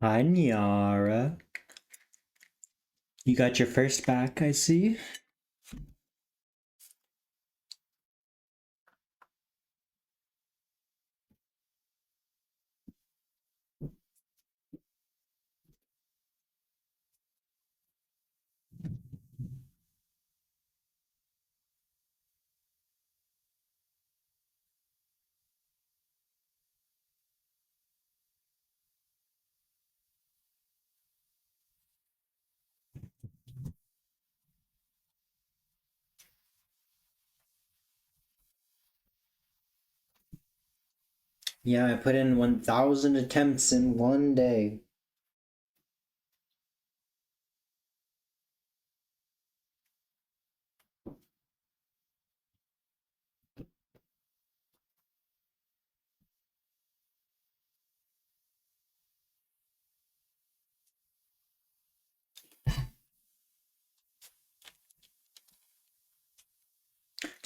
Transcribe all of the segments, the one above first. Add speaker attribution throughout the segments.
Speaker 1: Hi, Niara. You got your first back, I see. Yeah, I put in 1,000 attempts in one day.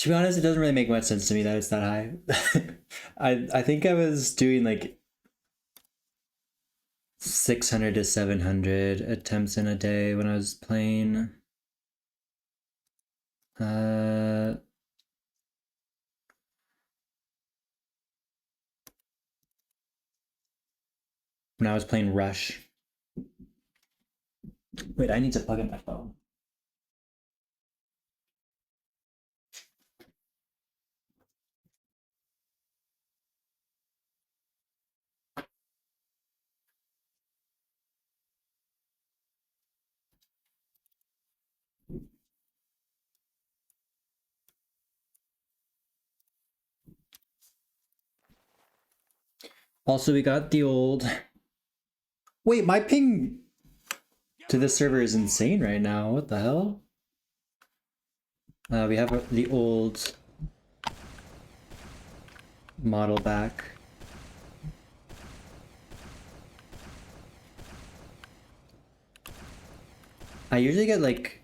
Speaker 1: To be honest, it doesn't really make much sense to me that it's that high. I think I was doing like 600 to 700 attempts in a day when I was playing. Uh, when I was playing Rush. Wait, I need to plug in my phone. Also, we got the old. Wait, my ping to this server is insane right now. What the hell? We have the old model back. I usually get like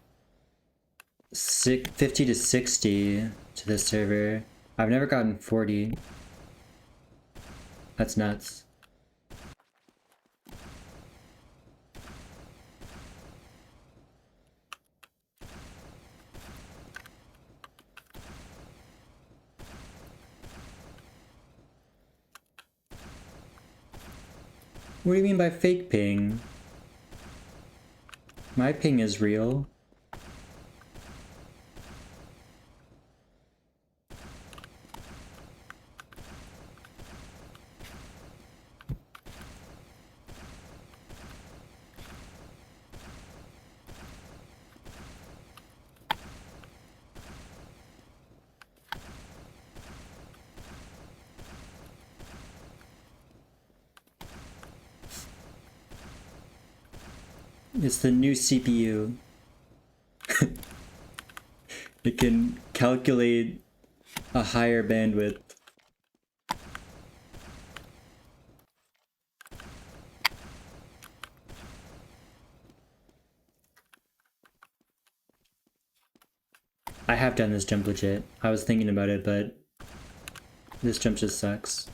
Speaker 1: 50 to 60 to this server. I've never gotten 40. That's nuts. What do you mean by fake ping? My ping is real. It's the new CPU. It can calculate a higher bandwidth. I have done this jump legit. I was thinking about it, but this jump just sucks.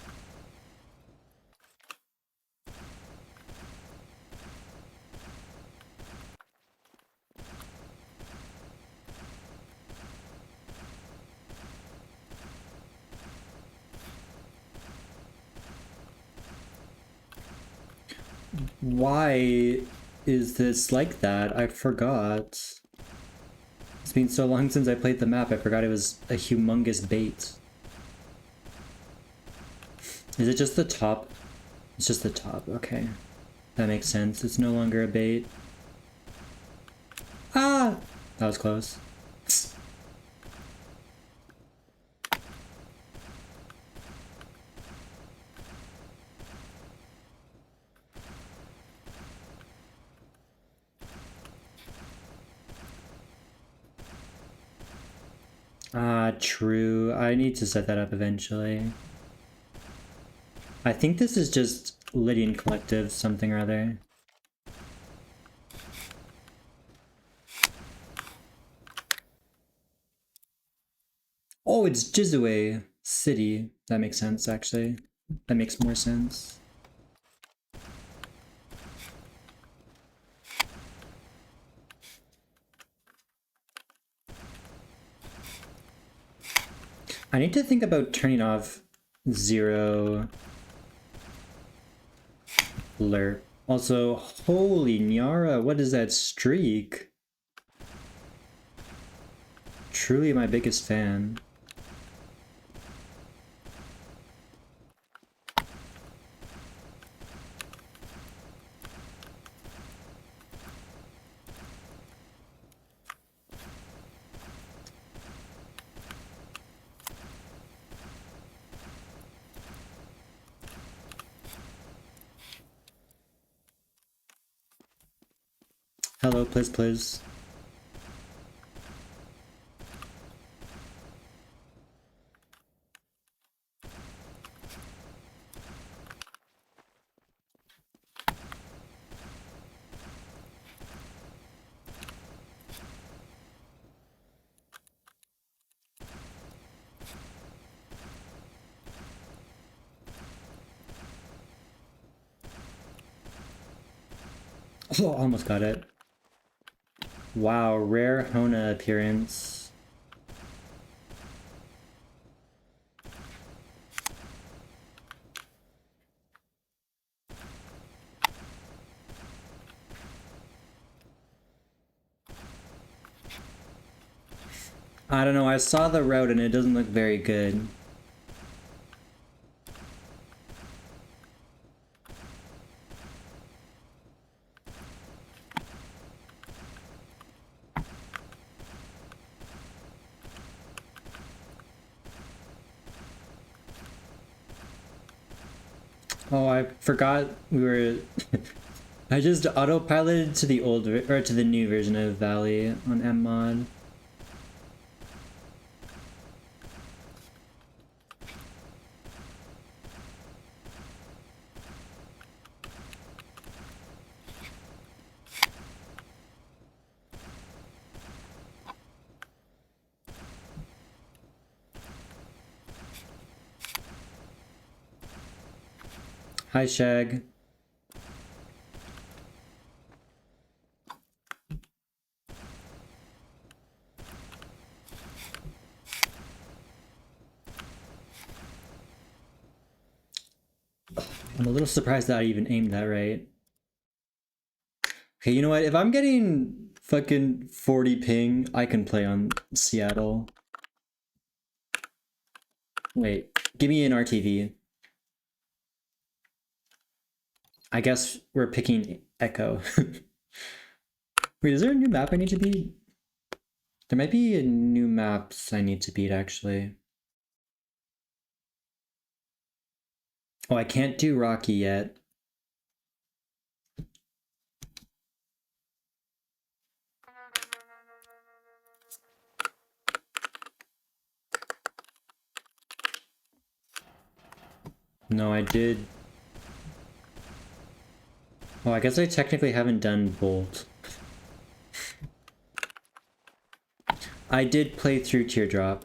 Speaker 1: Why is this like that? I forgot. It's been so long since I played the map, I forgot it was a humongous bait. Is it just the top? It's just the top, okay. That makes sense. It's no longer a bait. Ah! That was close. Ah, true. I need to set that up eventually. I think this is just Lydian Collective something or other. Oh, it's Jizue City. That makes sense, actually. That makes more sense. I need to think about turning off zero lerp. Also, holy Nyara, what is that streak? Truly my biggest fan. Hello, please. Oh, almost got it. Wow, rare Hona appearance. I don't know, I saw the route and it doesn't look very good. Oh, I forgot we were... I just autopiloted to the old, or to the new version of Valley on Mmod. Hi, Shag. I'm a little surprised that I even aimed that right. Okay, you know what? If I'm getting fucking 40 ping, I can play on Seattle. Wait, give me an RTV. I guess we're picking Echo. Wait, is there a new map I need to beat? There might be a new maps I need to beat, actually. Oh, I can't do Rocky yet. No, I did. Oh, I guess I technically haven't done Bolt. I did play through Teardrop.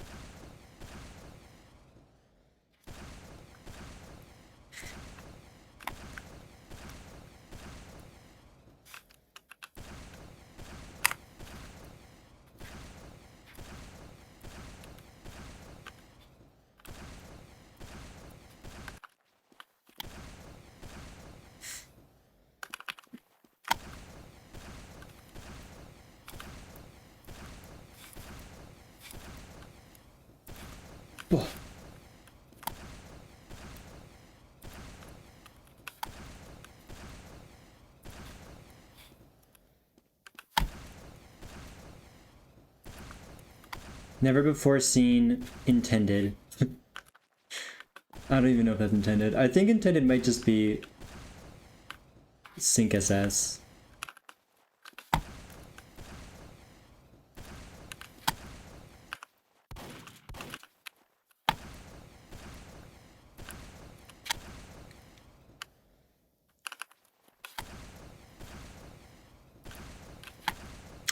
Speaker 1: Whoa. Never before seen intended. I don't even know if that's intended. I think intended might just be Sync SS.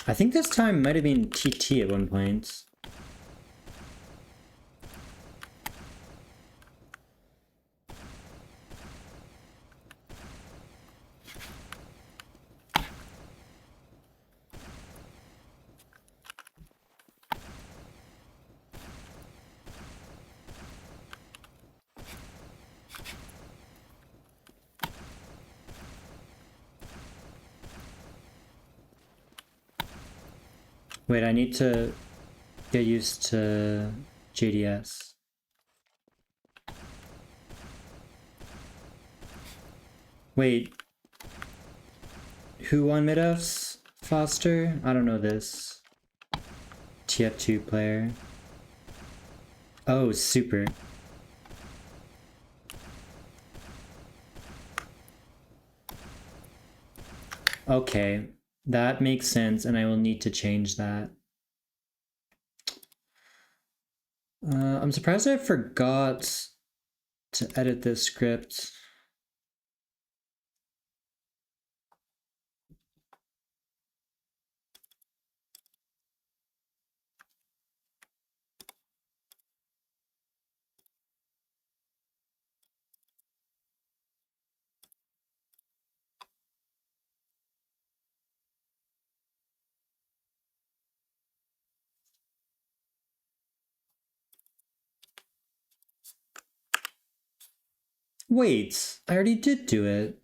Speaker 1: I think this time might have been TT at one point. Wait, I need to get used to JDS. Wait. Who won mid-Fs? Foster? I don't know this. TF2 player. Oh, super. Okay, that makes sense, and I will need to change that. I'm surprised I forgot to edit this script. Wait, I already did do it.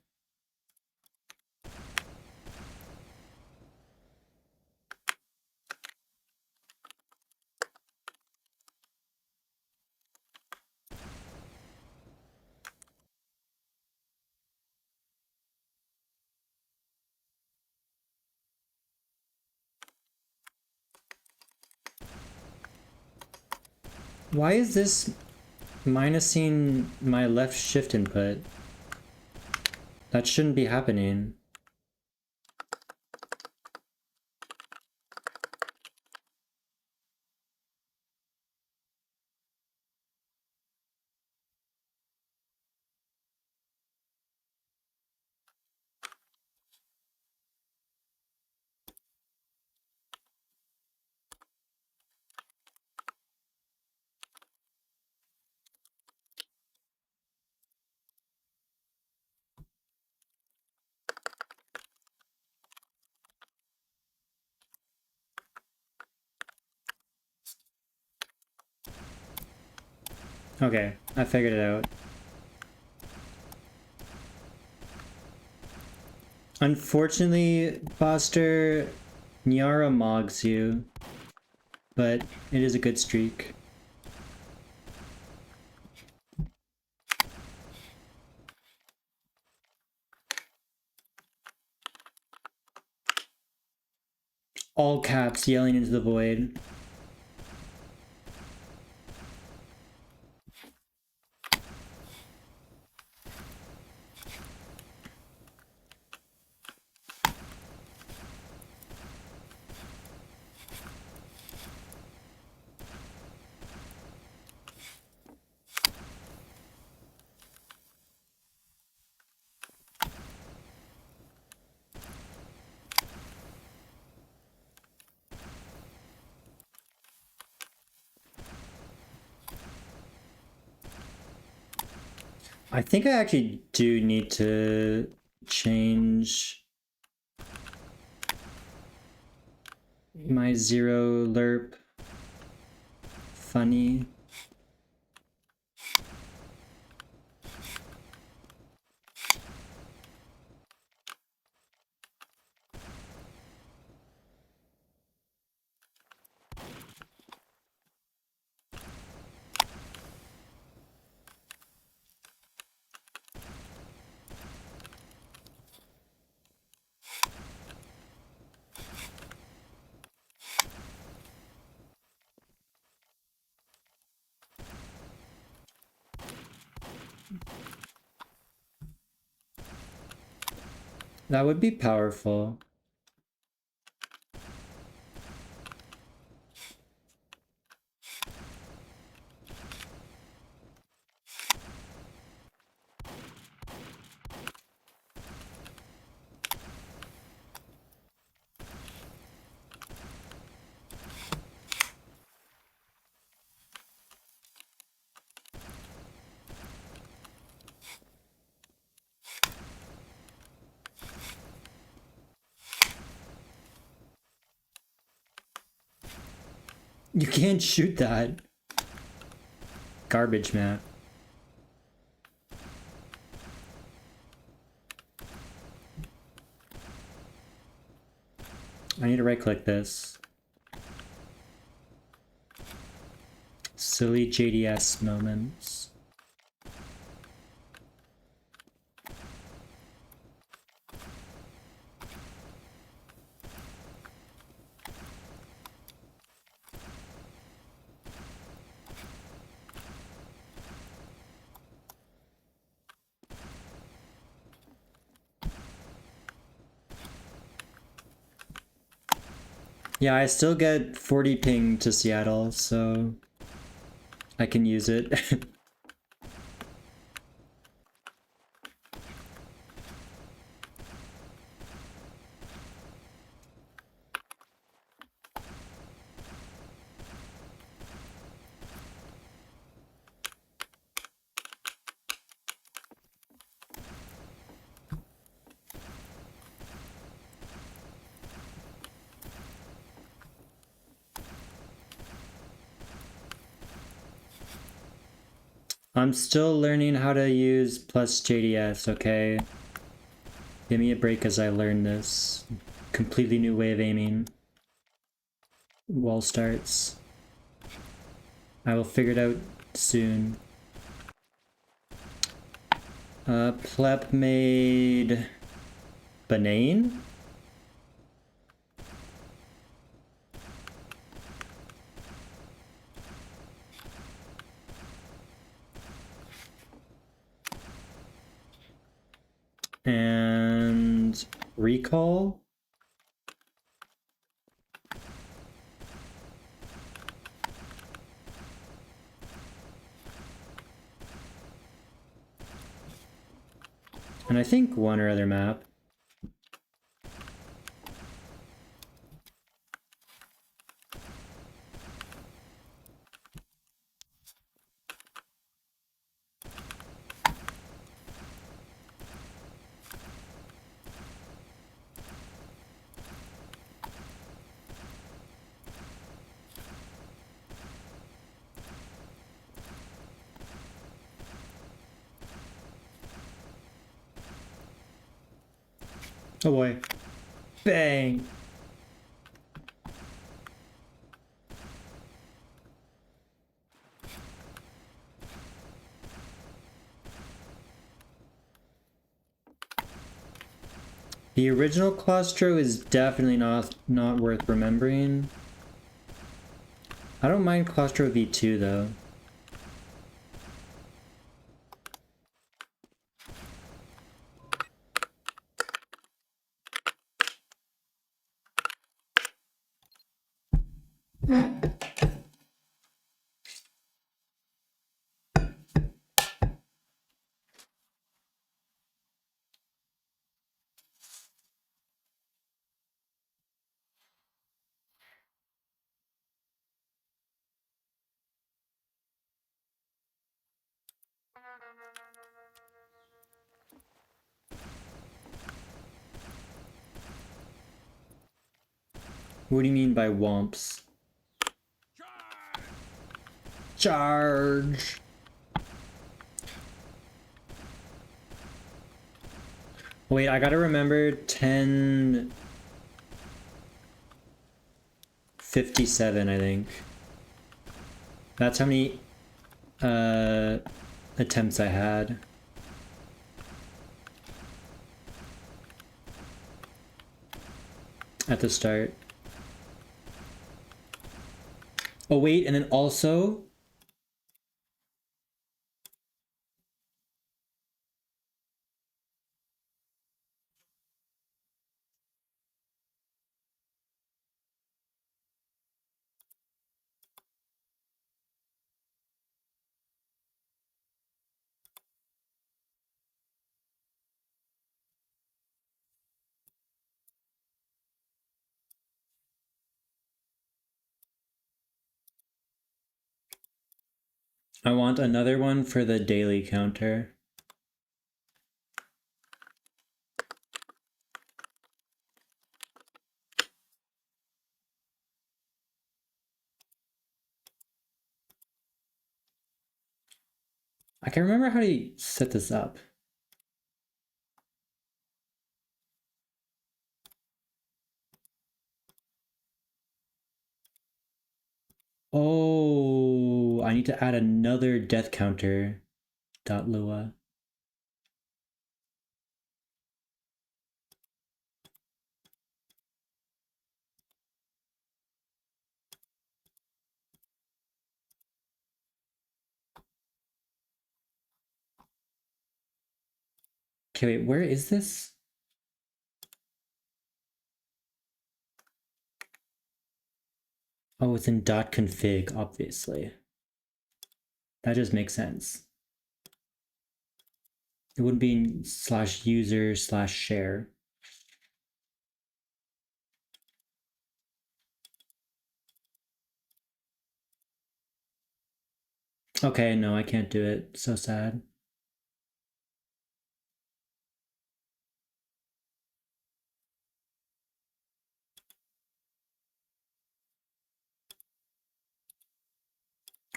Speaker 1: Why is this minusing my left shift input? That shouldn't be happening. Okay, I figured it out. Unfortunately, Foster, Nyara mogs you, but it is a good streak. All caps yelling into the void. I think I actually do need to change my zero lerp funny. That would be powerful. You can't shoot that. Garbage map. I need to right click this. Silly JDS moments. Yeah, I still get 40 ping to Seattle, so I can use it. I'm still learning how to use plus JDS, okay? Give me a break as I learn this completely new way of aiming. Wall starts. I will figure it out soon. Plep made Banane? And Recall? And I think one or other map. Oh boy. Bang! The original Claustro is definitely not worth remembering. I don't mind Claustro V2 though. What do you mean by womps? Charge! Wait, I gotta remember 1057, I think. That's how many attempts I had. At the start. Oh wait, and then also... I want another one for the daily counter. I can remember how to set this up. Oh, Oh, I need to add another death counter. Lua. Okay, wait, where is this? Oh, it's in .config, obviously. That just makes sense. It wouldn't be in /user/share. Okay, no, I can't do it. So sad.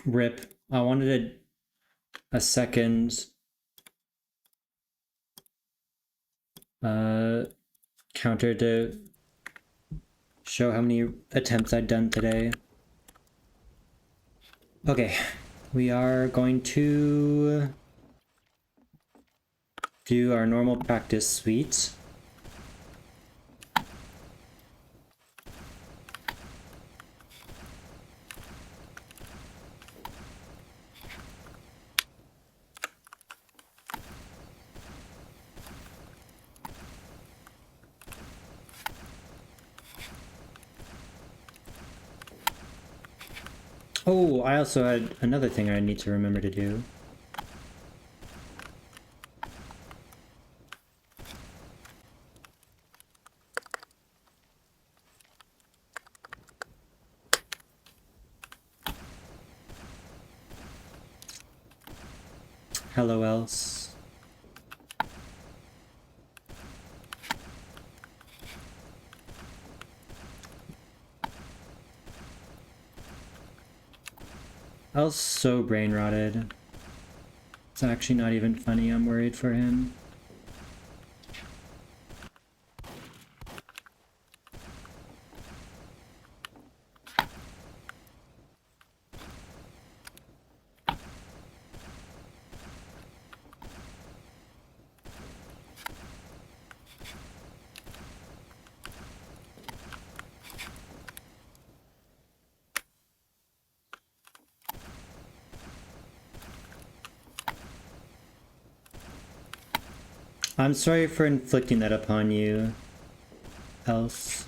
Speaker 1: Rip. I wanted a second counter to show how many attempts I'd done today. Okay, we are going to do our normal practice suite. Oh, I also had another thing I need to remember to do. Hello else. Elle's so brain rotted. It's actually not even funny. I'm worried for him. I'm sorry for inflicting that upon you, Else.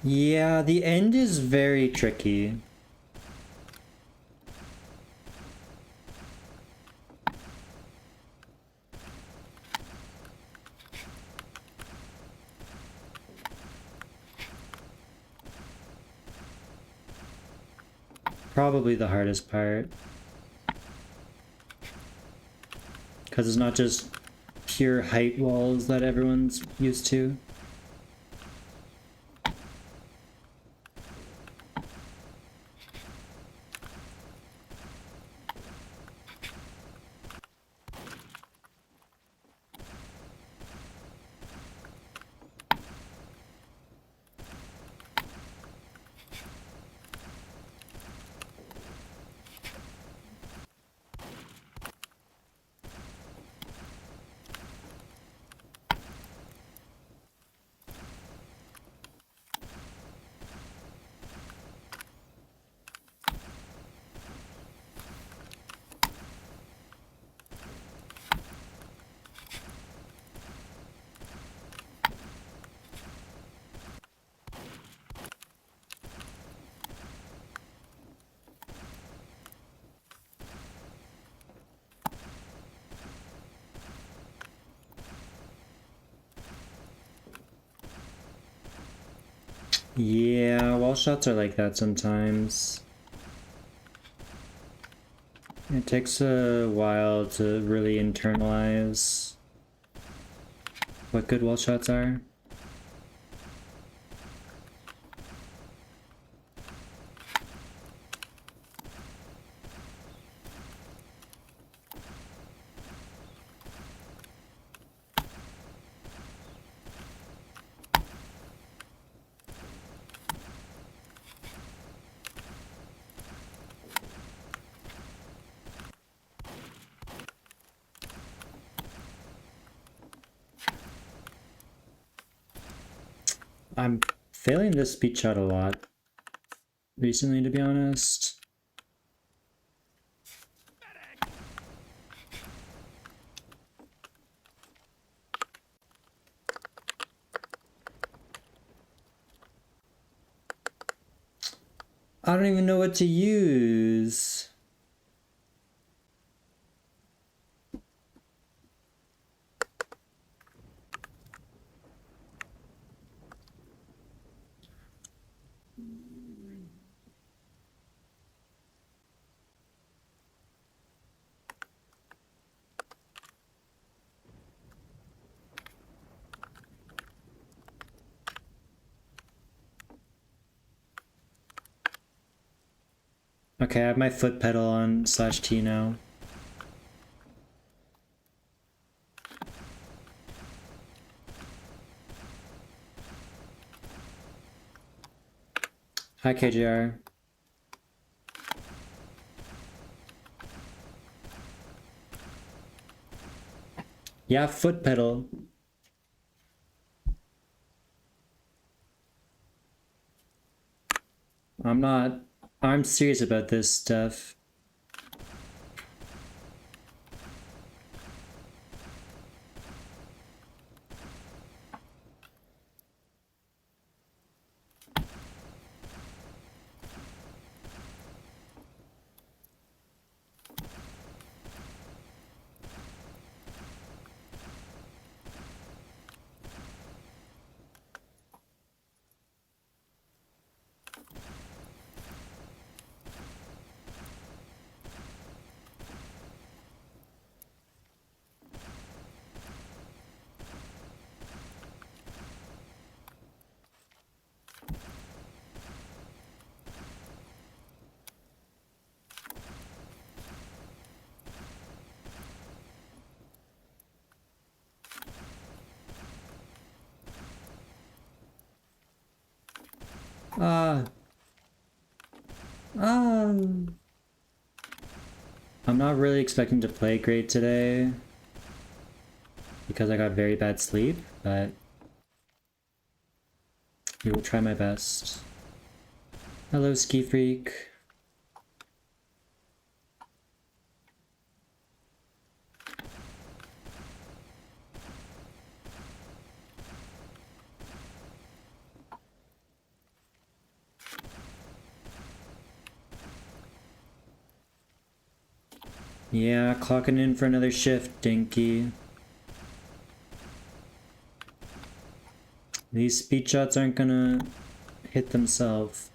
Speaker 1: Yeah, the end is very tricky. Probably the hardest part. Because it's not just pure height walls that everyone's used to. Yeah, wall shots are like that sometimes. It takes a while to really internalize what good wall shots are. I'm failing this speed shot a lot recently, to be honest. I don't even know what to use. Okay, I have my foot pedal on /T now. Hi, KJR. Yeah, foot pedal. I'm serious about this stuff. Ah. I'm not really expecting to play great today because I got very bad sleep, but I will try my best. Hello, Ski Freak. Yeah, clocking in for another shift, Dinky. These speed shots aren't gonna hit themselves.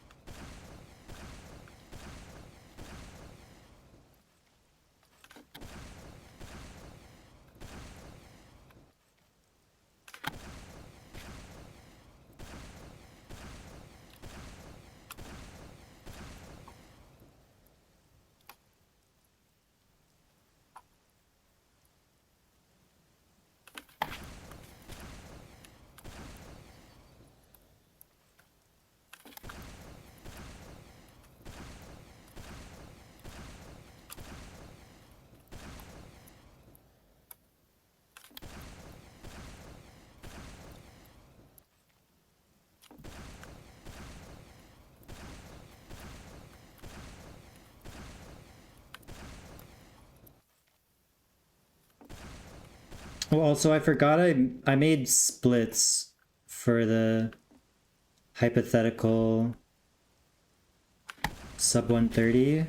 Speaker 1: Oh, also I forgot I made splits for the hypothetical sub 130.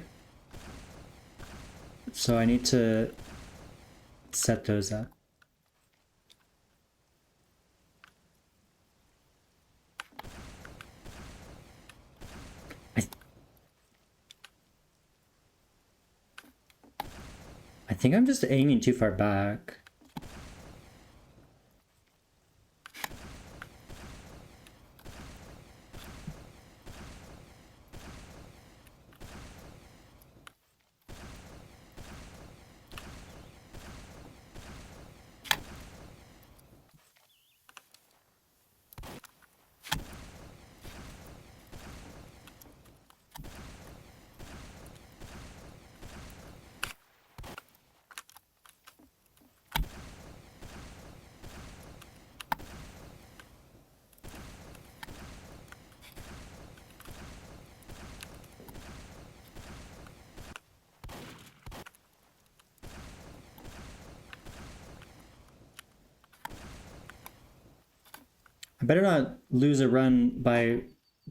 Speaker 1: So I need to set those up. I think I'm just aiming too far back. I better not lose a run by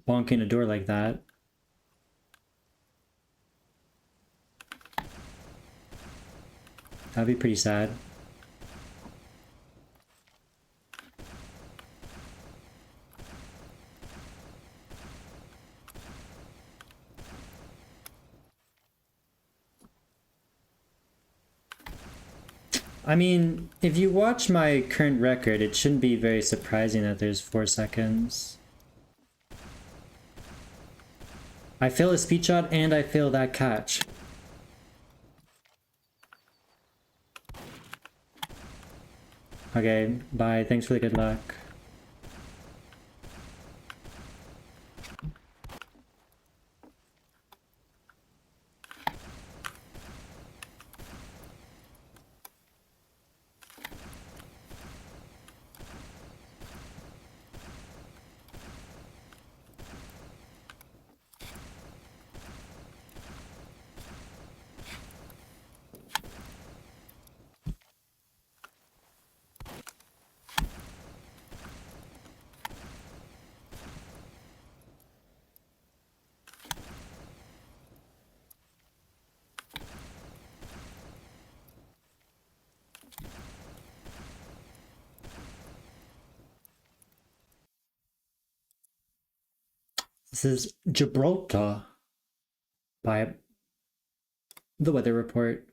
Speaker 1: bonking a door like that. That'd be pretty sad. I mean, if you watch my current record, it shouldn't be very surprising that there's 4 seconds. I fail a speed shot and I fail that catch. Okay, bye. Thanks for the good luck. This is Gibraltar by the weather report.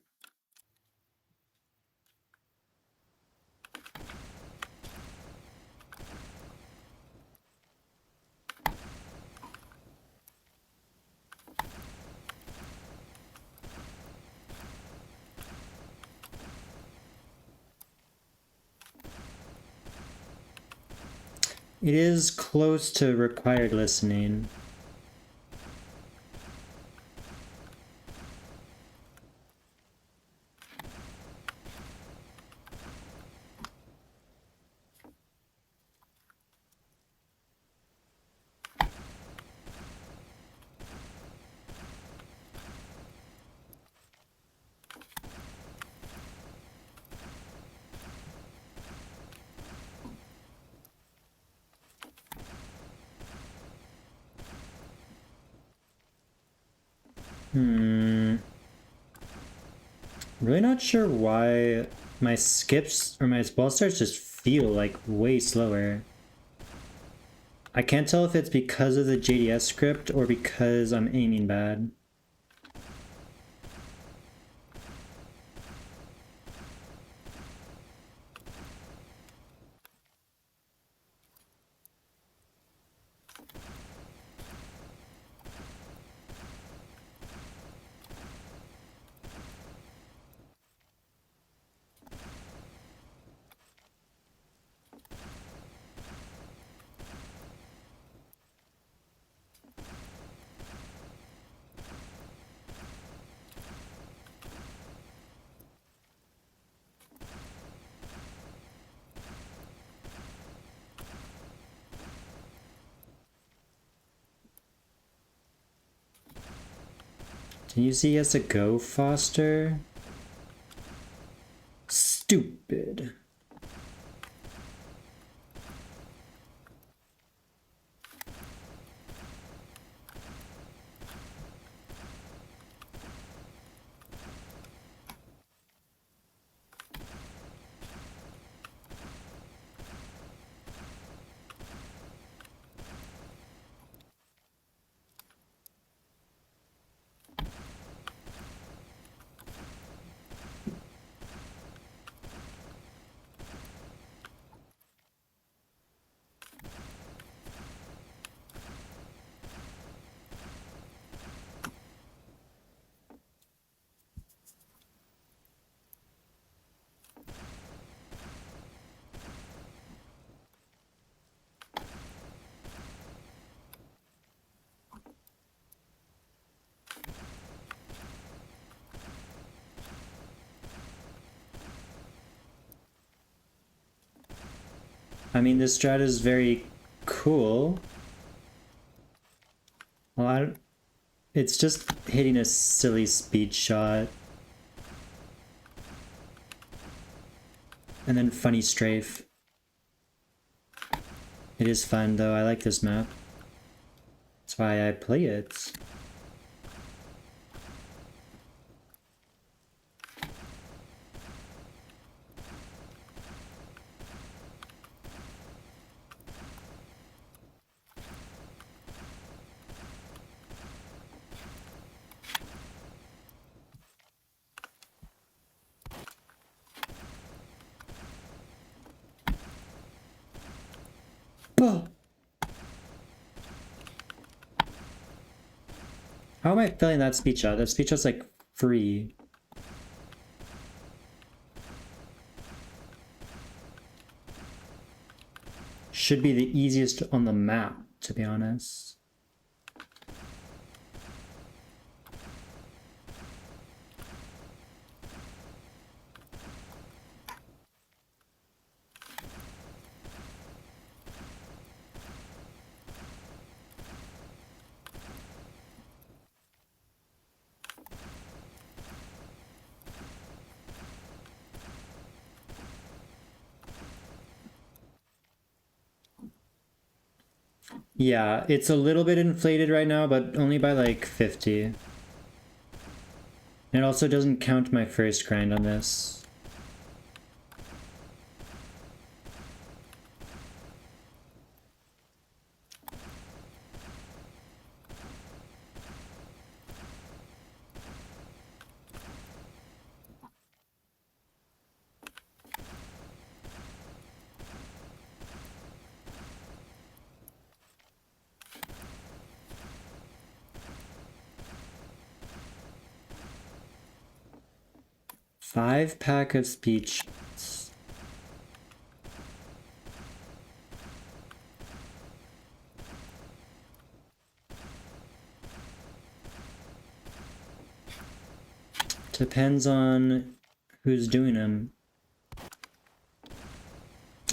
Speaker 1: It is close to required listening. Really not sure why my skips or my ball starts just feel like way slower. I can't tell if it's because of the JDS script or because I'm aiming bad. Can you see he has to go faster? Stupid. I mean, this strat is very cool. Well, it's just hitting a silly speed shot. And then funny strafe. It is fun though, I like this map. That's why I play it. Oh. How am I failing that speed shot? That speed shot's like free. Should be the easiest on the map, to be honest. Yeah, it's a little bit inflated right now, but only by like 50. It also doesn't count my first grind on this. Five pack of speed shots. Depends on who's doing them.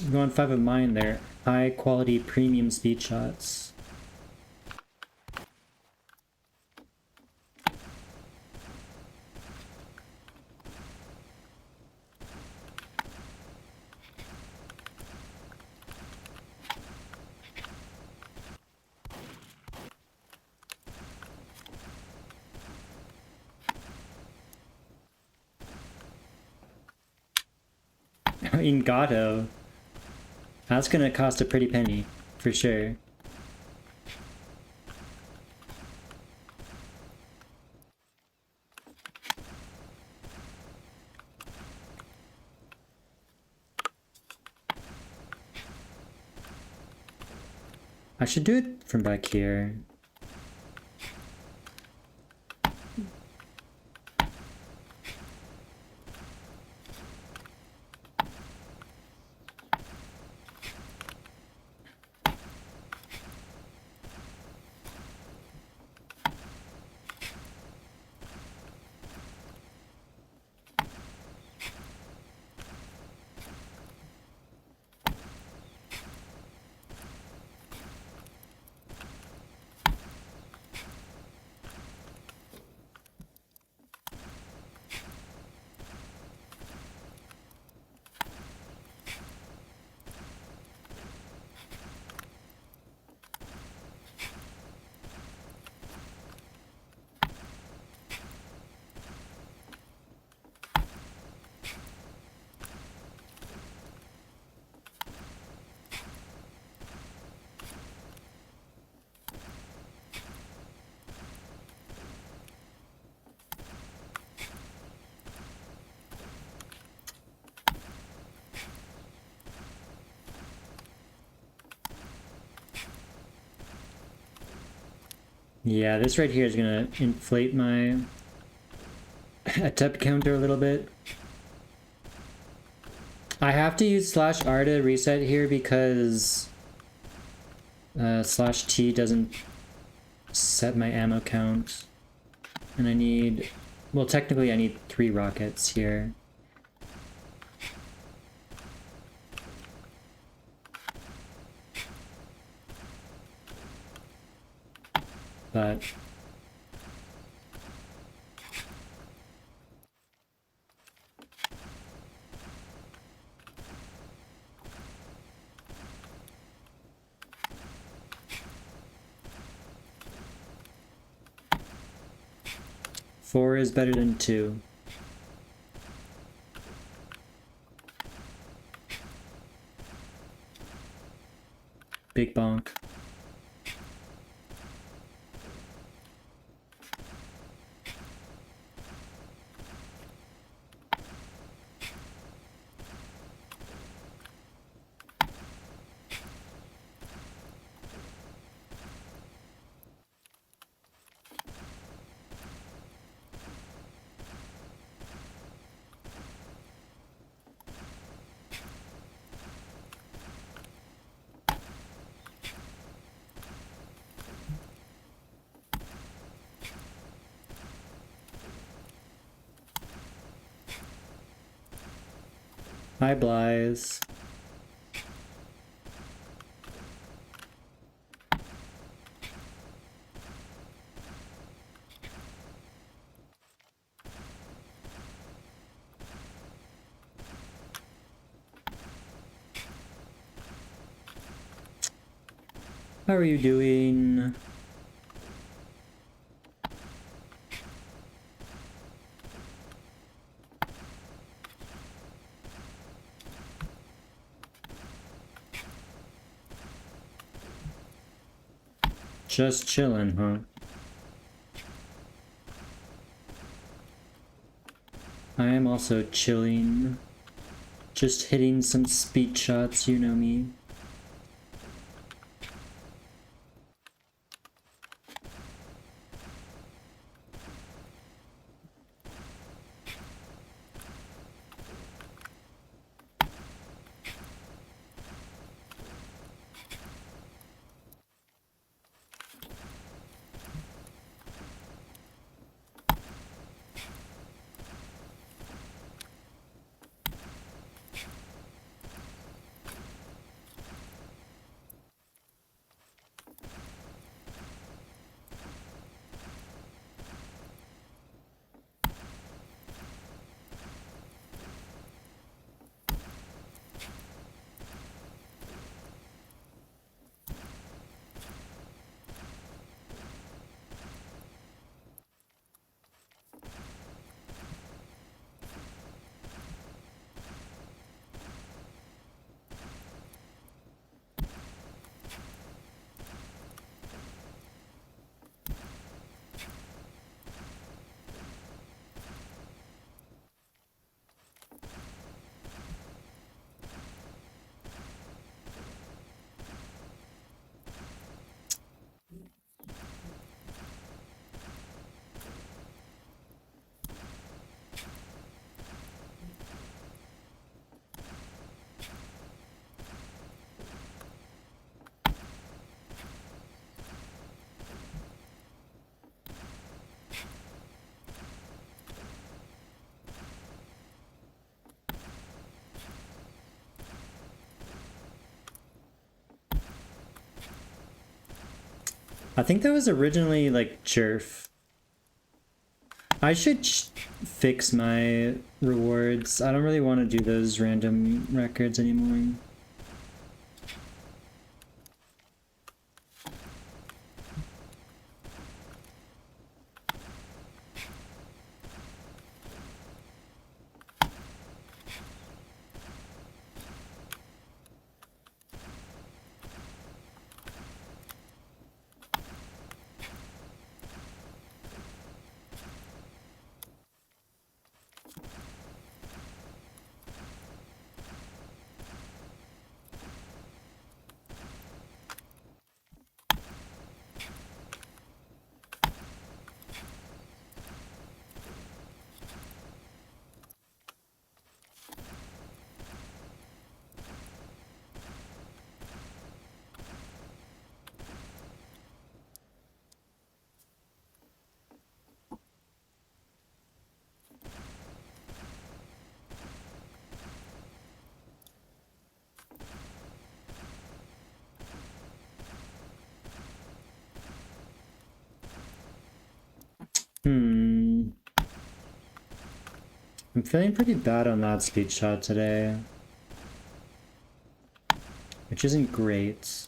Speaker 1: I'm going 5 of mine there. High quality premium speed shots. Ingato. That's gonna cost a pretty penny, for sure. I should do it from back here. Yeah, this right here is gonna inflate my attempt counter a little bit. I have to use /R to reset here because /T doesn't set my ammo count. And I need, well, technically I need 3 rockets here. but four is better than two. Big bonk. Hi, Blythe. How are you doing? Just chilling, huh? I am also chilling. Just hitting some speed shots, you know me. I think that was originally like Jerf. I should fix my rewards. I don't really want to do those random records anymore. I'm feeling pretty bad on that speed shot today, which isn't great.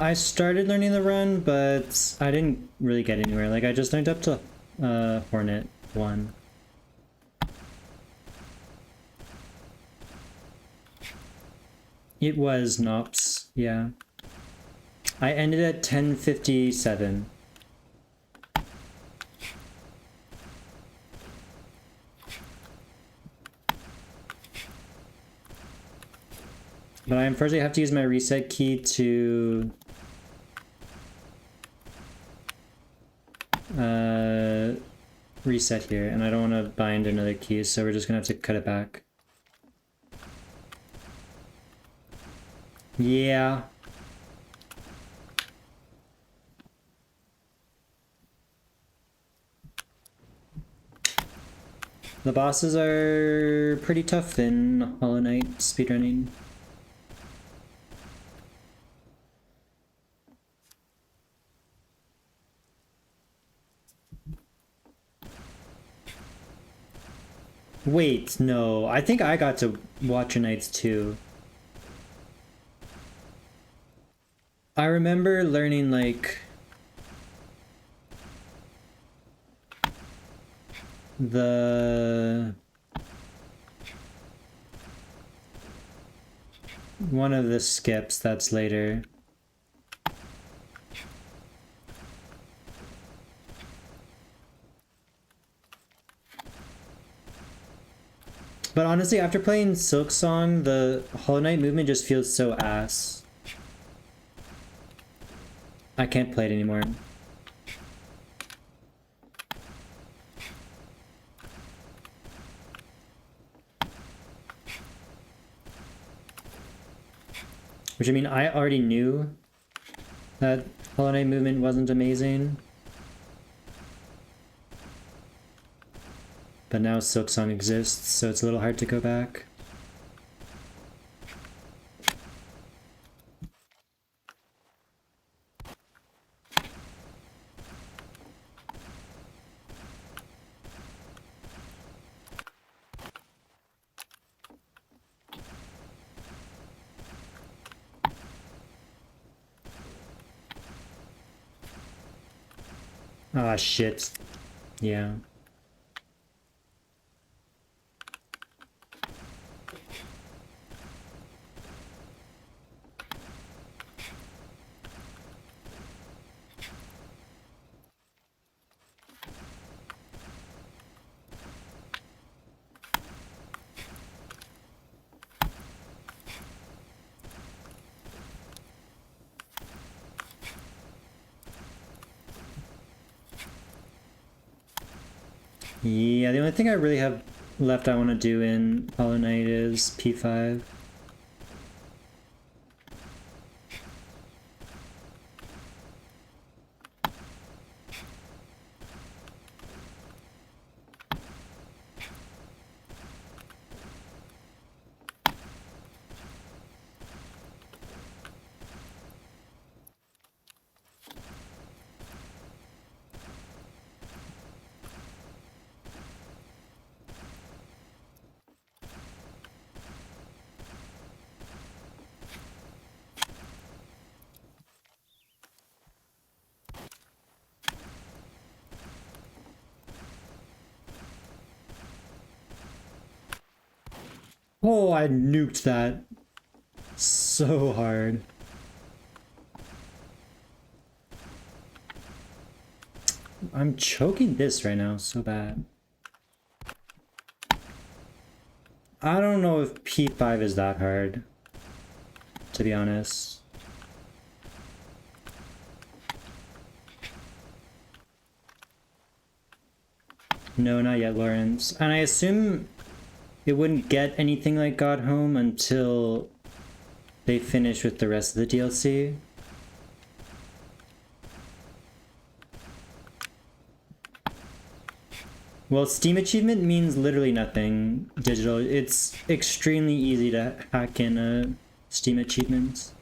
Speaker 1: I started learning the run, but I didn't really get anywhere. Like, I just learned up to Hornet 1. It was Nops, yeah. I ended at 1057. But I unfortunately have to use my reset key to reset here, and I don't want to bind another key, so we're just gonna have to cut it back. Yeah. The bosses are pretty tough in Hollow Knight speedrunning. Wait, no. I think I got to Watcher Knights too. I remember learning, like, one of the skips that's later. But honestly, after playing Silk Song, the Hollow Knight movement just feels so ass. I can't play it anymore. Which, I mean, I already knew that Hollow Knight movement wasn't amazing. But now Silk Song exists, so it's a little hard to go back. Ah, shit. Yeah. Yeah, the only thing I really have left I want to do in Hollow Knight is P5. Oh, I nuked that so hard. I'm choking this right now so bad. I don't know if P5 is that hard, to be honest. No, not yet, Lawrence. And I assume it wouldn't get anything like God Home until they finish with the rest of the DLC. Well, Steam achievement means literally nothing digital. It's extremely easy to hack in Steam achievements.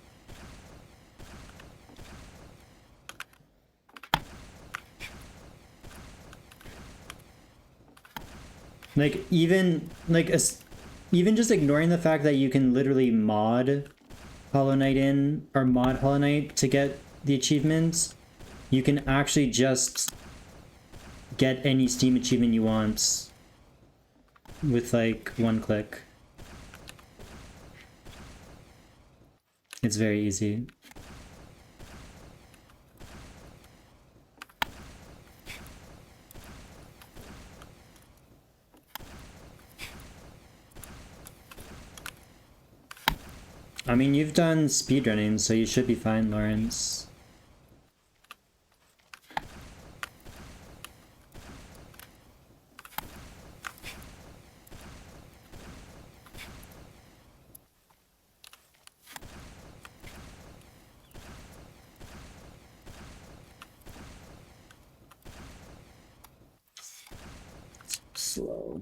Speaker 1: Like even just ignoring the fact that you can literally mod Hollow Knight in or mod Hollow Knight to get the achievements, you can actually just get any Steam achievement you want with like one click. It's very easy. I mean, you've done speedrunning, so you should be fine, Lawrence. Slow.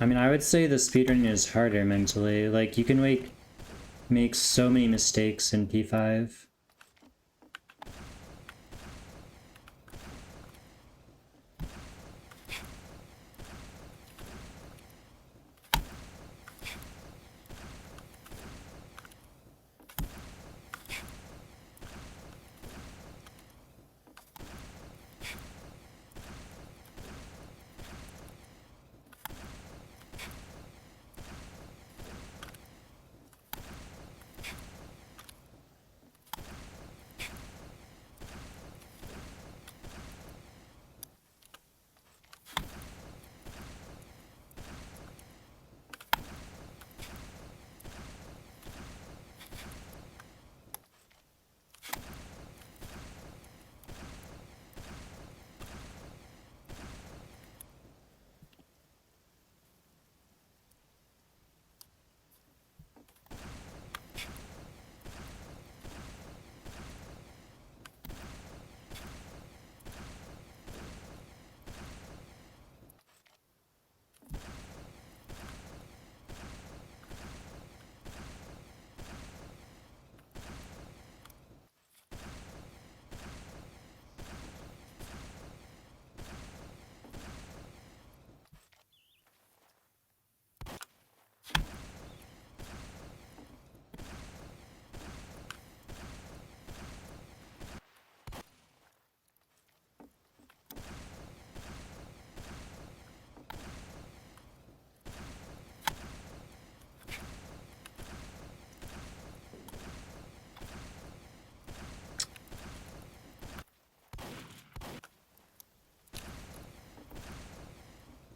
Speaker 1: I mean, I would say the speedrunning is harder mentally. Like, you can make so many mistakes in P5.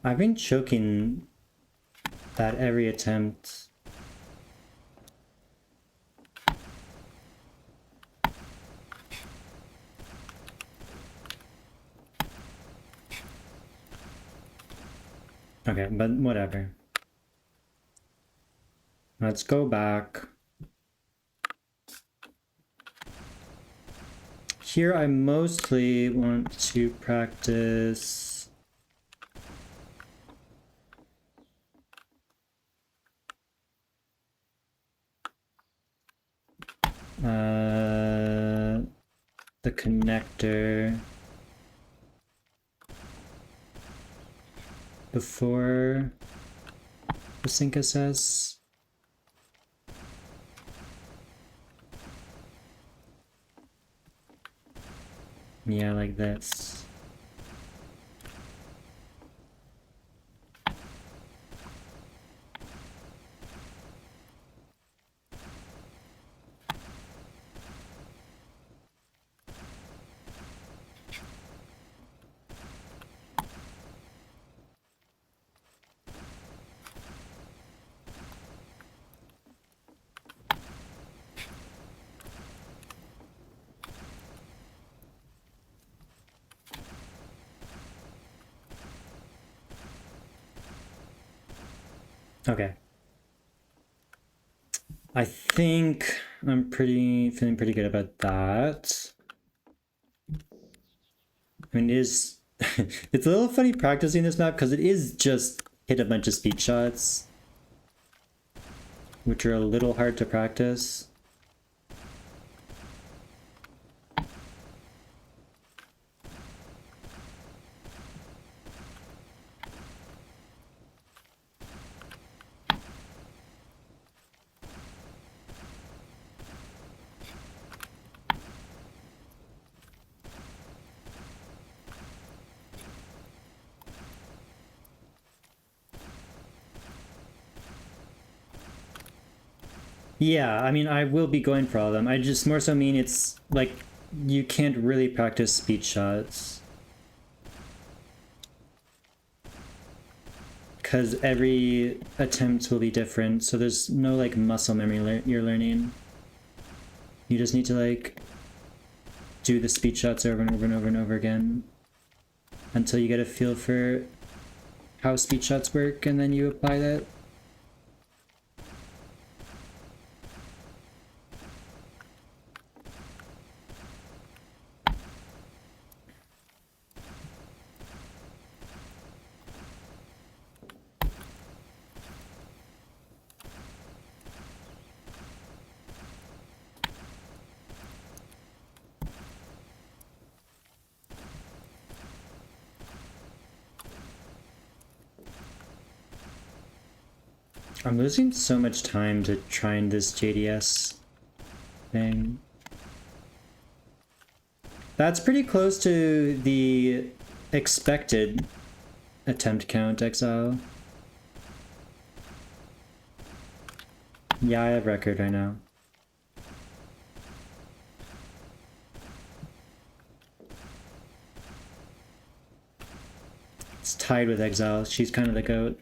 Speaker 1: I've been choking that every attempt. Okay, but whatever. Let's go back. Here I mostly want to practice the connector before the sync SS. Yeah, like this. Okay. I think I'm feeling pretty good about that. I mean, it is it's a little funny practicing this map because it is just hit a bunch of speed shots, which are a little hard to practice. Yeah, I mean, I will be going for all of them. I just more so mean it's like you can't really practice speed shots because every attempt will be different. So there's no like muscle memory you're learning. You just need to like do the speed shots over and over and over and over again until you get a feel for how speed shots work, and then you apply that. I'm losing so much time to trying this JDS thing. That's pretty close to the expected attempt count, Exile. Yeah, I have record right now. It's tied with Exile. She's kind of the GOAT.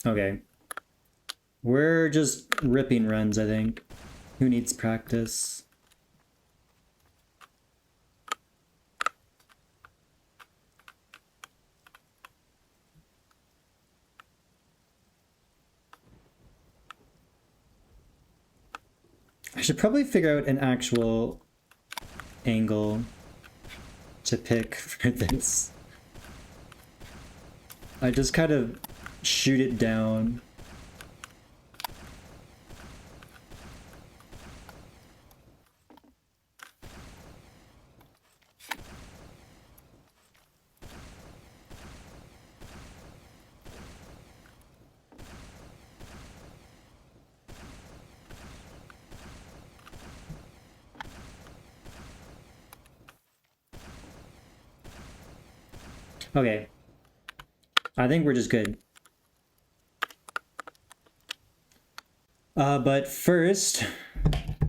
Speaker 1: Okay. We're just ripping runs, I think. Who needs practice? I should probably figure out an actual angle to pick for this. I just kind of shoot it down. Okay. I think we're just good. But first,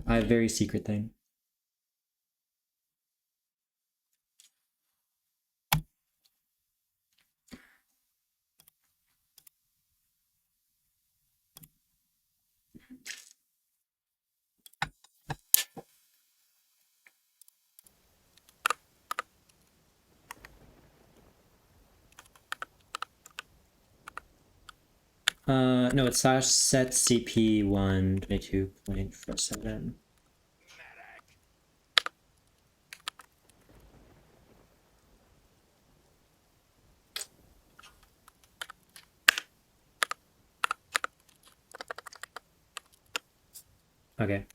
Speaker 1: I have a very secret thing. No, it's slash set CP1 22.47. Okay.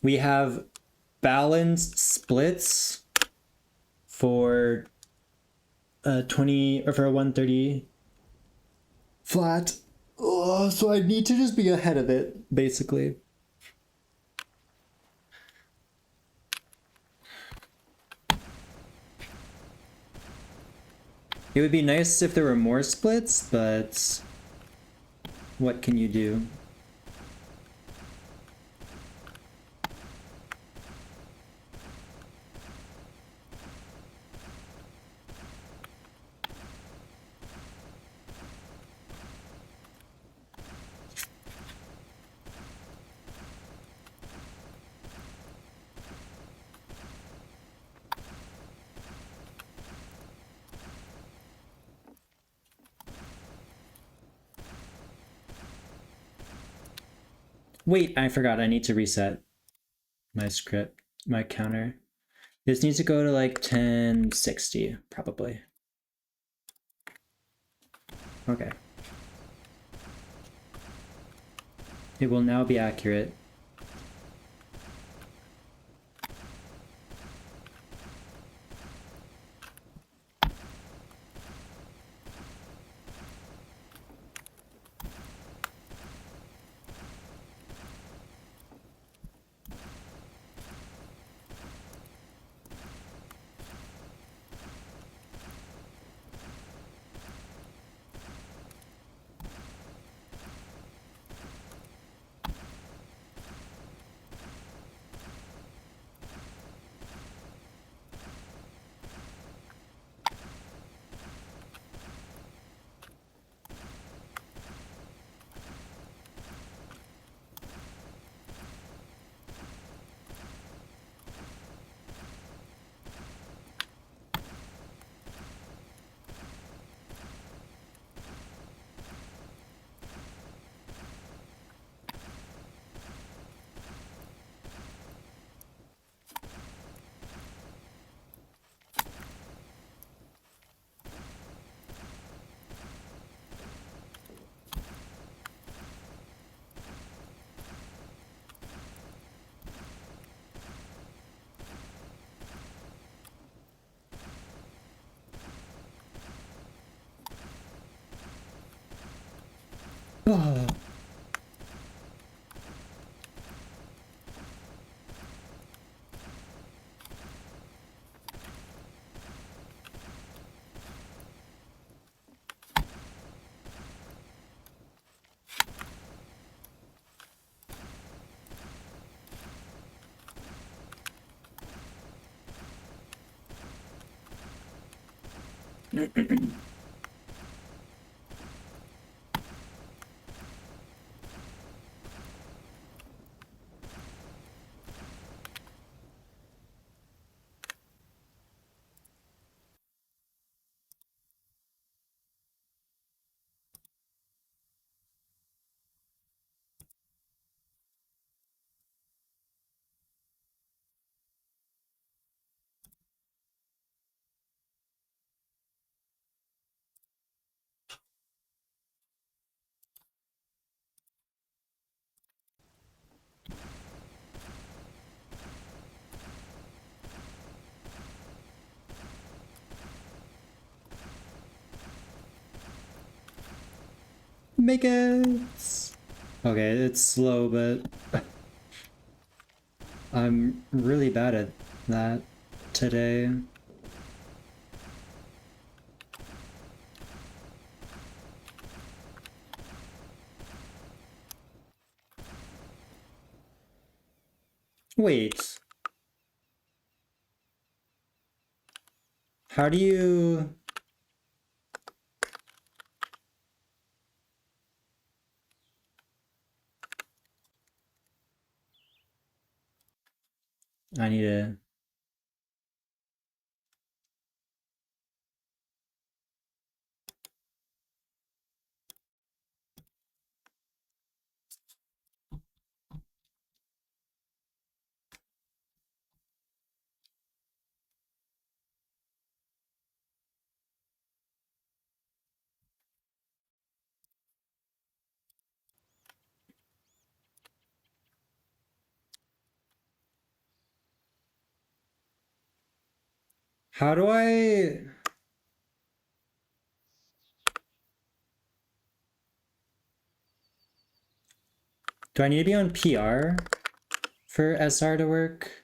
Speaker 1: We have balanced splits for a 20 or for a 130 flat. Oh, so I need to just be ahead of it, basically. It would be nice if there were more splits, but what can you do? Wait, I forgot. I need to reset my script, my counter. This needs to go to like 1060, probably. Okay. It will now be accurate. Oh. Make it! Okay, it's slow, but I'm really bad at that today. Wait. How do you... I need to... How do I... Do I need to be on PR for SR to work?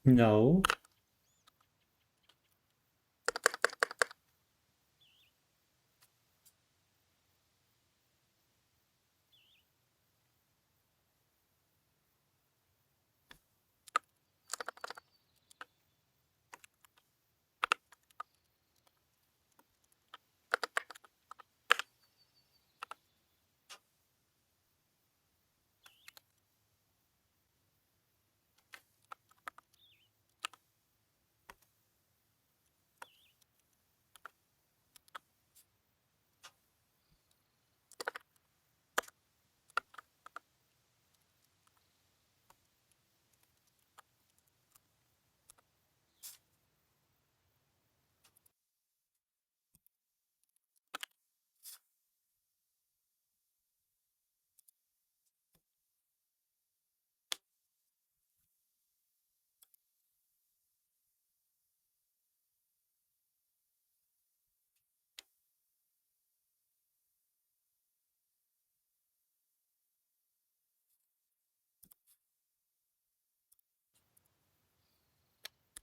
Speaker 1: No.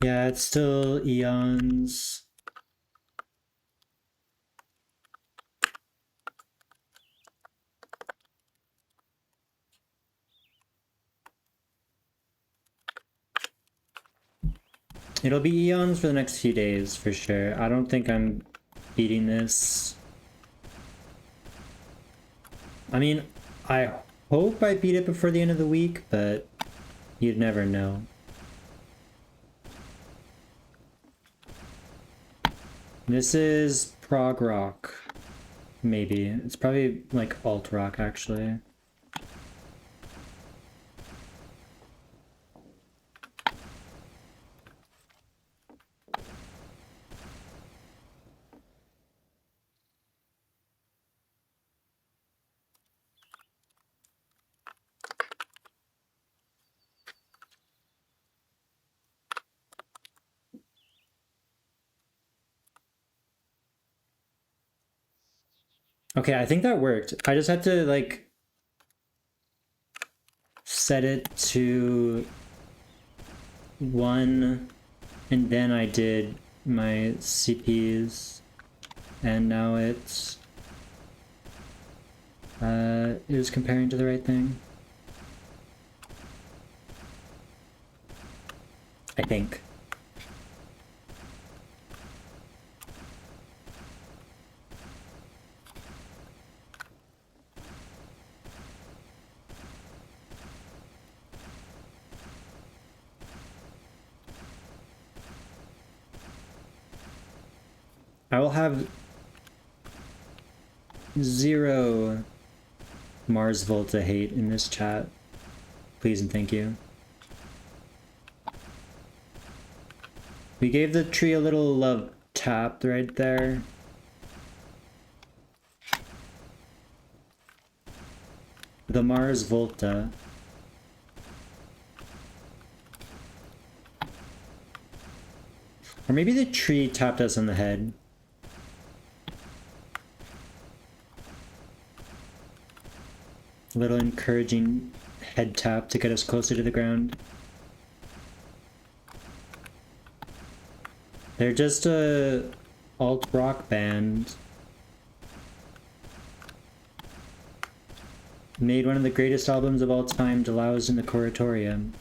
Speaker 1: Yeah, it's still eons. It'll be eons for the next few days for sure. I don't think I'm beating this. I mean, I hope I beat it before the end of the week, but you'd never know. This is prog rock, maybe. It's probably like alt rock, actually. Okay, I think that worked. I just had to like set it to 1 and then I did my CPs and now it's it was comparing to the right thing. I think. I will have 0 Mars Volta hate in this chat. Please and thank you. We gave the tree a little love tap right there. The Mars Volta. Or maybe the tree tapped us on the head. A little encouraging head tap to get us closer to the ground. They're just a alt rock band. Made one of the greatest albums of all time, Delau's in the Coratorium.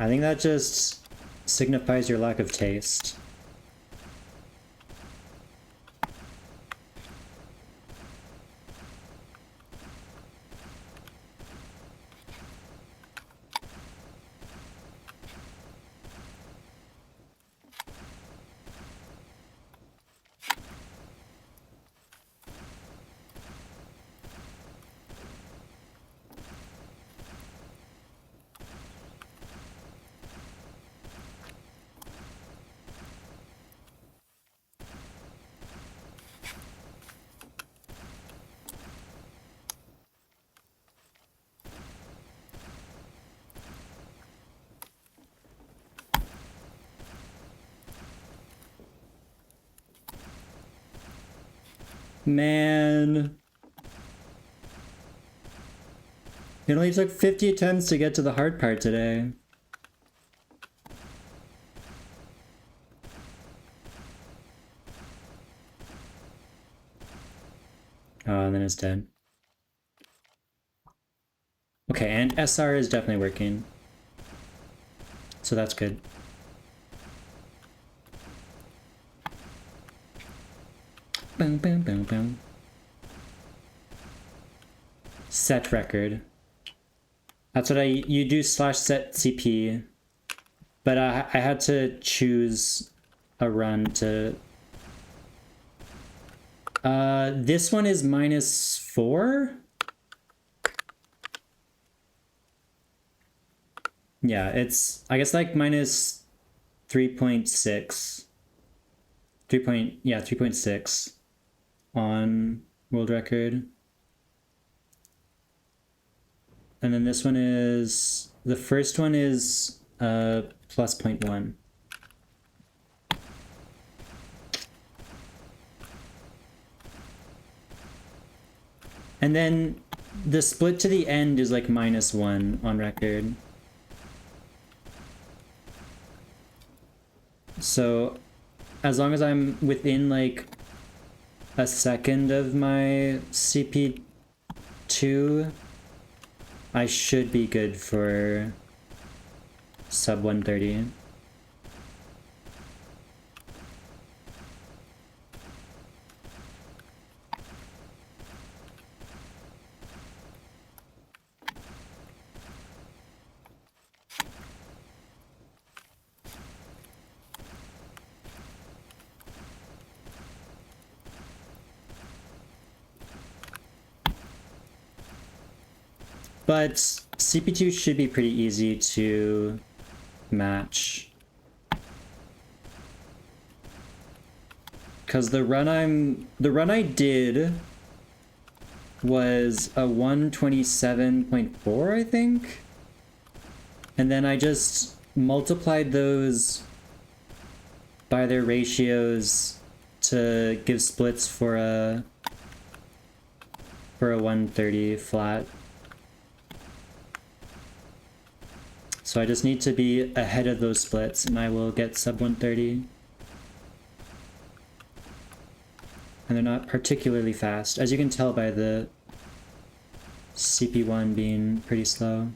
Speaker 1: I think that just signifies your lack of taste. Man. It only took 50 attempts to get to the hard part today. Oh, and then it's dead. Okay, and SR is definitely working. So that's good. Boom, boom, boom, boom. Set record. That's what you do /set CP. But I had to choose a run to... this one is -4? Yeah, it's, I guess, like -3.6. 3.6 on world record. And then this one is, the first one is plus 0.1. And then the split to the end is like -1 on record. So as long as I'm within like a second of my CP2, I should be good for sub 130. But CP2 should be pretty easy to match. Cause the run I did was a 127.4, I think. And then I just multiplied those by their ratios to give splits for a 130 flat. So I just need to be ahead of those splits and I will get sub 130. And they're not particularly fast, as you can tell by the CP1 being pretty slow.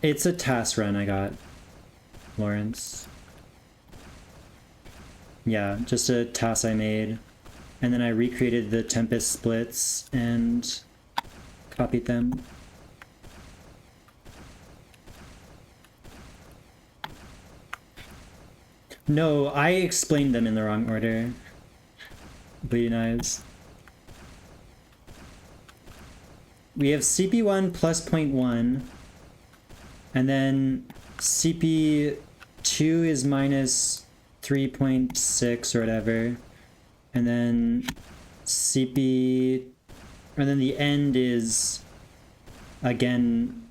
Speaker 1: It's a task run I got, Lawrence. Yeah, just a task I made. And then I recreated the Tempest splits and copied them. No, I explained them in the wrong order. Bleeding Eyes. We have CP1 plus 0.1, and then CP2 is minus 3.6 or whatever, and then and then the end is again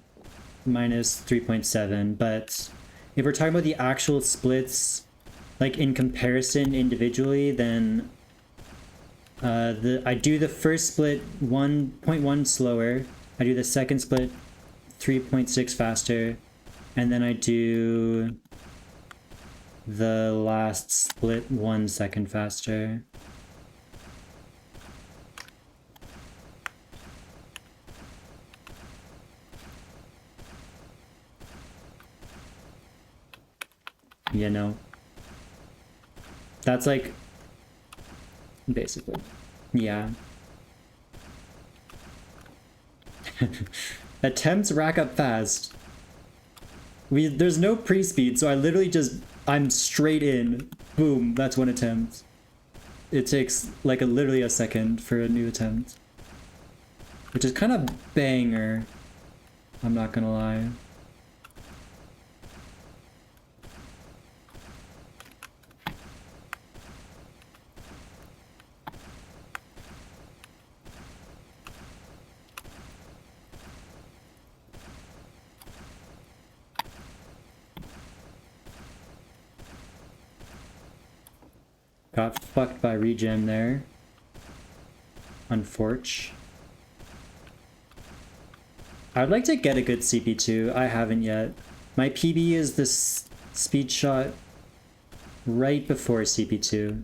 Speaker 1: minus 3.7, but if we're talking about the actual splits, like in comparison individually, then I do the first split 1.1 slower, I do the second split 3.6 faster, and then I do the last split 1 second faster. you know? That's like, basically, yeah. Attempts rack up fast. There's no pre-speed, so I literally I'm straight in. Boom, that's one attempt. It takes like literally a second for a new attempt. Which is kind of banger, I'm not gonna lie. Got fucked by regen there. Unfortunate. I'd like to get a good CP2. I haven't yet. My PB is this speed shot right before CP2.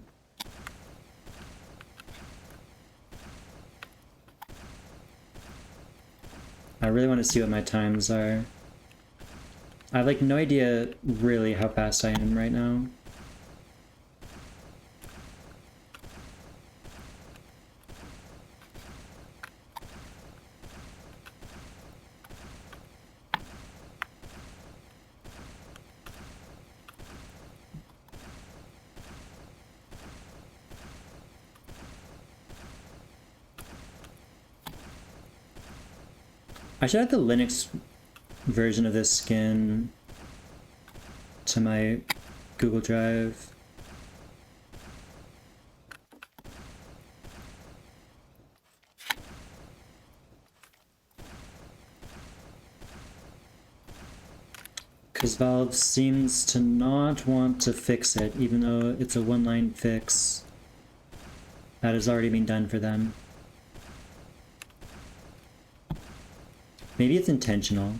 Speaker 1: I really want to see what my times are. I have like no idea really how fast I am right now. I should add the Linux version of this skin to my Google Drive. Because Valve seems to not want to fix it, even though it's a one-line fix that has already been done for them. Maybe it's intentional.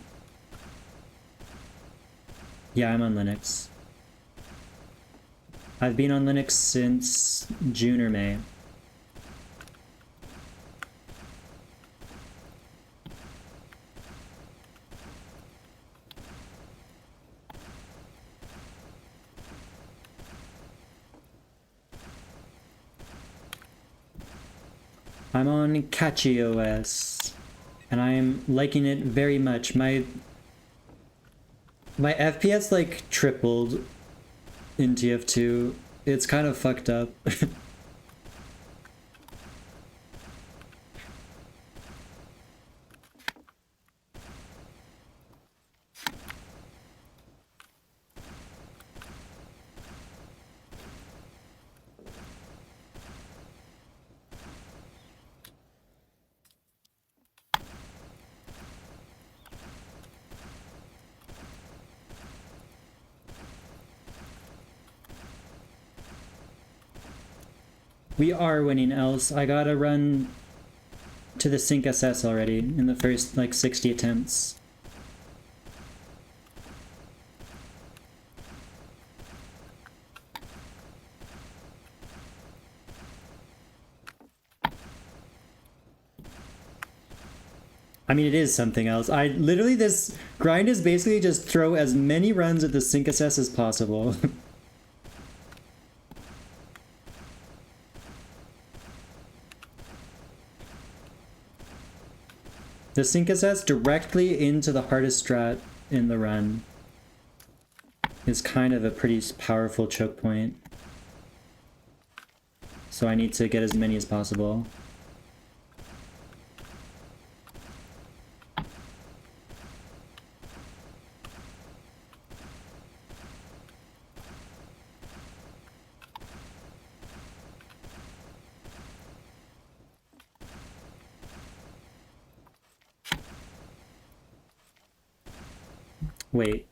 Speaker 1: Yeah, I'm on Linux. I've been on Linux since June or May. I'm on Catchy OS, and I am liking it very much. My FPS like tripled in TF2. It's kind of fucked up. We are winning, else I gotta run to the Sync SS already in the first like 60 attempts. I mean, it is something else. Literally, this grind is basically just throw as many runs at the Sync SS as possible. The Sync SS directly into the hardest strat in the run is kind of a pretty powerful choke point. So I need to get as many as possible. Wait.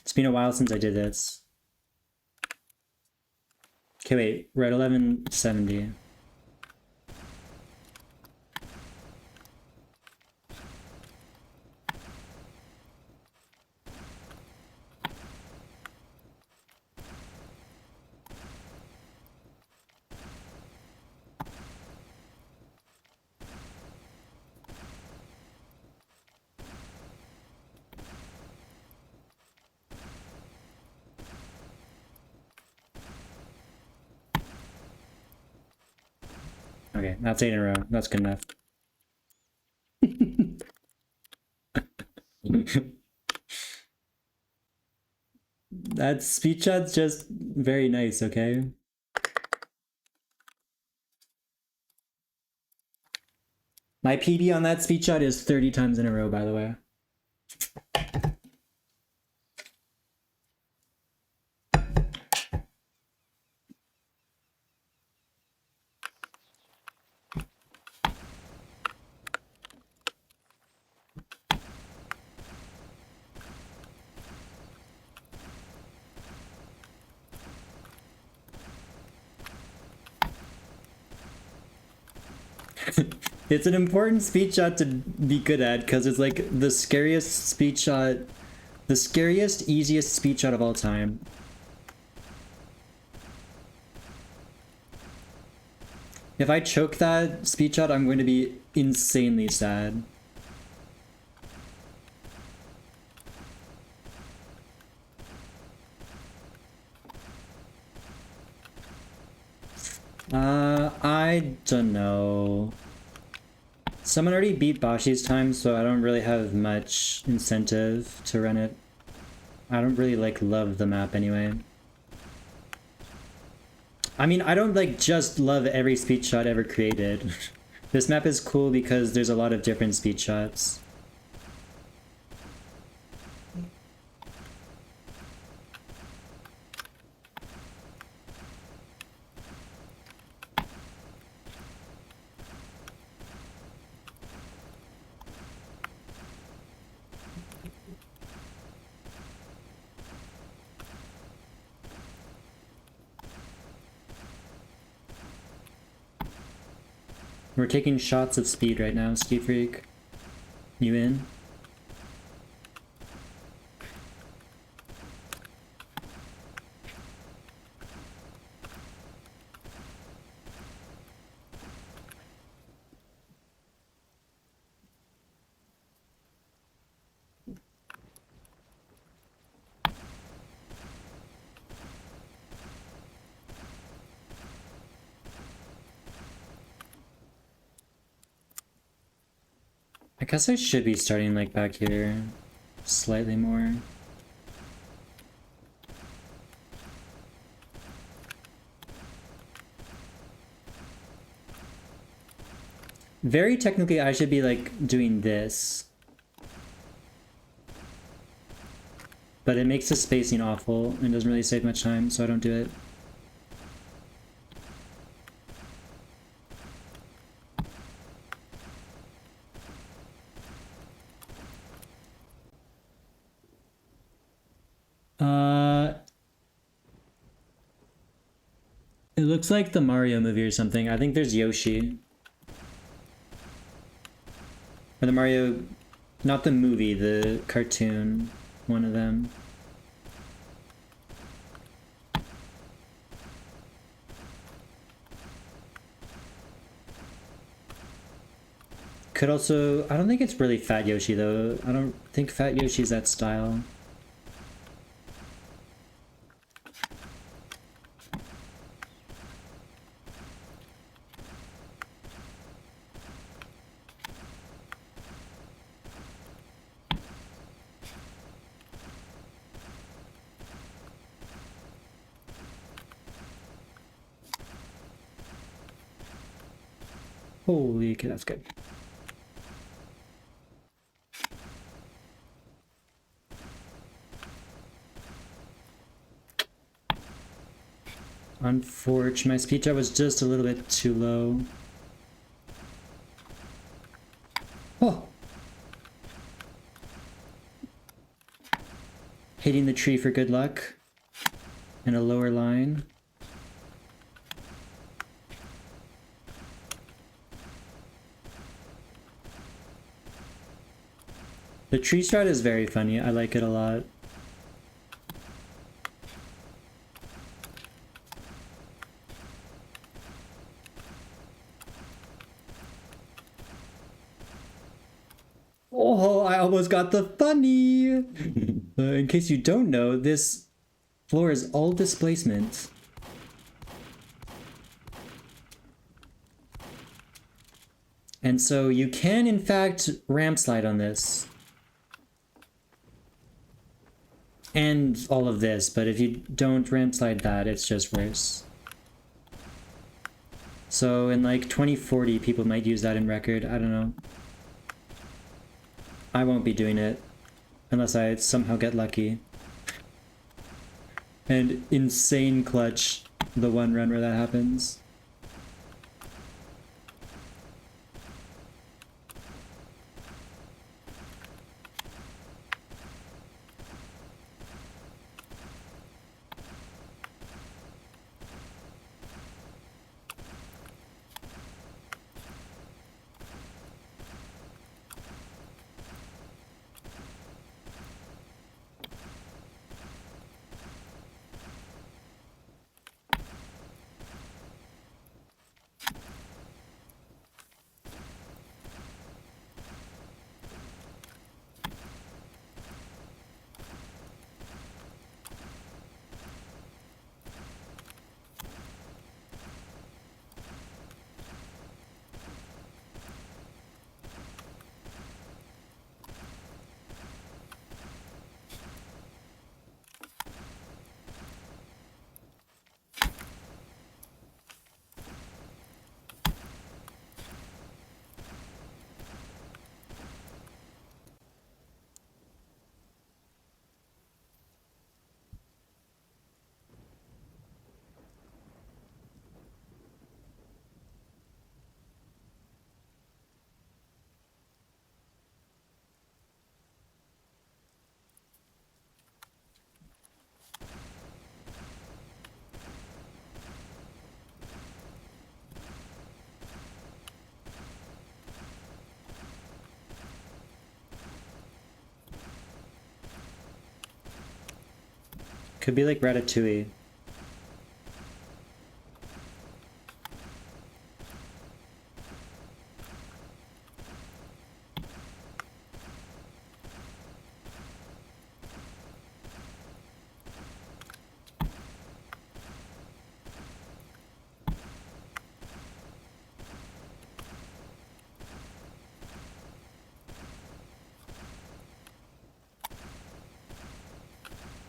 Speaker 1: It's been a while since I did this. Okay, wait. We're at 1170. Okay, that's 8 in a row. That's good enough. That speed shot's just very nice, okay? My PB on that speed shot is 30 times in a row, by the way. It's an important speed shot to be good at because it's like the scariest speed shot, the scariest, easiest speed shot of all time. If I choke that speed shot, I'm going to be insanely sad. I don't know. Someone already beat Bashi's time, so I don't really have much incentive to run it. I don't really love the map anyway. I mean, I don't just love every speed shot ever created. This map is cool because there's a lot of different speed shots. We're taking shots of speed right now, Ski Freak. You in? I guess I should be starting back here slightly more. Very technically, I should be doing this. But it makes the spacing awful and doesn't really save much time, so I don't do it. It looks like the Mario movie or something. I think there's Yoshi. Or the Mario... Not the movie, the cartoon. One of them. Could also... I don't think it's really Fat Yoshi though. I don't think Fat Yoshi's that style. Holy, okay, that's good. Unfortunately, my speed shot was just a little bit too low. Oh! Hitting the tree for good luck. And a lower line. The tree strat is very funny. I like it a lot. Oh, I almost got the funny! In case you don't know, this floor is all displacement. And so you can, in fact, ramp slide on this. And all of this, but if you don't ramp slide that, it's just worse. So in like 2040, people might use that in record. I don't know. I won't be doing it unless I somehow get lucky. And insane clutch the one run where that happens. Could be like Ratatouille.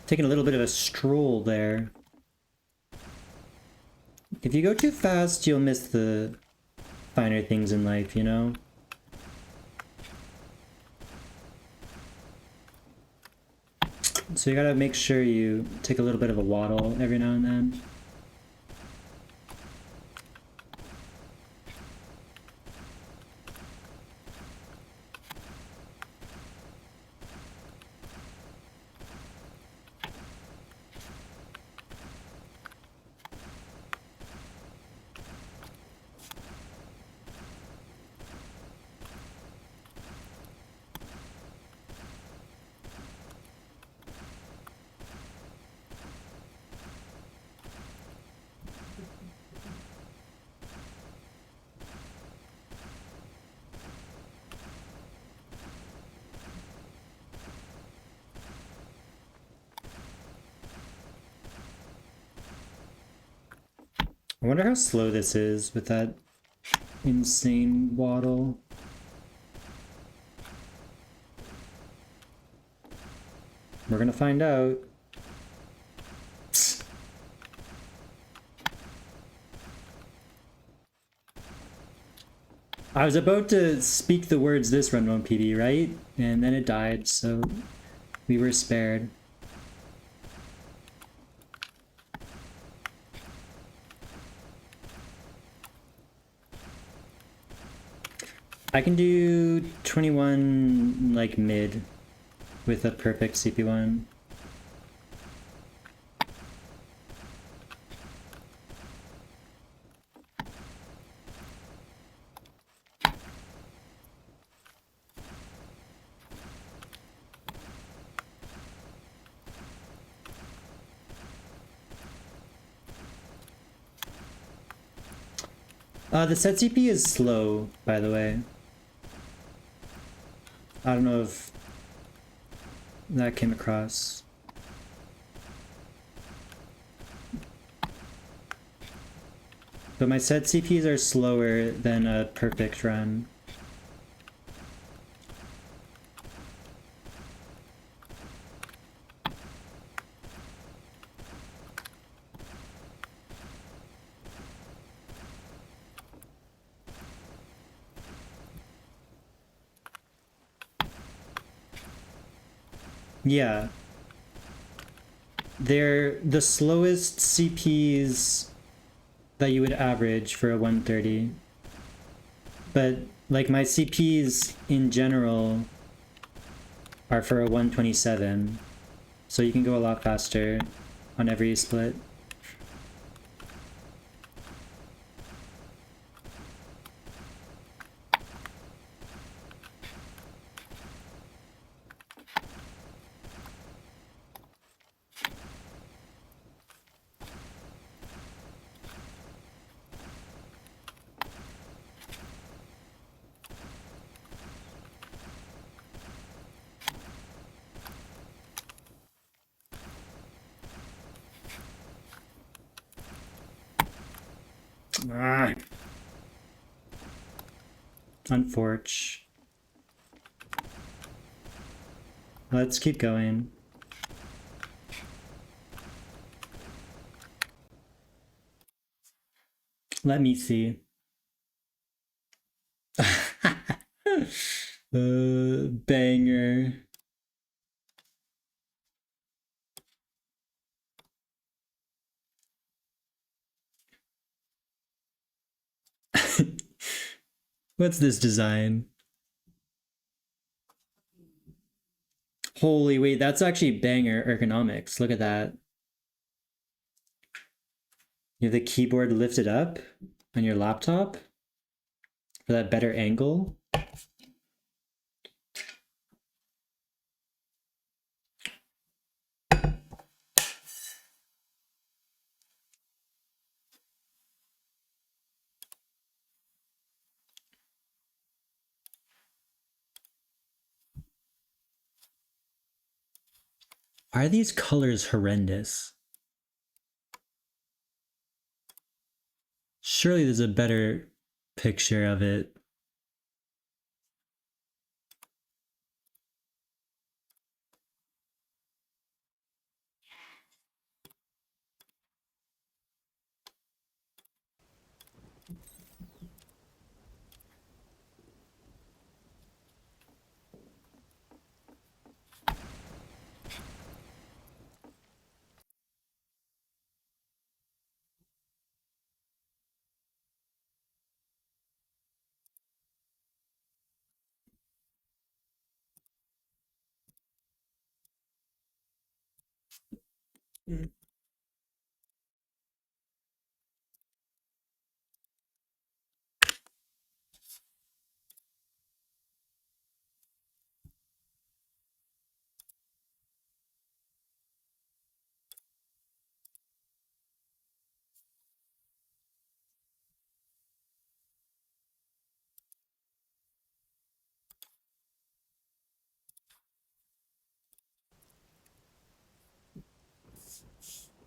Speaker 1: Taking a little bit of a stroll there. If you go too fast, you'll miss the finer things in life, you know? So you gotta make sure you take a little bit of a waddle every now and then. I wonder how slow this is with that insane waddle. We're gonna find out. I was about to speak the words "this run won't PD," right? And then it died, so we were spared. I can do 21 like mid with a perfect CP1. The set CP is slow, by the way. I don't know if that came across. But my set CPs are slower than a perfect run. Yeah. They're the slowest CPs that you would average for a 130. But like my CPs in general are for a 127. So you can go a lot faster on every split. Ah. Unforge. Let's keep going. Let me see. Banger. What's this design? Holy wait, that's actually banger ergonomics. Look at that. You have the keyboard lifted up on your laptop for that better angle. Are these colors horrendous? Surely there's a better picture of it.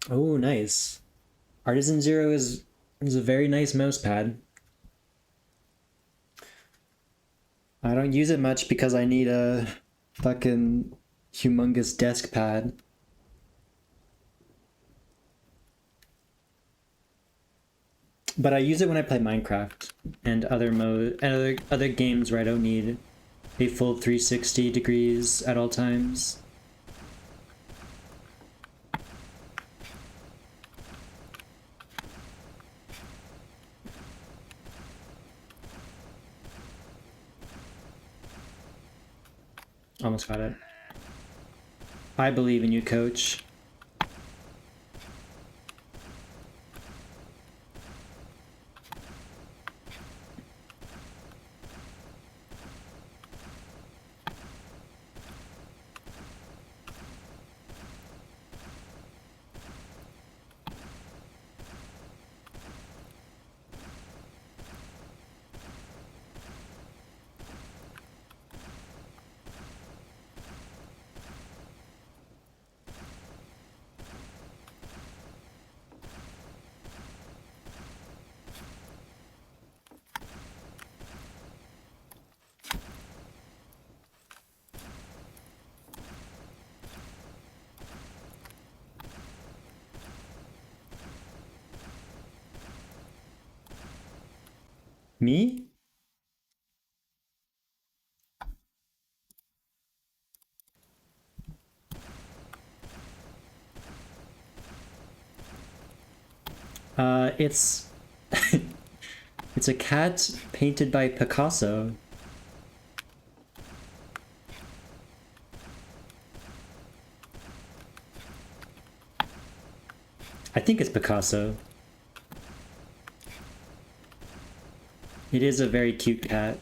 Speaker 1: Oh, nice. Artisan Zero is a very nice mouse pad. I don't use it much because I need a fucking humongous desk pad. But I use it when I play Minecraft and other games where I don't need a full 360 degrees at all times. Almost got it. I believe in you, coach. Me? It's it's a cat painted by Picasso. I think it's Picasso. It is a very cute cat.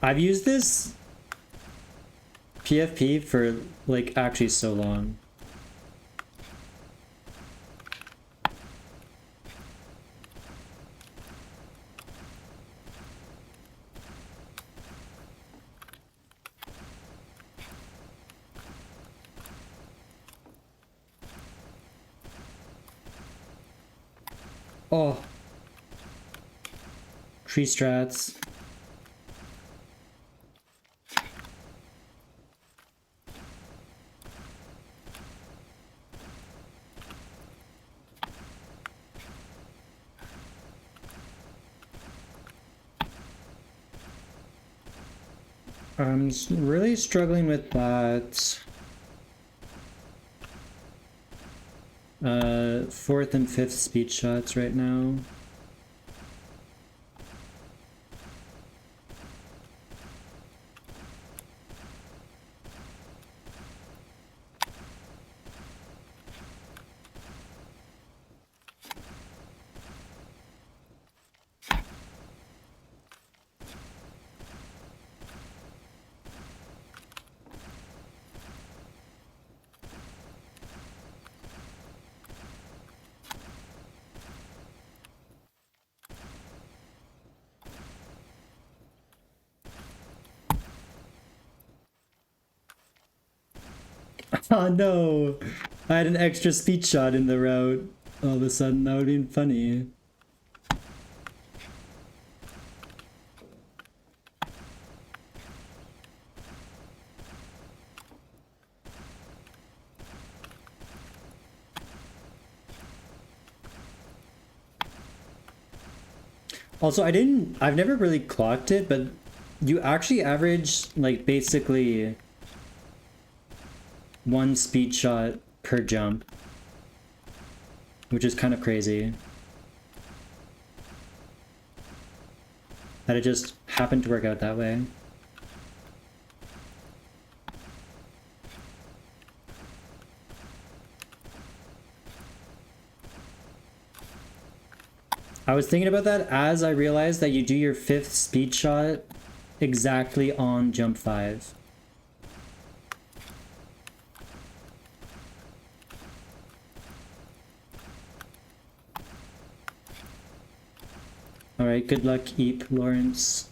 Speaker 1: I've used this PFP for like actually so long. Oh. Tree strats. I'm really struggling with that. Fourth and fifth speed shots right now. Oh no! I had an extra speed shot in the route. All of a sudden, that would have been funny. Also, I've never really clocked it, but you actually average like basically one speed shot per jump, which is kind of crazy. That it just happened to work out that way. I was thinking about that as I realized that you do your fifth speed shot exactly on jump 5. Alright, good luck, Eep, Lawrence.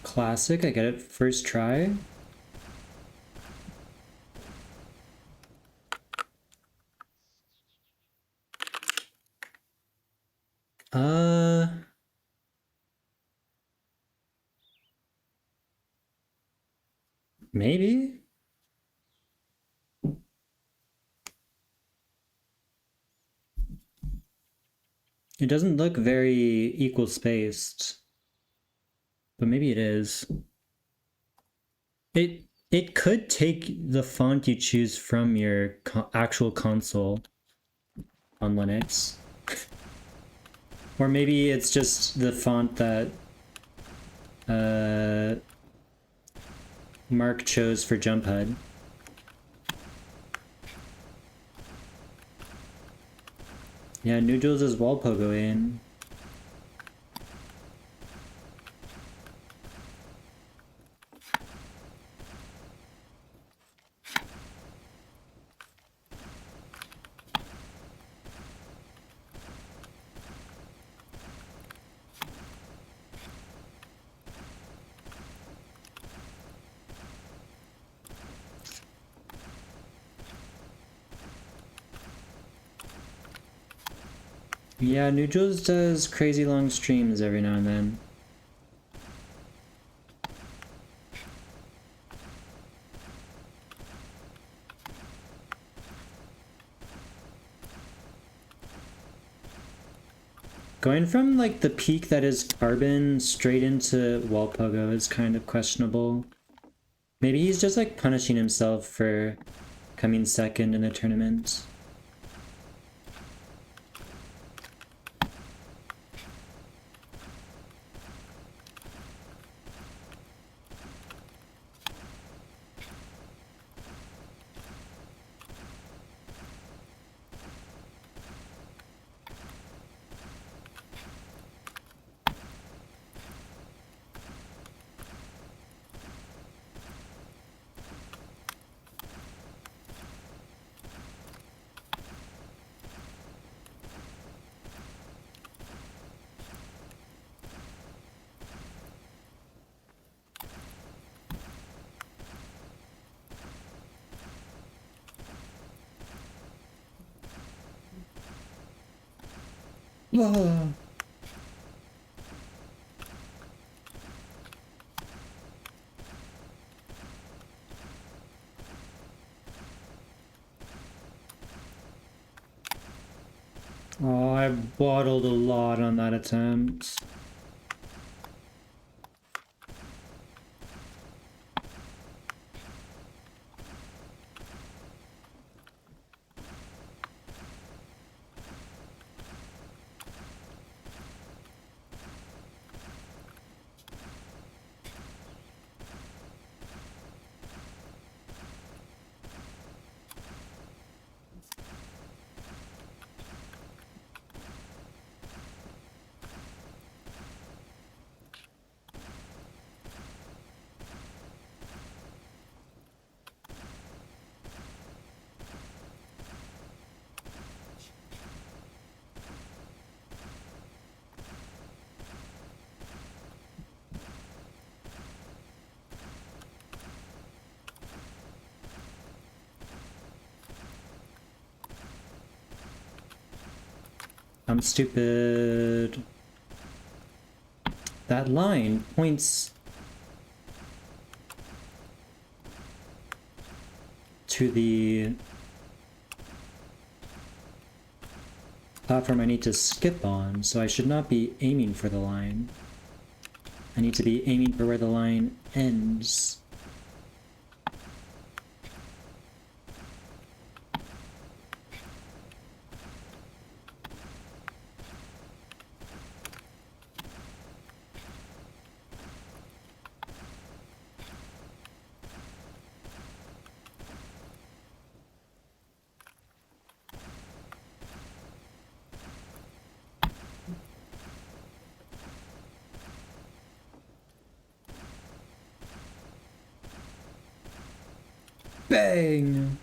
Speaker 1: Classic, I get it first try. Maybe? It doesn't look very equal spaced, but maybe it is. It could take the font you choose from your actual console on Linux. Or maybe it's just the font that Mark chose for Jump HUD. Yeah, Noodles is wall pogoing. Yeah, Noodles does crazy long streams every now and then. Going from like the peak that is Carbon straight into wall pogo is kind of questionable. Maybe he's just like punishing himself for coming second in the tournament. Whoa. Oh, I waddled a lot on that attempt. I'm stupid. That line points to the platform I need to skip on, so I should not be aiming for the line. I need to be aiming for where the line ends. Bang!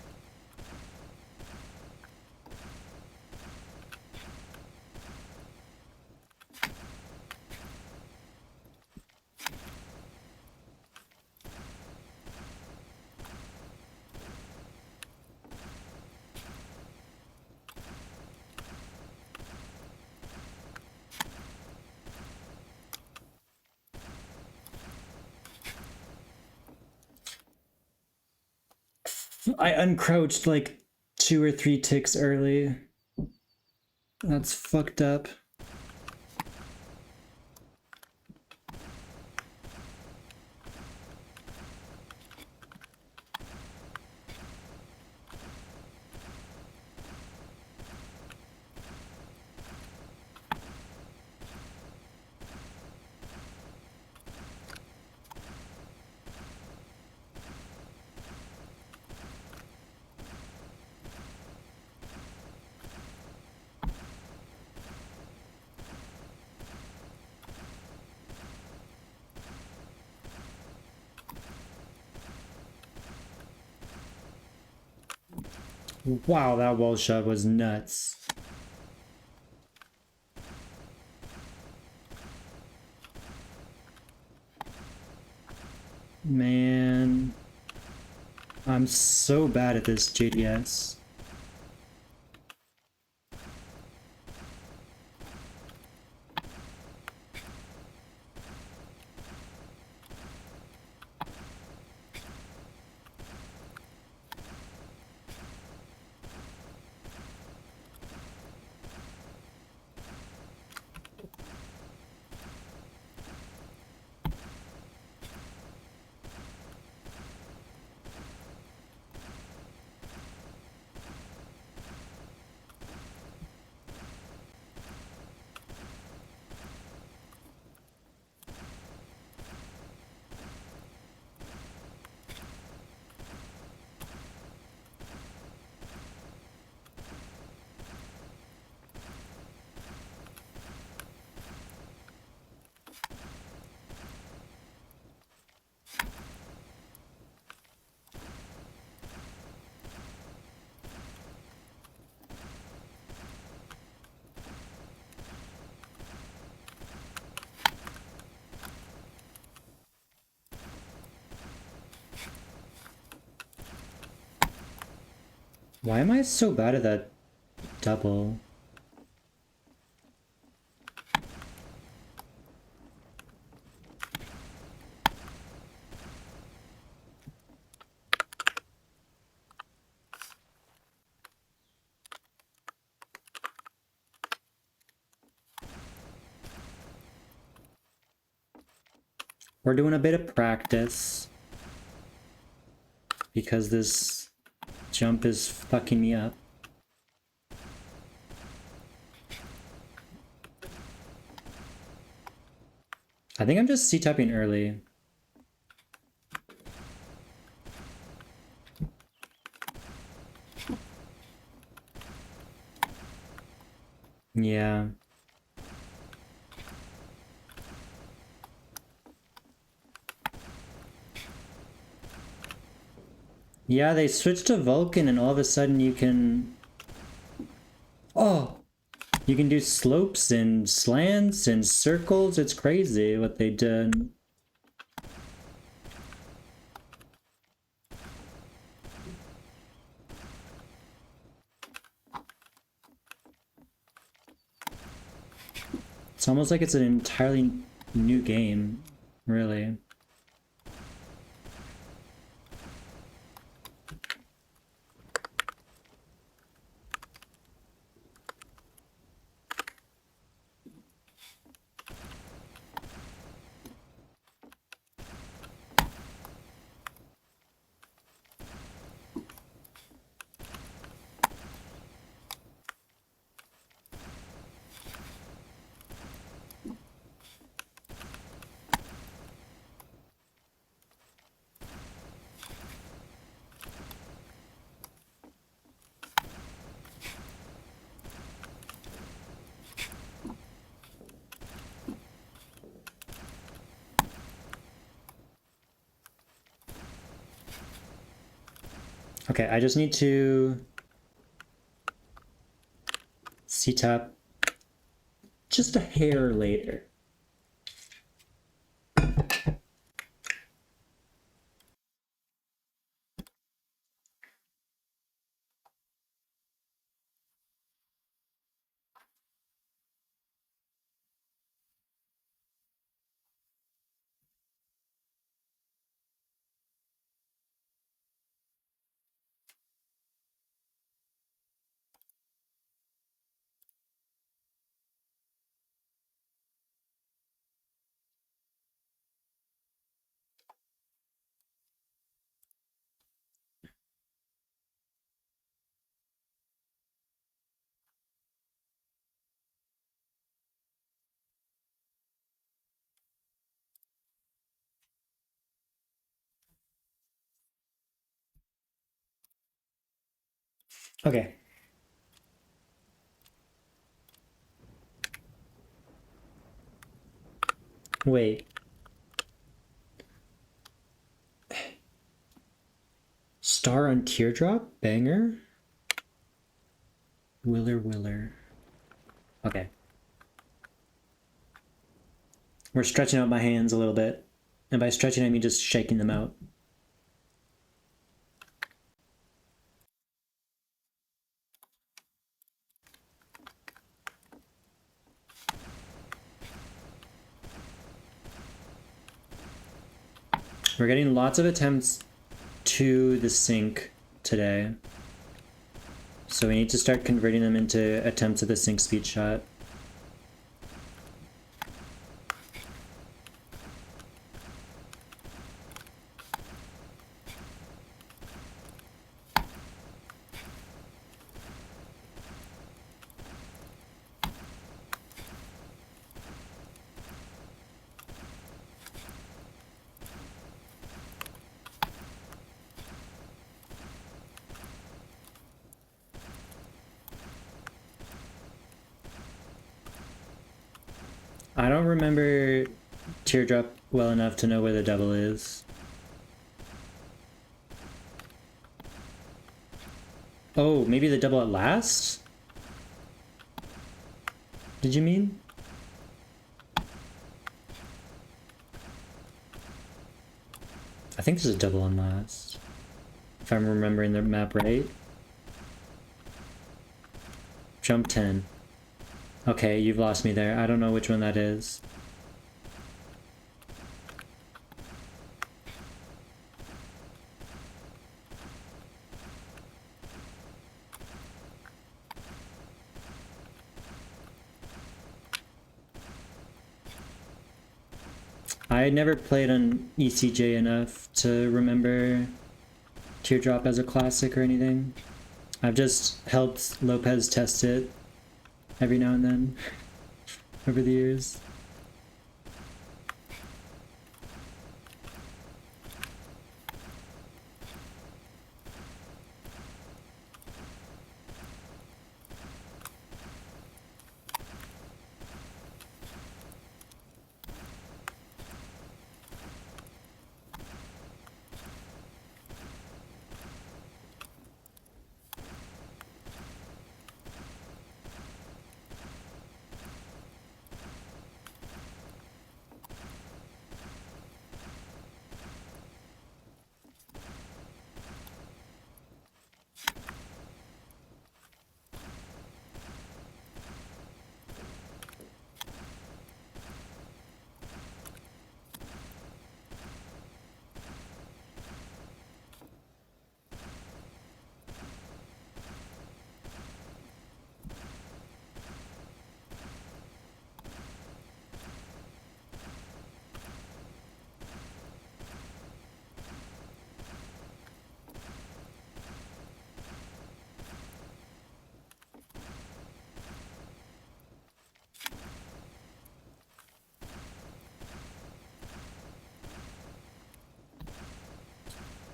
Speaker 1: I uncrouched like 2 or 3 ticks early. That's fucked up. Wow, that wall shot was nuts. Man, I'm so bad at this JDS. Why am I so bad at that double? We're doing a bit of practice because this jump is fucking me up. I think I'm just C-tapping early. Yeah. Yeah, they switched to Vulcan and all of a sudden you can... Oh! You can do slopes and slants and circles. It's crazy what they did. It's almost like it's an entirely new game, really. Okay, I just need to C-tap just a hair later. Okay. Wait. Star on Teardrop? Banger? Willer. Okay. We're stretching out my hands a little bit. And by stretching, I mean just shaking them out. We're getting lots of attempts to the sink today. So we need to start converting them into attempts at the sink speed shot. I don't remember Teardrop well enough to know where the double is. Oh, maybe the double at last? Did you mean? I think there's a double on last. If I'm remembering the map right. Jump 10. Okay, you've lost me there. I don't know which one that is. I never played on ECJ enough to remember Teardrop as a classic or anything. I've just helped Lopez test it every now and then over the years.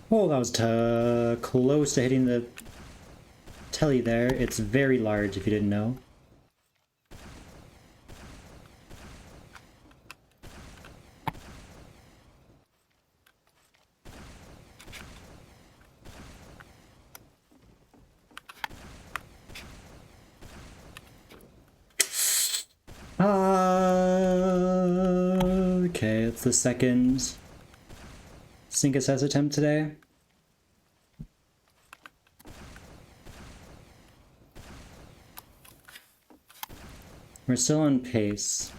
Speaker 1: Oh, that was close to hitting the telly there. It's very large if you didn't know. Okay, it's the second sink assess attempt today. We're still on pace.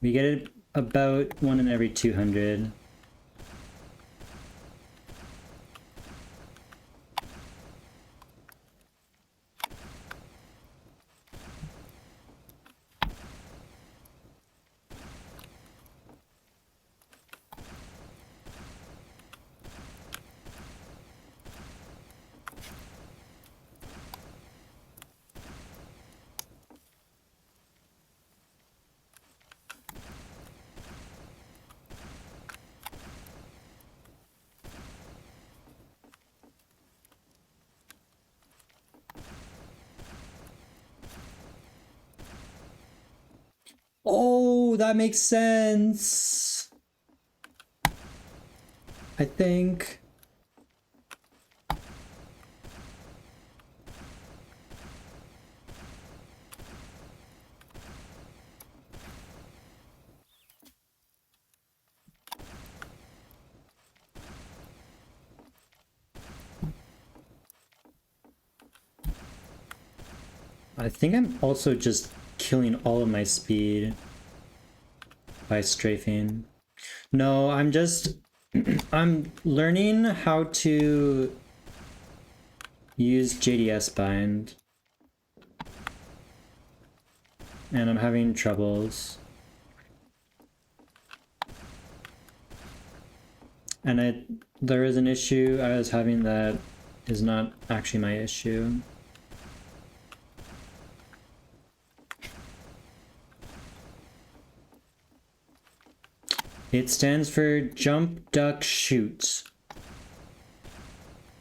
Speaker 1: We get it about 1 in every 200. Oh, that makes sense. I think. I think I'm also just killing all of my speed by strafing. No, I'm just... I'm learning how to use JDS bind. And I'm having troubles. And there is an issue I was having that is not actually my issue. It stands for jump, duck, shoot.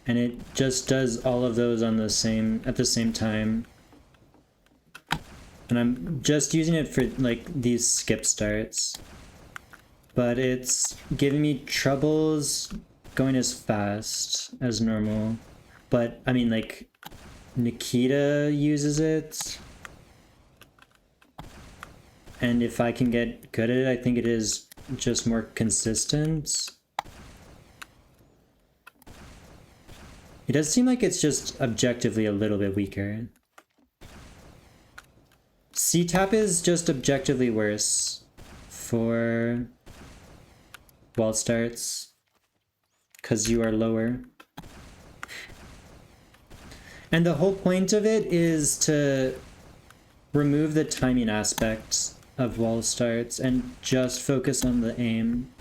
Speaker 1: And it just does all of those on the same at the same time. And I'm just using it for like these skip starts. But it's giving me troubles going as fast as normal. But I mean, like, Nikita uses it. And if I can get good at it, I think it is just more consistent. It does seem like it's just objectively a little bit weaker. C-tap is just objectively worse for wall starts because you are lower. And the whole point of it is to remove the timing aspects of wall starts and just focus on the aim.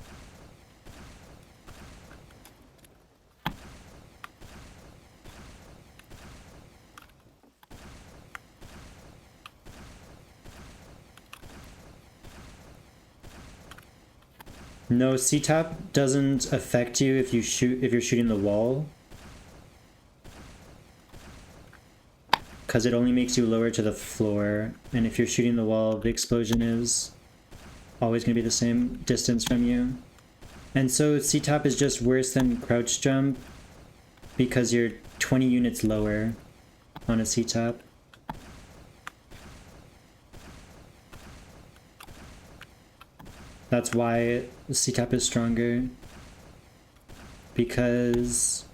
Speaker 1: No, C-tap doesn't affect you if you're shooting the wall. Because it only makes you lower to the floor, and if you're shooting the wall, the explosion is always going to be the same distance from you. And so C-tap is just worse than crouch jump because you're 20 units lower on a C-tap. That's why C-tap is stronger, because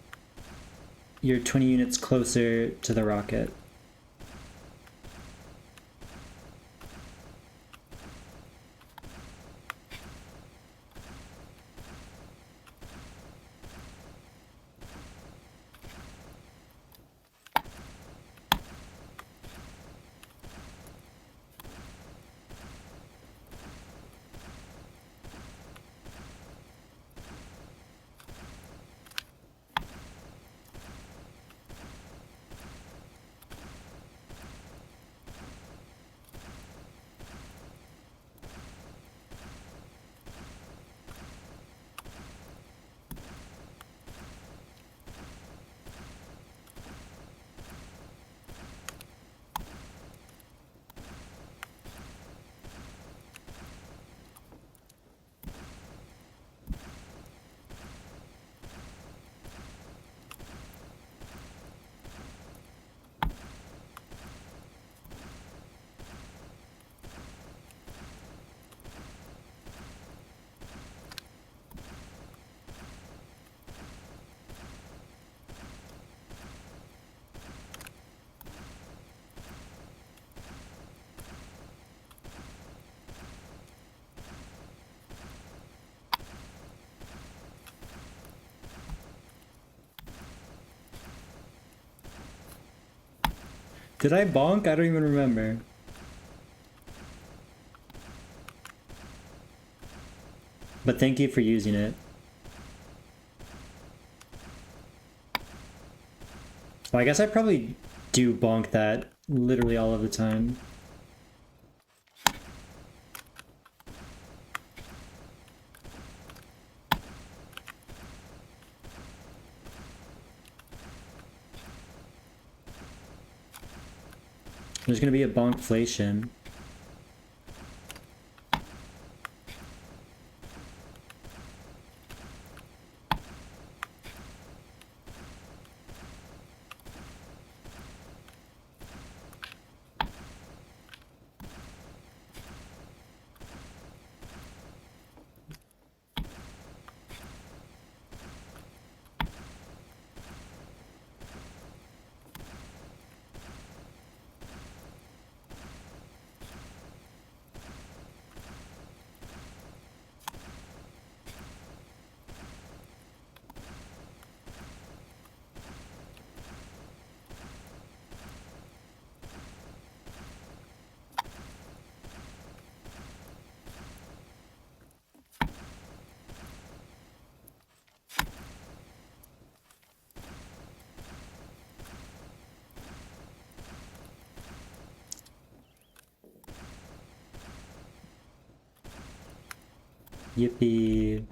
Speaker 1: you're 20 units closer to the rocket. Did I bonk? I don't even remember. But thank you for using it. Well, I guess I probably do bonk that literally all of the time. There's gonna be a bonkflation. Yippee.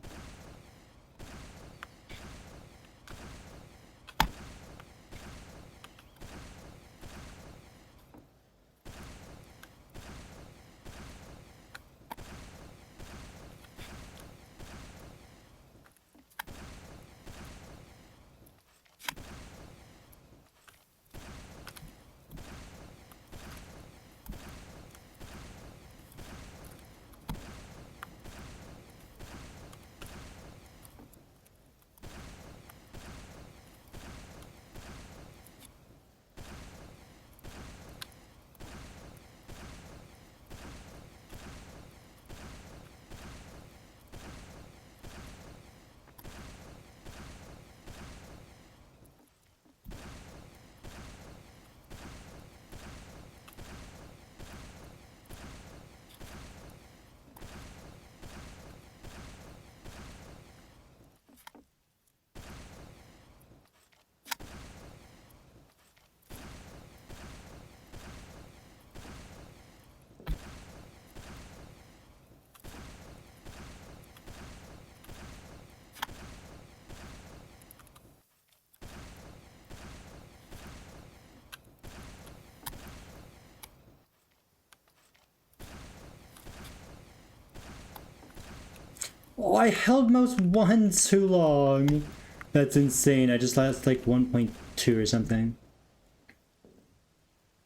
Speaker 1: Oh, I held mouse 1 too long. That's insane. I just lost like 1.2 or something.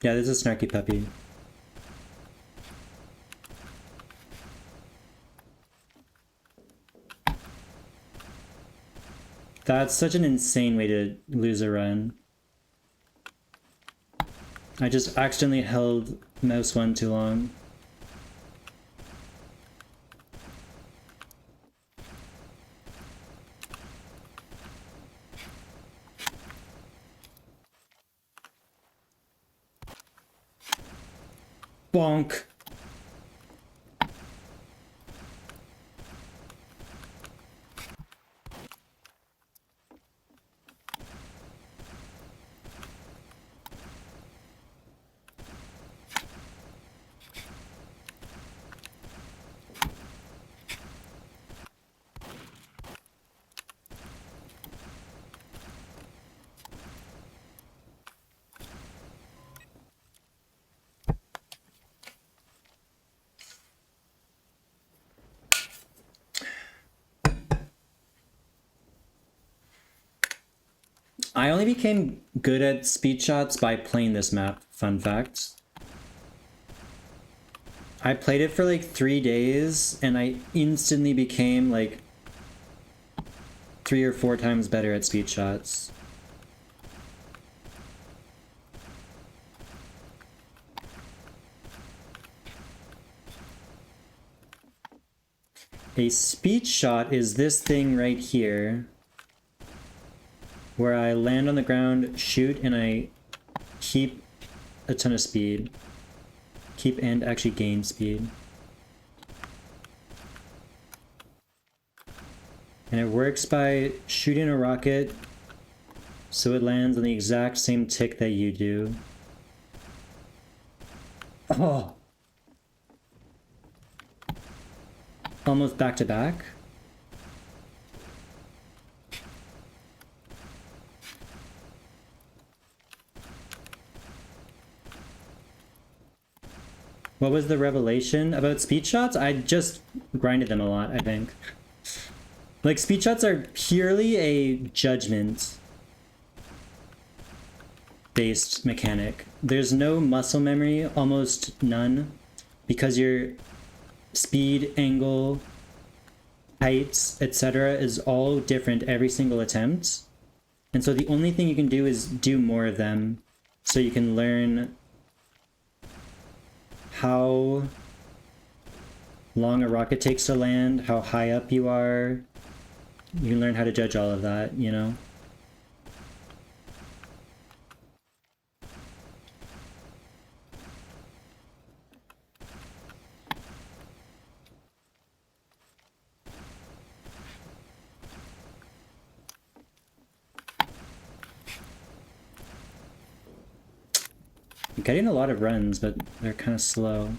Speaker 1: Yeah, this is a snarky puppy. That's such an insane way to lose a run. I just accidentally held mouse 1 too long. Bonk. I only became good at speed shots by playing this map, fun fact. I played it for like 3 days and I instantly became like 3 or 4 times better at speed shots. A speed shot is this thing right here, where I land on the ground, shoot, and I keep a ton of speed. Keep and actually gain speed. And it works by shooting a rocket so it lands on the exact same tick that you do. Oh! Almost back to back. What was the revelation about speed shots? I just grinded them a lot, I think. Like, speed shots are purely a judgment-based mechanic. There's no muscle memory, almost none, because your speed, angle, heights, etc. is all different every single attempt. And so the only thing you can do is do more of them so you can learn how long a rocket takes to land, how high up you are. You can learn how to judge all of that, you know? I'm getting a lot of runs, but they're kind of slow.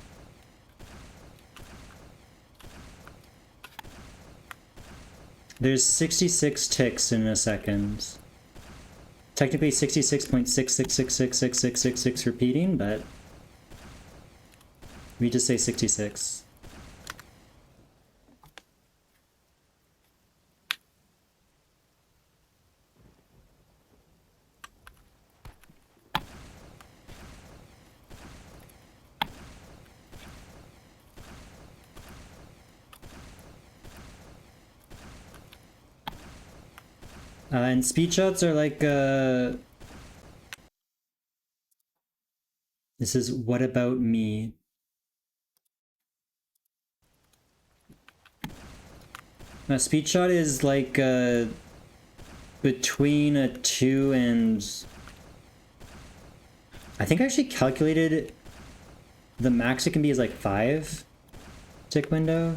Speaker 1: There's 66 ticks in a second. Technically 66.6666666 repeating, but we just say 66. And speed shots are like, this is what about me? A speed shot is like between a 2 and... I think I actually calculated the max it can be is like 5 tick window.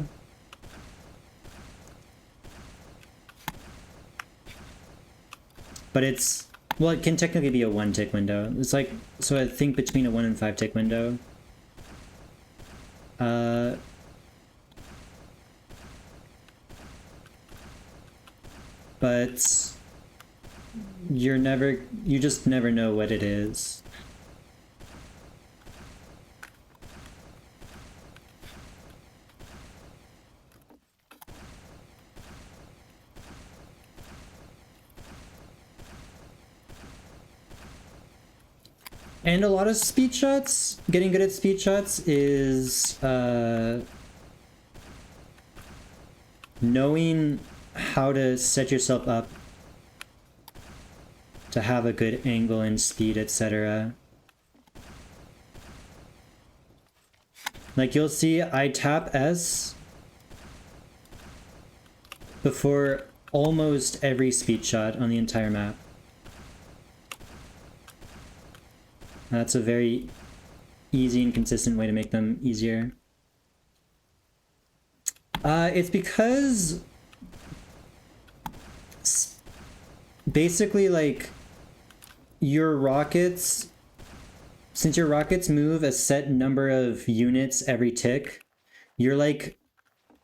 Speaker 1: But it's... well, it can technically be a 1 tick window. It's like... so I think between a 1 and 5 tick window. But you just never know what it is. And a lot of speed shots, getting good at speed shots is knowing how to set yourself up to have a good angle and speed, etc. Like you'll see I tap S before almost every speed shot on the entire map. That's a very easy and consistent way to make them easier. It's because basically like your rockets, since your rockets move a set number of units every tick, you're like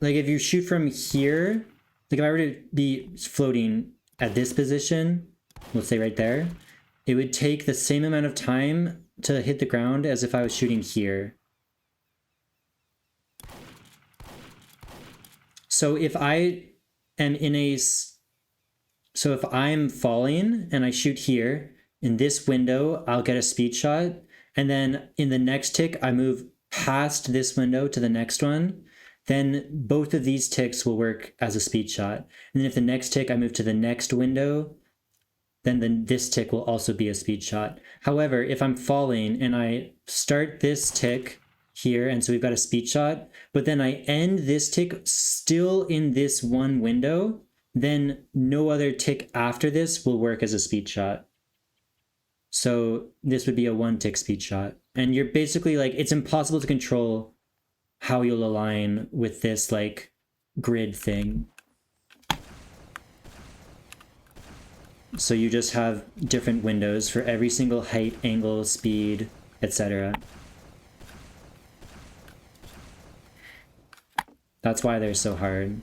Speaker 1: if you shoot from here, like if I were to be floating at this position, let's say right there, it would take the same amount of time to hit the ground as if I was shooting here. So if I am in a... so if I'm falling and I shoot here, in this window, I'll get a speed shot. And then in the next tick, I move past this window to the next one. Then both of these ticks will work as a speed shot. And then if the next tick, I move to the next window, then this tick will also be a speed shot. However, if I'm falling and I start this tick here, and so we've got a speed shot, but then I end this tick still in this one window, then no other tick after this will work as a speed shot. So this would be a 1 tick speed shot. And you're basically like, it's impossible to control how you'll align with this like grid thing. So you just have different windows for every single height, angle, speed, etc. That's why they're so hard.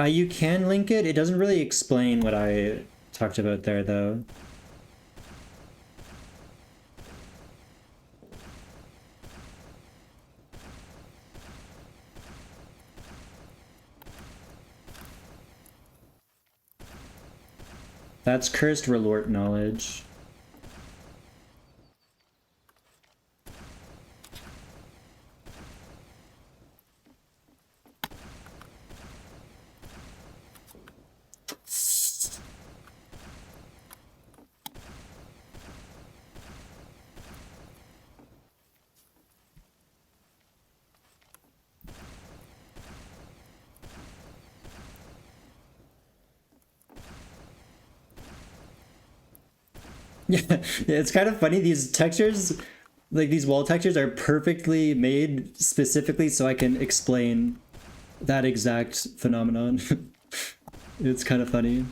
Speaker 1: You can link it. It doesn't really explain what I talked about there, though. That's cursed relort knowledge. Yeah, it's kind of funny. These textures, like these wall textures, are perfectly made specifically so I can explain that exact phenomenon. It's kind of funny.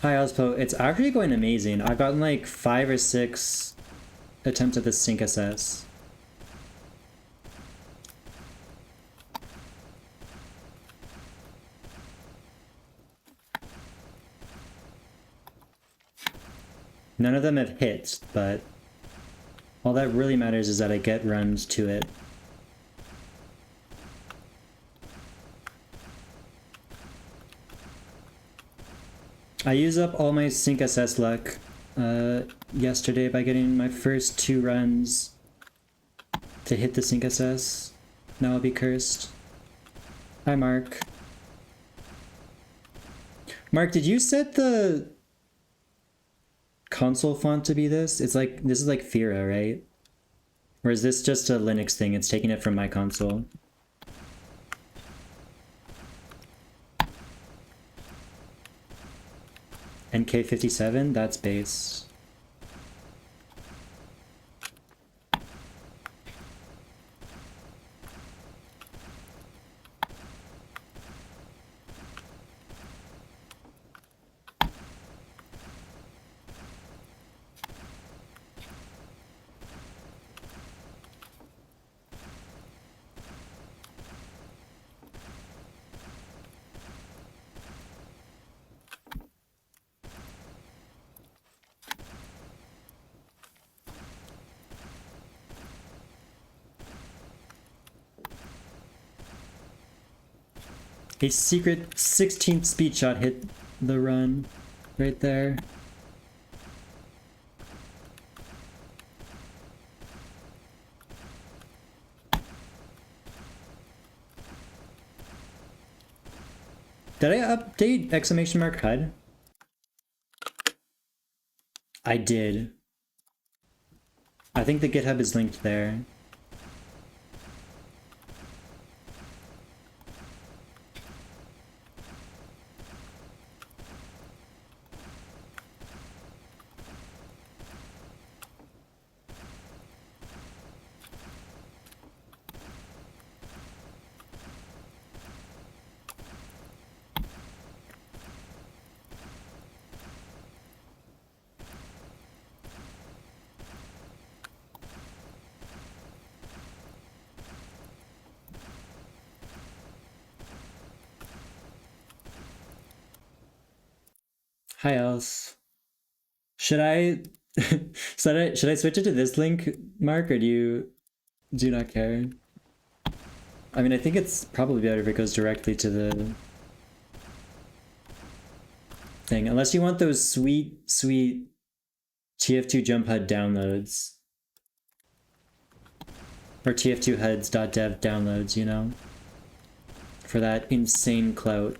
Speaker 1: Hi Ospo, it's actually going amazing. I've gotten like 5 or 6 attempts at the sync SS. None of them have hit, but all that really matters is that I get runs to it. I used up all my sync SS luck yesterday by getting my first 2 runs to hit the sync SS. Now I'll be cursed. Hi Mark. Mark, did you set the console font to be this? It's like, this is like Fira, right? Or is this just a Linux thing? It's taking it from my console. NK57? That's base. A secret 16th speed shot hit the run right there. Did I update exclamation mark HUD? I did. I think the GitHub is linked there. Hi else. Should I should I switch it to this link, Mark, or do you not care? I mean, I think it's probably better if it goes directly to the thing, unless you want those sweet TF2 jump HUD downloads. Or TF2 HUDs.dev downloads, you know? For that insane clout.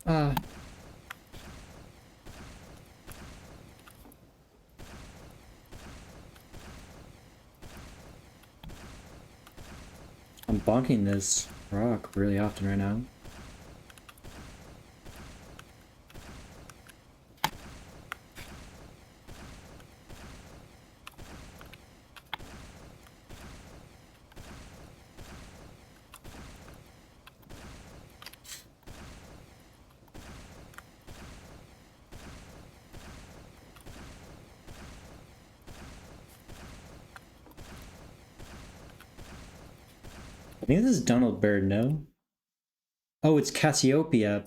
Speaker 1: Ah. I'm bonking this rock really often right now. I think this is Donald Byrd, no? Oh, it's Cassiopeia.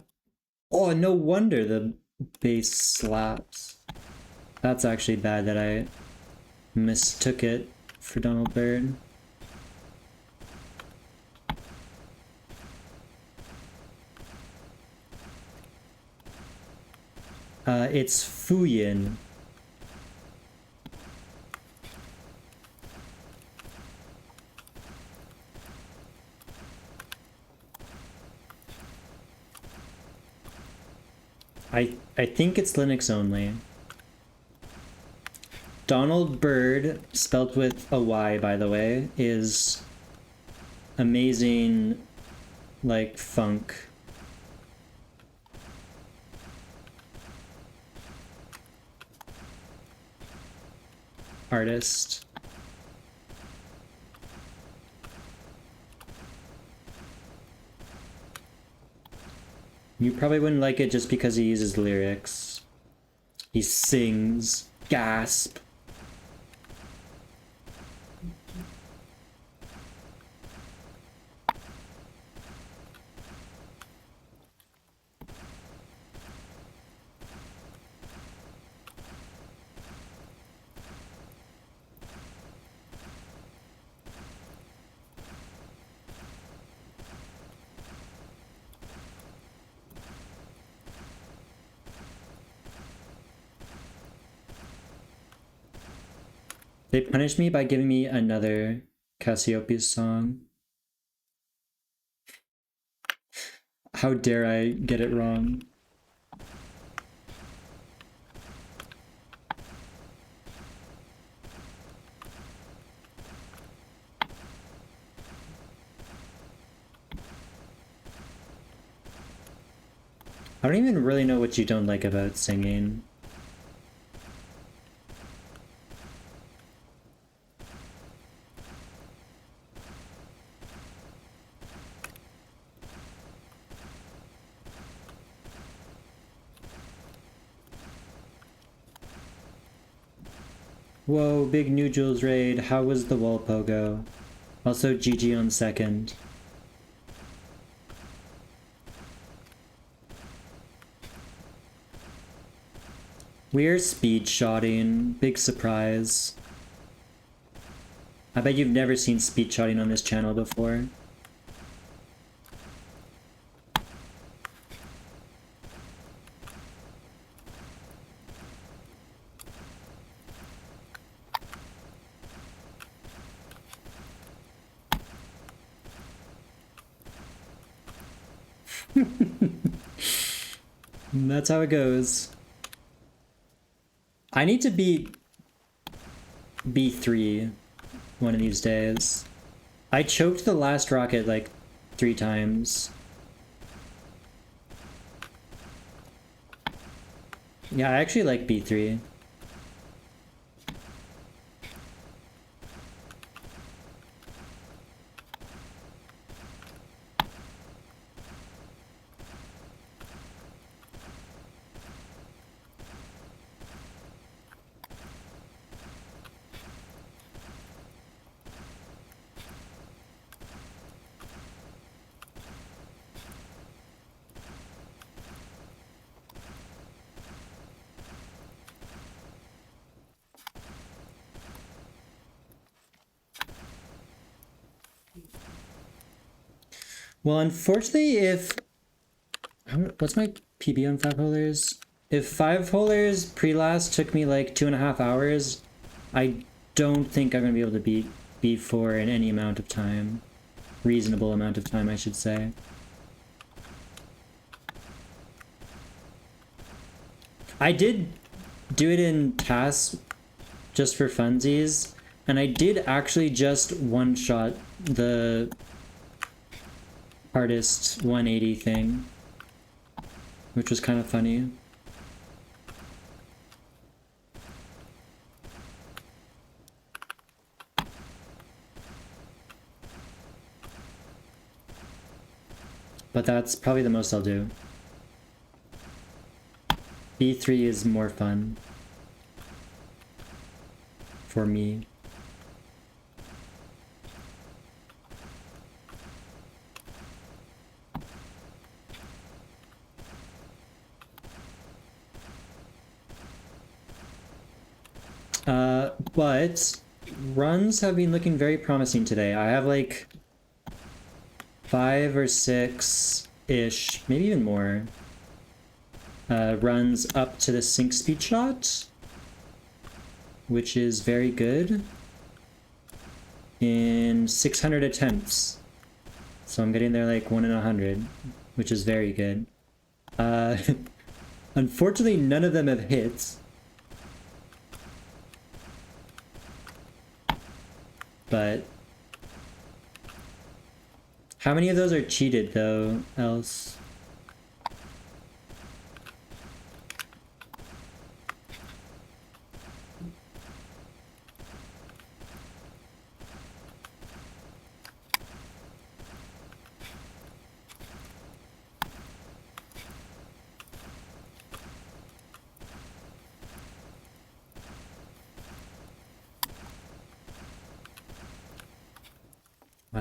Speaker 1: Oh, no wonder the bass slaps. That's actually bad that I mistook it for Donald Byrd. It's Fuyin. I think it's Linux only. Donald Byrd, spelt with a Y, by the way, is amazing, like, funk. Artist. You probably wouldn't like it just because he uses lyrics. He sings. Gasp. They punished me by giving me another Cassiopeia song. How dare I get it wrong? I don't even really know what you don't like about singing. Whoa, big new Jules raid. How was the wall pogo? Also, GG on second. We're speed shotting. Big surprise. I bet you've never seen speed shotting on this channel before. That's how it goes. I need to beat B3 one of these days. I choked the last rocket like 3 times. Yeah, I actually like B3. Well, unfortunately, what's my PB on 5-holers? If 5-holers pre-last took me like 2.5 hours, I don't think I'm gonna be able to beat B4 in any amount of time. Reasonable amount of time, I should say. I did do it in tasks just for funsies, and I did actually just one-shot the artist 180 thing, which was kind of funny. But that's probably the most I'll do. B3 is more fun for me. But runs have been looking very promising today. I have like 5 or 6-ish, maybe even more, runs up to the sync speed shot, which is very good, in 600 attempts. So I'm getting there like 1 in 100, which is very good. Unfortunately, none of them have hit. But how many of those are cheated though, else?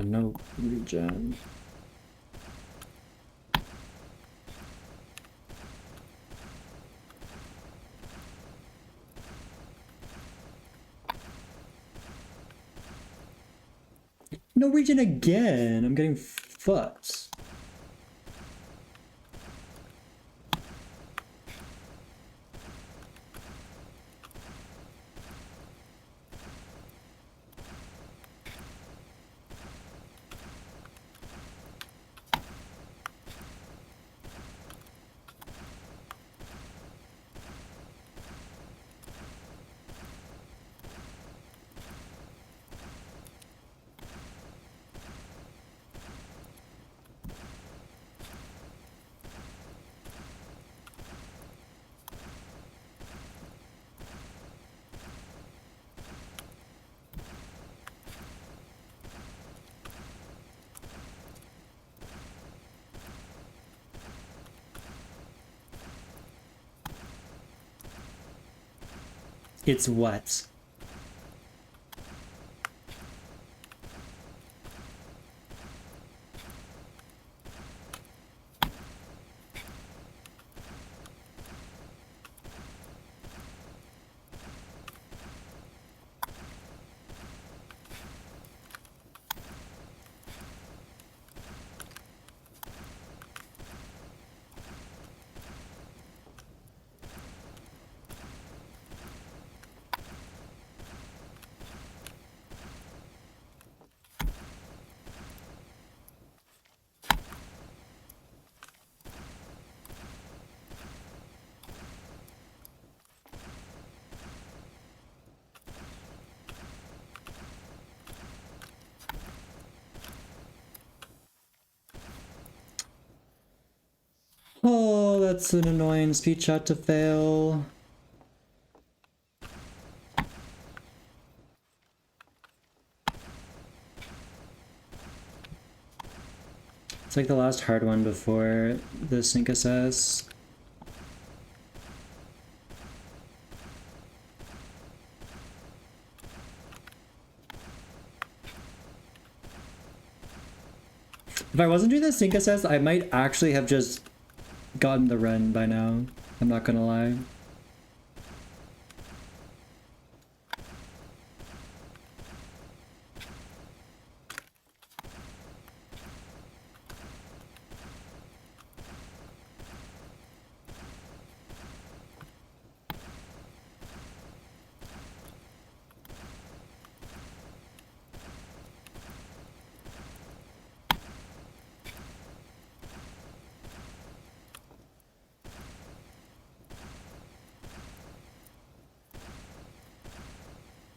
Speaker 1: No regen. No regen again! I'm getting fucked. It's what? Oh, that's an annoying speed shot to fail. It's like the last hard one before the sync assess. If I wasn't doing the sync assess, I might actually have just gotten the run by now. I'm not gonna lie.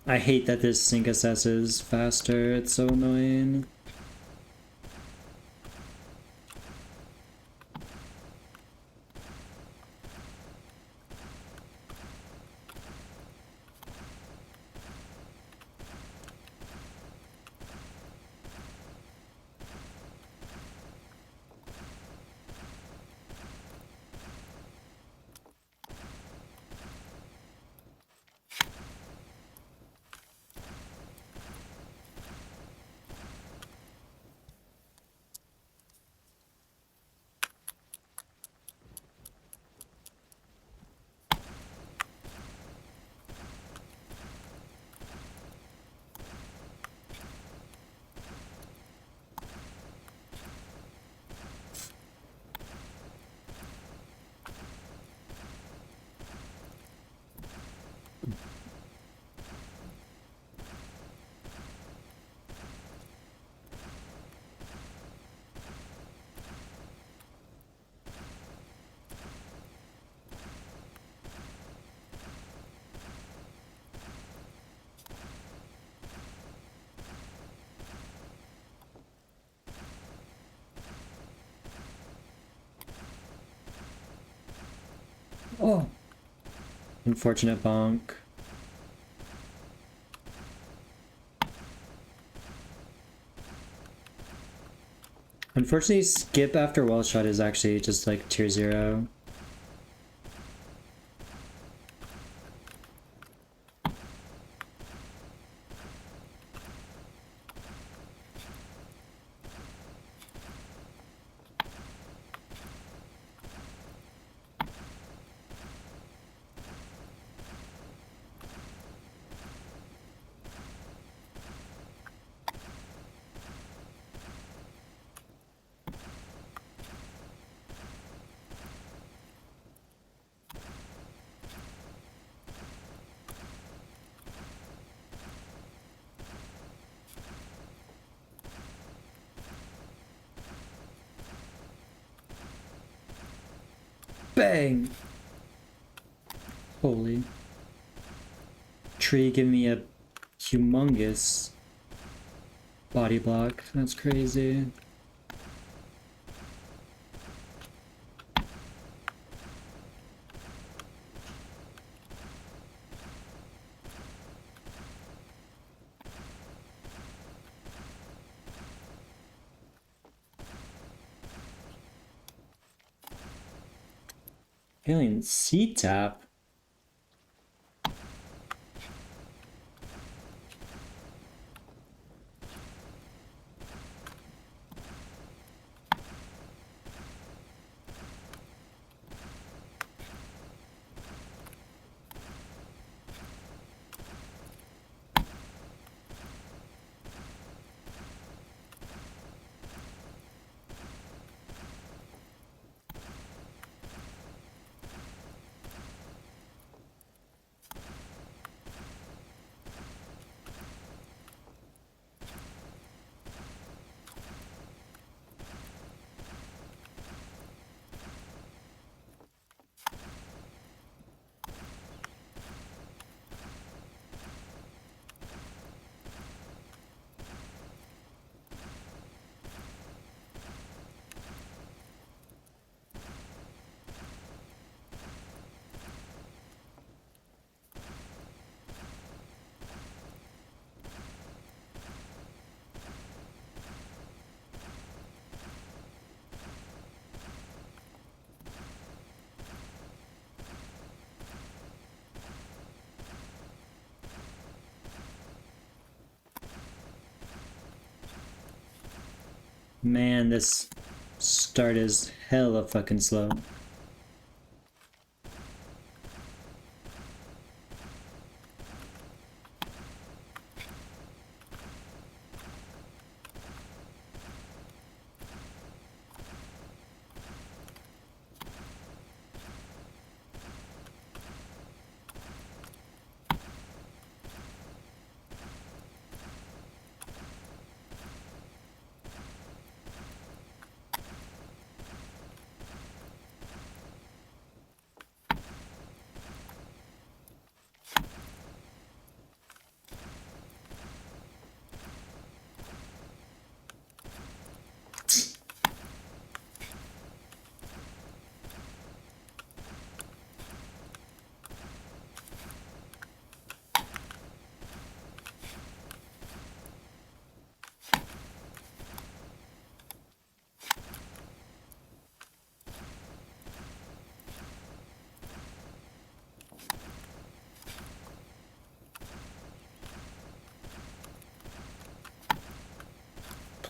Speaker 1: I hate that this sync assesses faster, it's so annoying. Oh! Unfortunate bonk. Unfortunately, skip after wall shot is actually just like tier 0. Bang! Holy. Tree give me a humongous body block. That's crazy. Alien C-tap? Man, this start is hella fucking slow.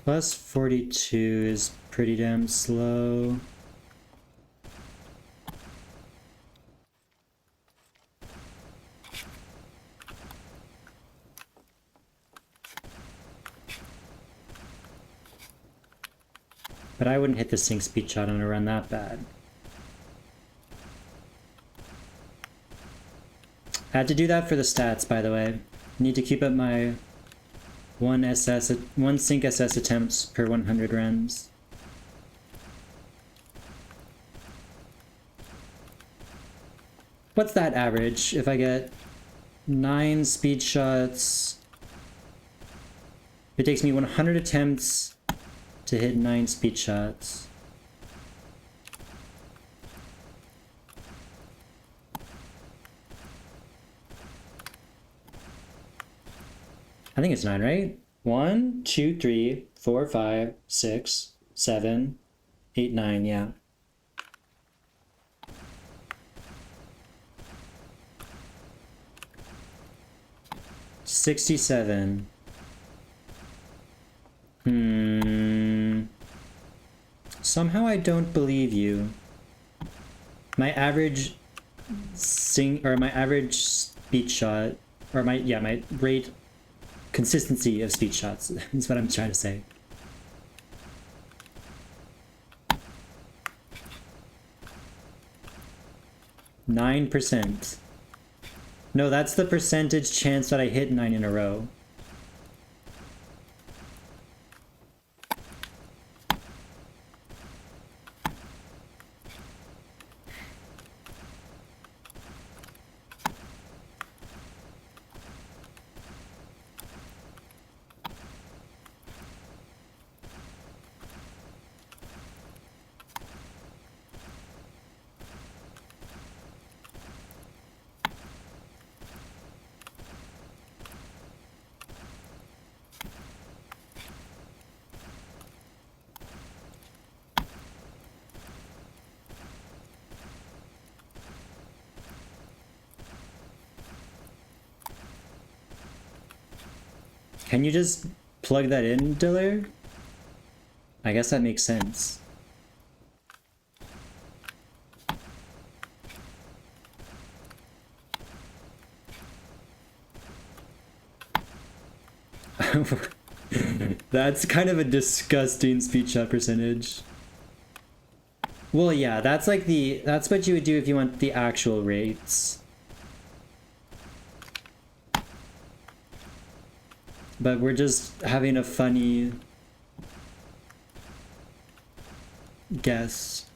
Speaker 1: Plus 42 is pretty damn slow. But I wouldn't hit the sync speed shot on a run that bad. I had to do that for the stats, by the way. I need to keep up my one sync SS attempts per 100 runs. What's that average? If I get 9 speed shots, it takes me 100 attempts to hit 9 speed shots. I think it's 9, right? 1, 2, 3, 4, 5, 6, 7, 8, 9, yeah. $67. Somehow I don't believe you. My average my average speed shot, or my rate consistency of speed shots is what I'm trying to say. %. No, that's the percentage chance that I hit 9 in a row. Can you just plug that in, Diller? I guess that makes sense. That's kind of a disgusting speed shot percentage. Well, yeah, that's like that's what you would do if you want the actual rates. But we're just having a funny guess.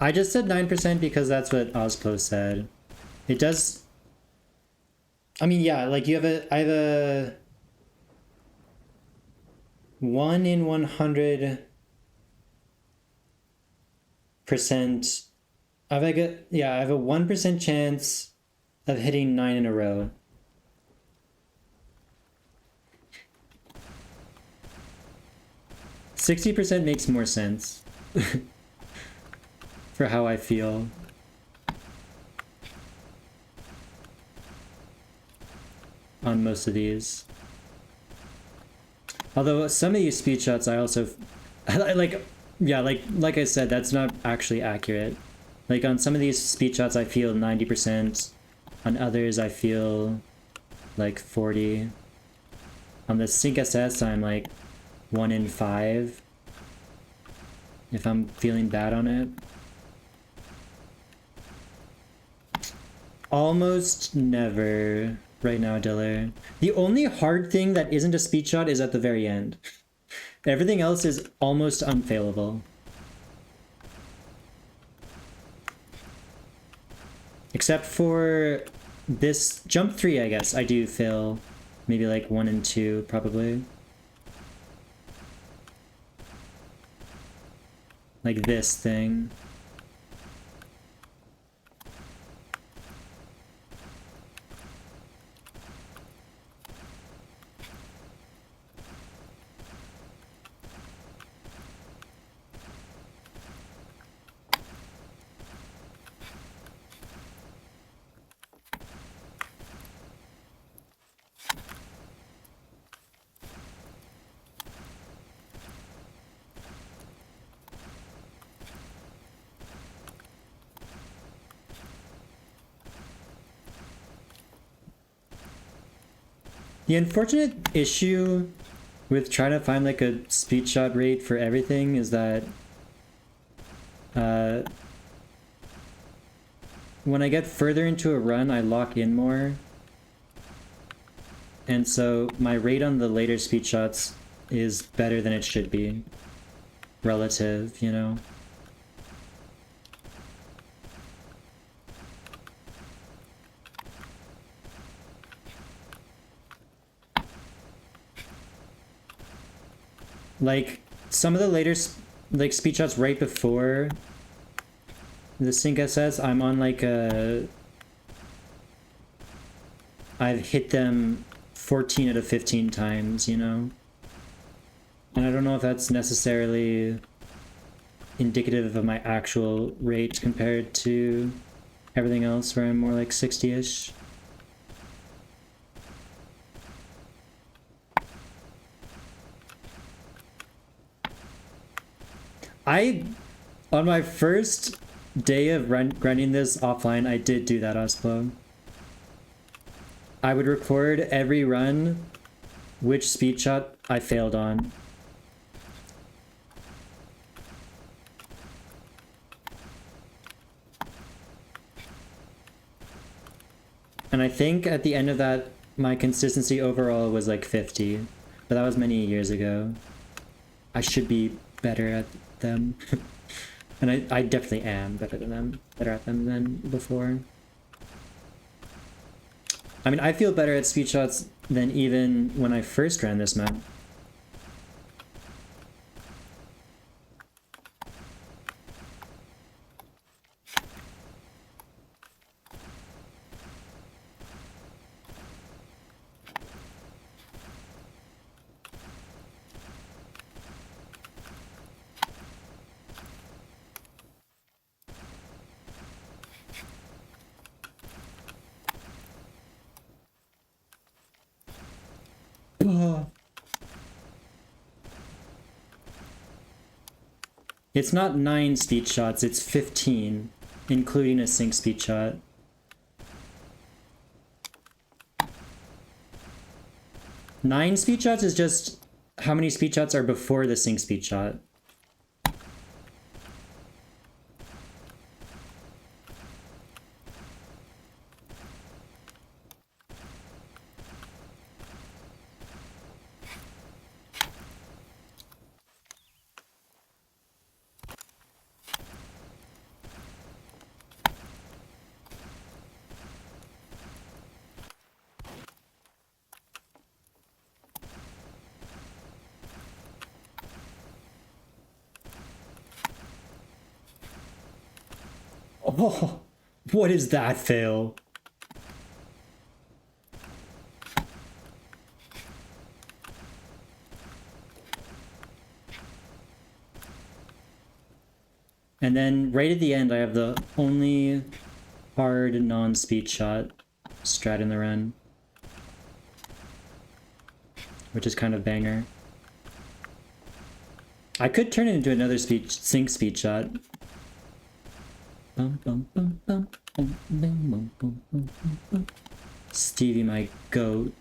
Speaker 1: I just said 9% because that's what Ozpo said. It does... I mean, yeah, like I have a 1 in 100%. I have a 1% chance of hitting 9 in a row. %60 makes more sense. For how I feel. On most of these. Although some of these speed shots I also... like I said, that's not actually accurate. Like on some of these speed shots I feel 90%. On others I feel like 40. On the Sync SS I'm like 1 in 5. If I'm feeling bad on it. Almost never right now, Diller. The only hard thing that isn't a speed shot is at the very end. Everything else is almost unfailable. Except for this jump 3, I guess. I do fail maybe like 1 and 2, probably. Like this thing. The unfortunate issue with trying to find like a speed shot rate for everything is that when I get further into a run, I lock in more. And so my rate on the later speed shots is better than it should be. Relative, you know? Like, some of the later like speed shots right before the sync SS, I'm on like a... I've hit them 14 out of 15 times, you know? And I don't know if that's necessarily indicative of my actual rate compared to everything else where I'm more like 60-ish. On my first day of running this offline, I did do that, Oslo. I would record every run which speed shot I failed on. And I think at the end of that, my consistency overall was like 50, but that was many years ago. I should be better at them. And I definitely am better at them than before. I mean, I feel better at speed shots than even when I first ran this map. It's not 9 speed shots, it's 15, including a sync speed shot. Nine speed shots is just how many speed shots are before the sync speed shot. Oh, what is that fail? And then right at the end, I have the only hard non-speed shot strat in the run, which is kind of banger. I could turn it into another sync speed shot. Stevie, my goat.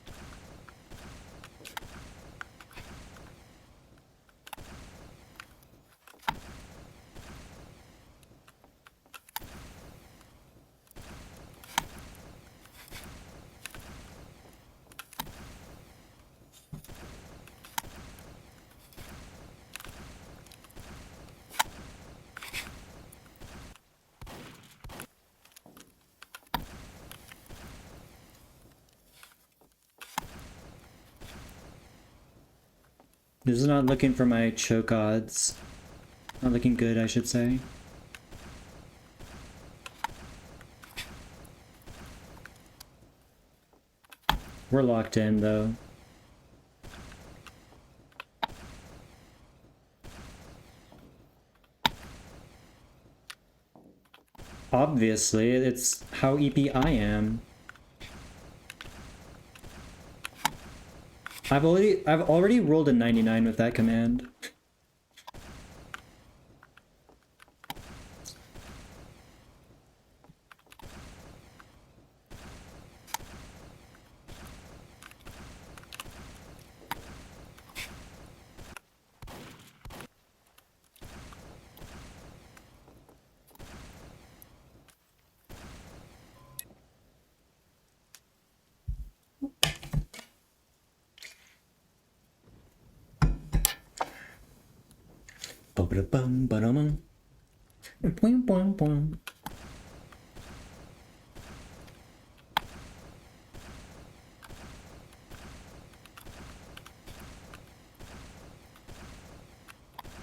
Speaker 1: This is not looking for my choke odds. Not looking good, I should say. We're locked in, though. Obviously, it's how EP I am. I've already rolled a 99 with that command.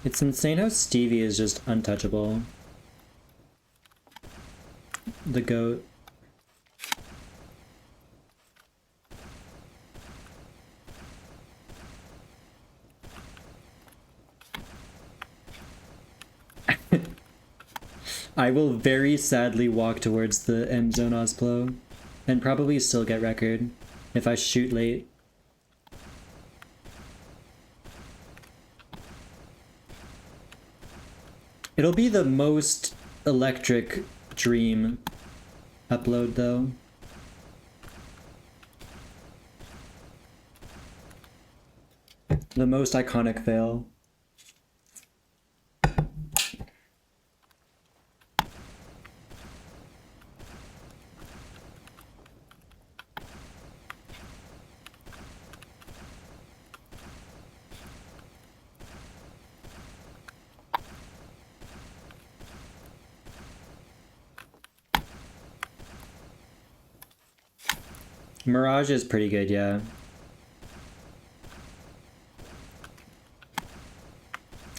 Speaker 1: It's insane how Stevie is just untouchable. The goat. I will very sadly walk towards the M zone Osplo and probably still get record if I shoot late. It'll be the most electric dream upload though. The most iconic fail. Mirage is pretty good, yeah.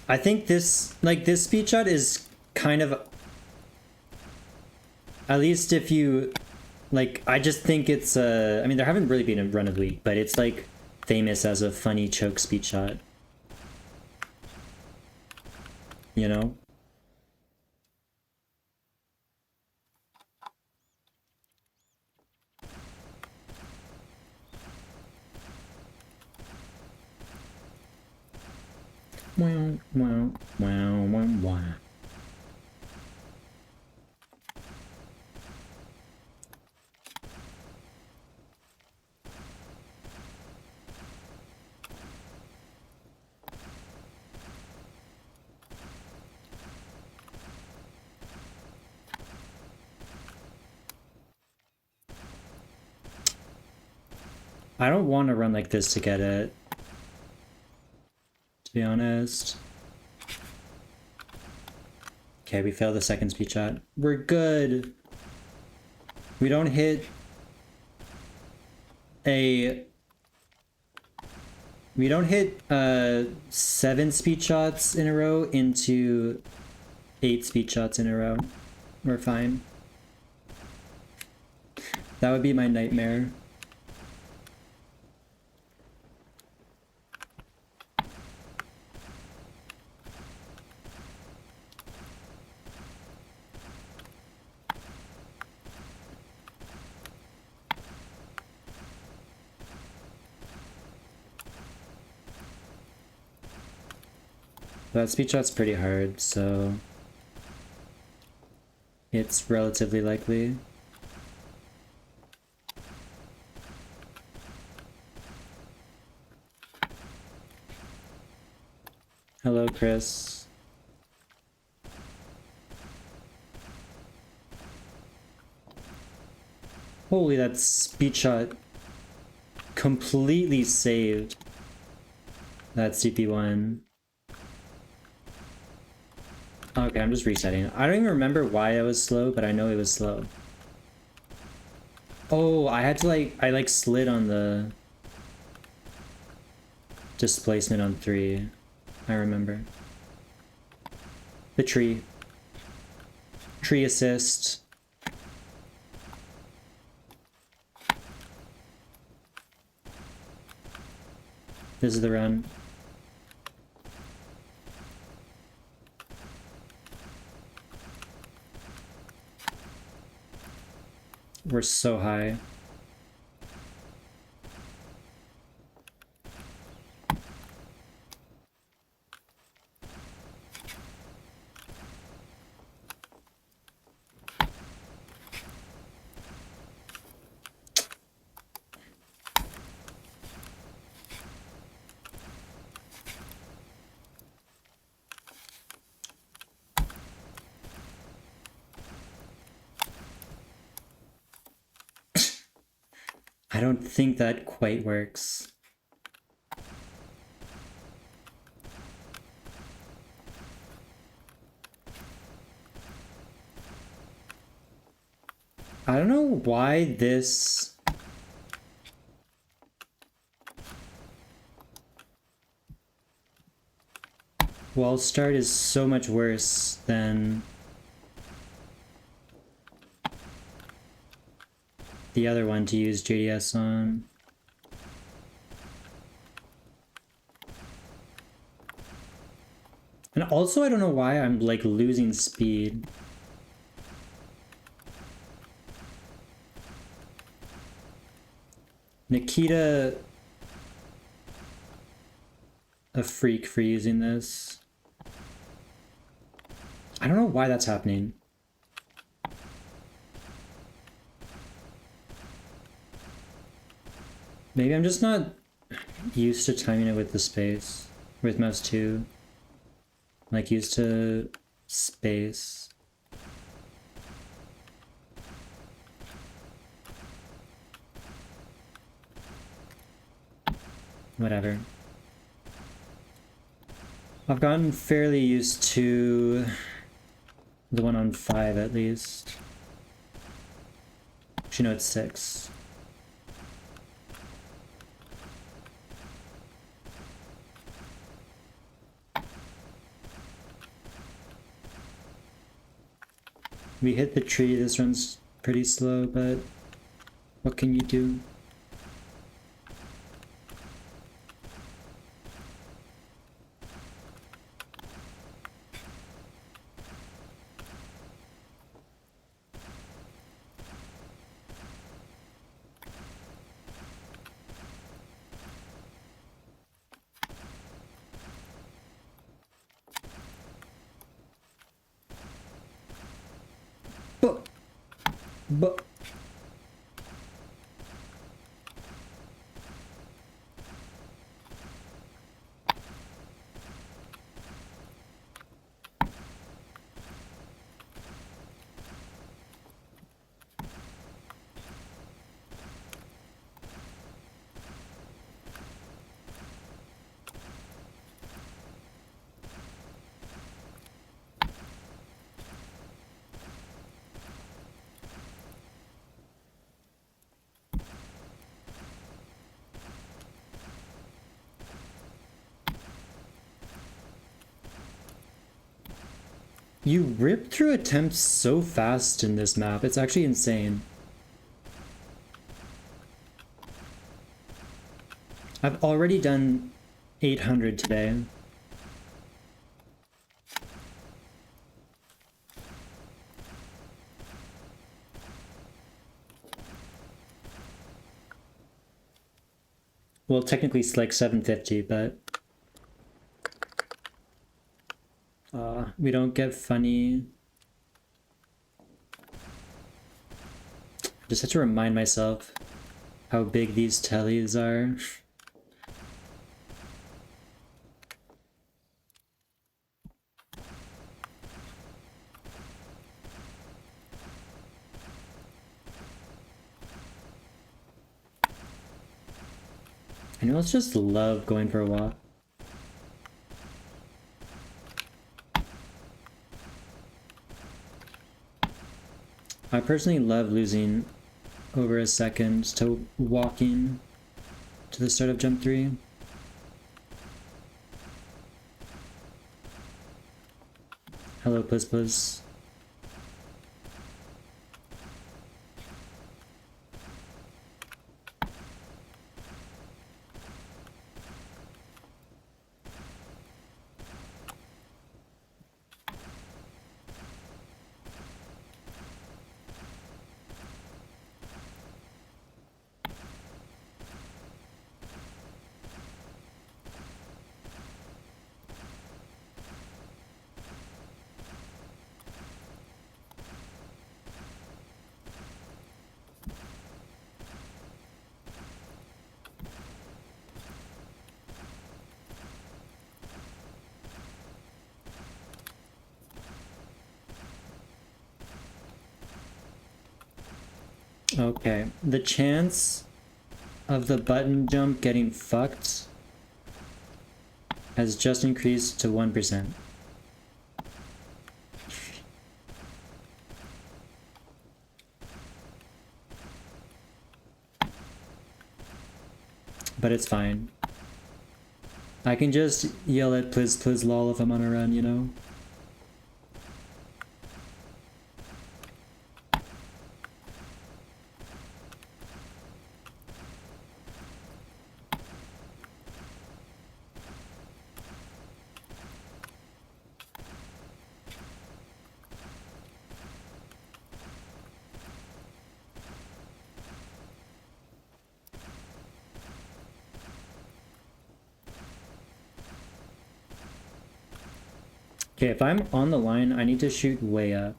Speaker 1: I think this speed shot is kind of, at least if you, like, I just think it's, I mean, there haven't really been a run of the week, but it's, like, famous as a funny choke speed shot. You know? Wow, wow, wow, wow, wow. I don't want to run like this to get it, to be honest. Okay, we failed the second speed shot. We're good. We don't hit a... We don't hit 7 speed shots in a row into 8 speed shots in a row. We're fine. That would be my nightmare. That speed shot's pretty hard, so it's relatively likely. Hello, Chris. Holy, that speed shot completely saved that CP1. Okay, I'm just resetting. I don't even remember why I was slow, but I know it was slow. Oh, I had to I slid on the displacement on 3. I remember. The tree. Tree assist. This is the run. We're so high. I don't think that quite works. I don't know why this... wall start is so much worse than the other one to use JDS on. And also I don't know why I'm like losing speed. Nikita a freak for using this. I don't know why that's happening. Maybe I'm just not used to timing it with the space. With mouse 2. Like used to space. Whatever. I've gotten fairly used to the one on 5 at least. Actually, no, it's 6. We hit the tree. This runs pretty slow, but what can you do? But you rip through attempts so fast in this map. It's actually insane. I've already done 800 today. Well, technically it's like 750, but we don't get funny. Just have to remind myself how big these tellies are. Animals just love going for a walk. I personally love losing over a second to walking to the start of jump 3. Hello, Puss Puss. Okay, the chance of the button jump getting fucked has just increased to 1%. but it's fine. I can just yell at please lol if I'm on a run, you know? Okay, if I'm on the line, I need to shoot way up.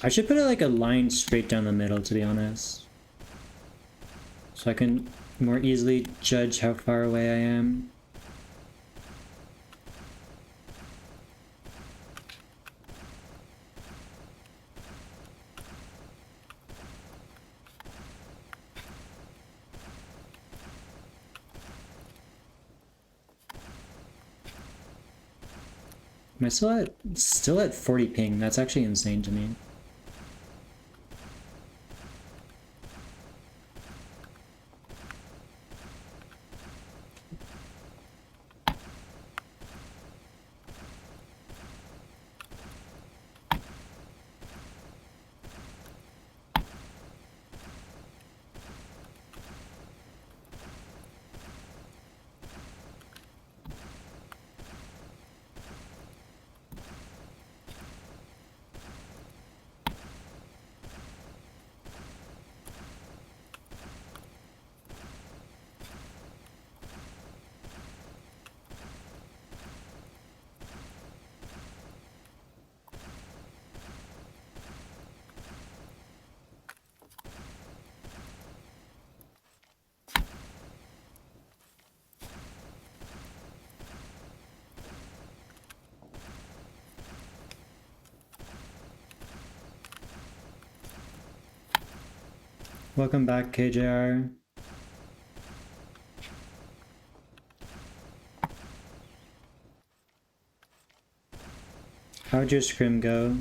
Speaker 1: I should put it like a line straight down the middle, to be honest. So I can more easily judge how far away I am. Am I still at 40 ping? That's actually insane to me. Welcome back, KJR. How'd your scrim go?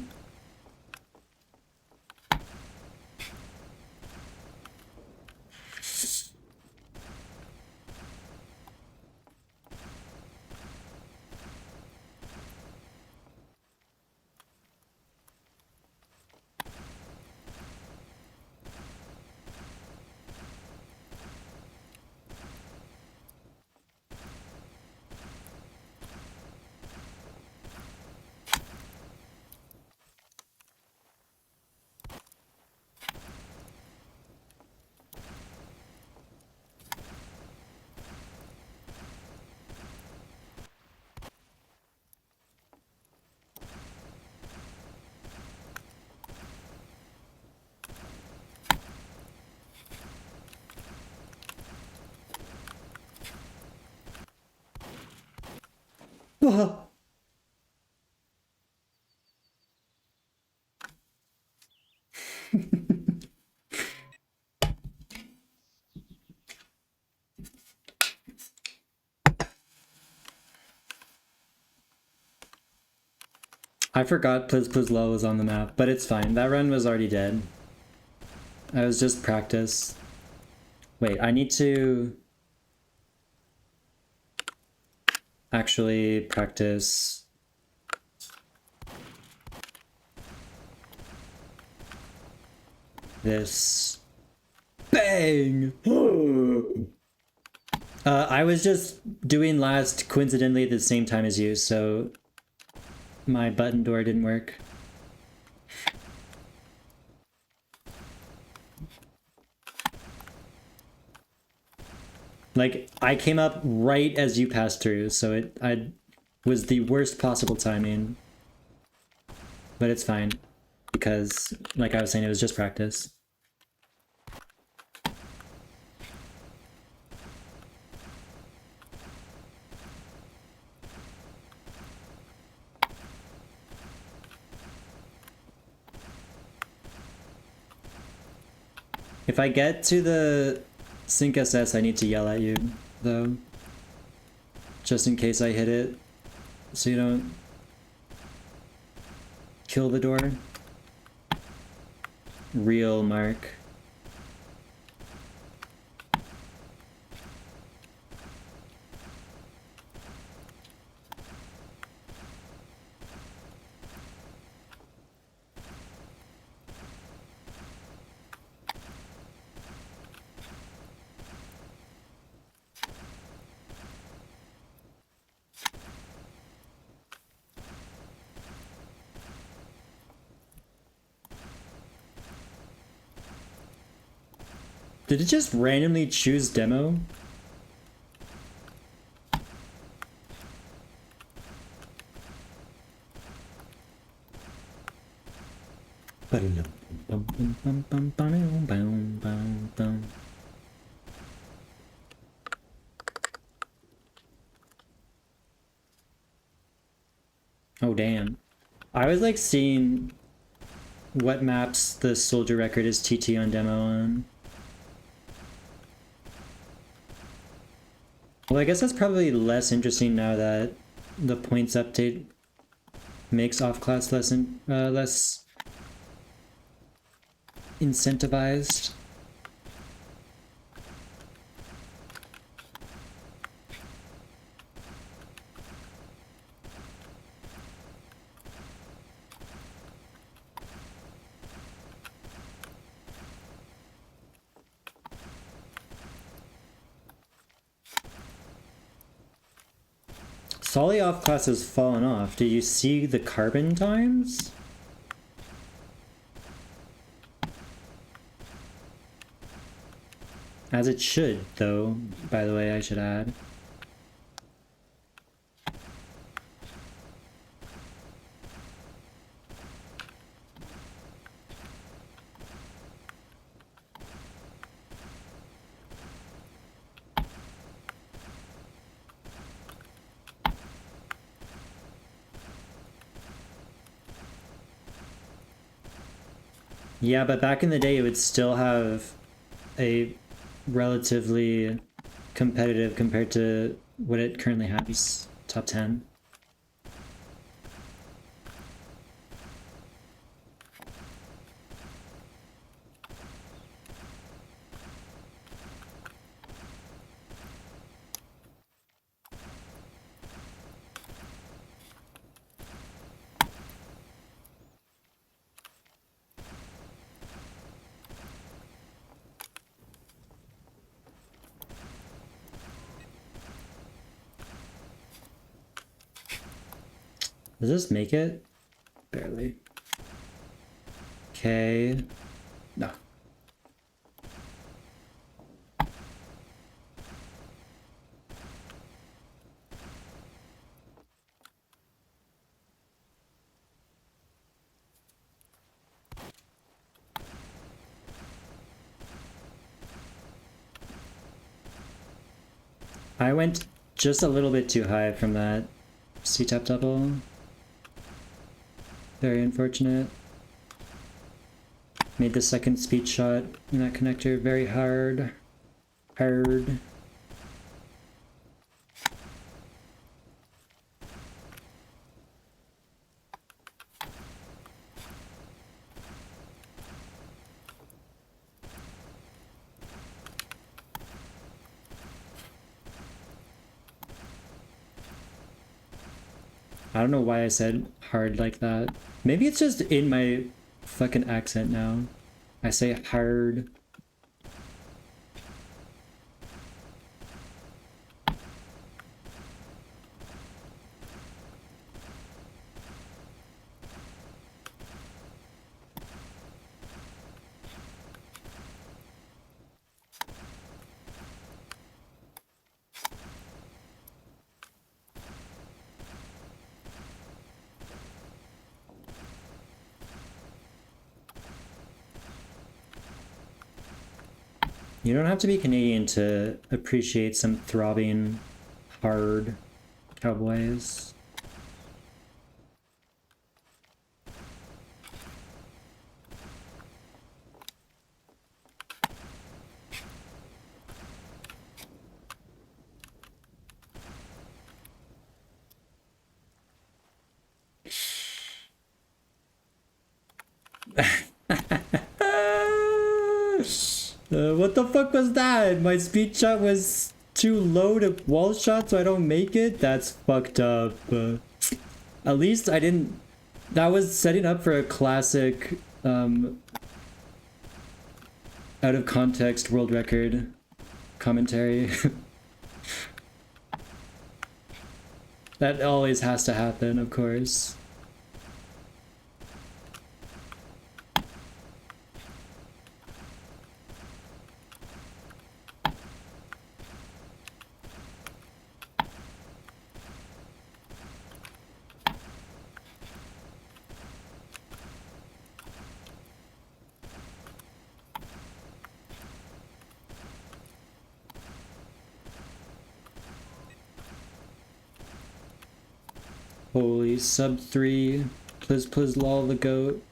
Speaker 1: I forgot Please Low was on the map, but it's fine. That run was already dead. I was just practice. Wait, I need to actually practice this. Bang! I was just doing last coincidentally at the same time as you, so my button door didn't work. Like, I came up right as you passed through, so I was the worst possible timing. But it's fine, because, like I was saying, it was just practice. If I get to the Sync SS, I need to yell at you, though. Just in case I hit it, so you don't kill the door. Real Mark. Did it just randomly choose demo? Oh damn. I was like seeing what maps the soldier record is TT on demo on. Well, I guess that's probably less interesting now that the points update makes off-class less incentivized. Solly off-class has fallen off. Do you see the carbon times? As it should, though, by the way, I should add. Yeah, but back in the day, it would still have a relatively competitive compared to what it currently has. Top 10. Does this make it? Barely. Okay. No. I went just a little bit too high from that C-tap double. Very unfortunate. Made the second speed shot in that connector very hard. Hard. I don't know why I said hard like that. Maybe it's just in my fucking accent now. I say hard. You don't have to be Canadian to appreciate some throbbing, hard cowboys. What the fuck was that? My speed shot was too low to wall shot, so I don't make it? That's fucked up. At least I didn't... That was setting up for a classic, out of context world record commentary. That always has to happen, of course. Holy sub 3. Please lol the goat.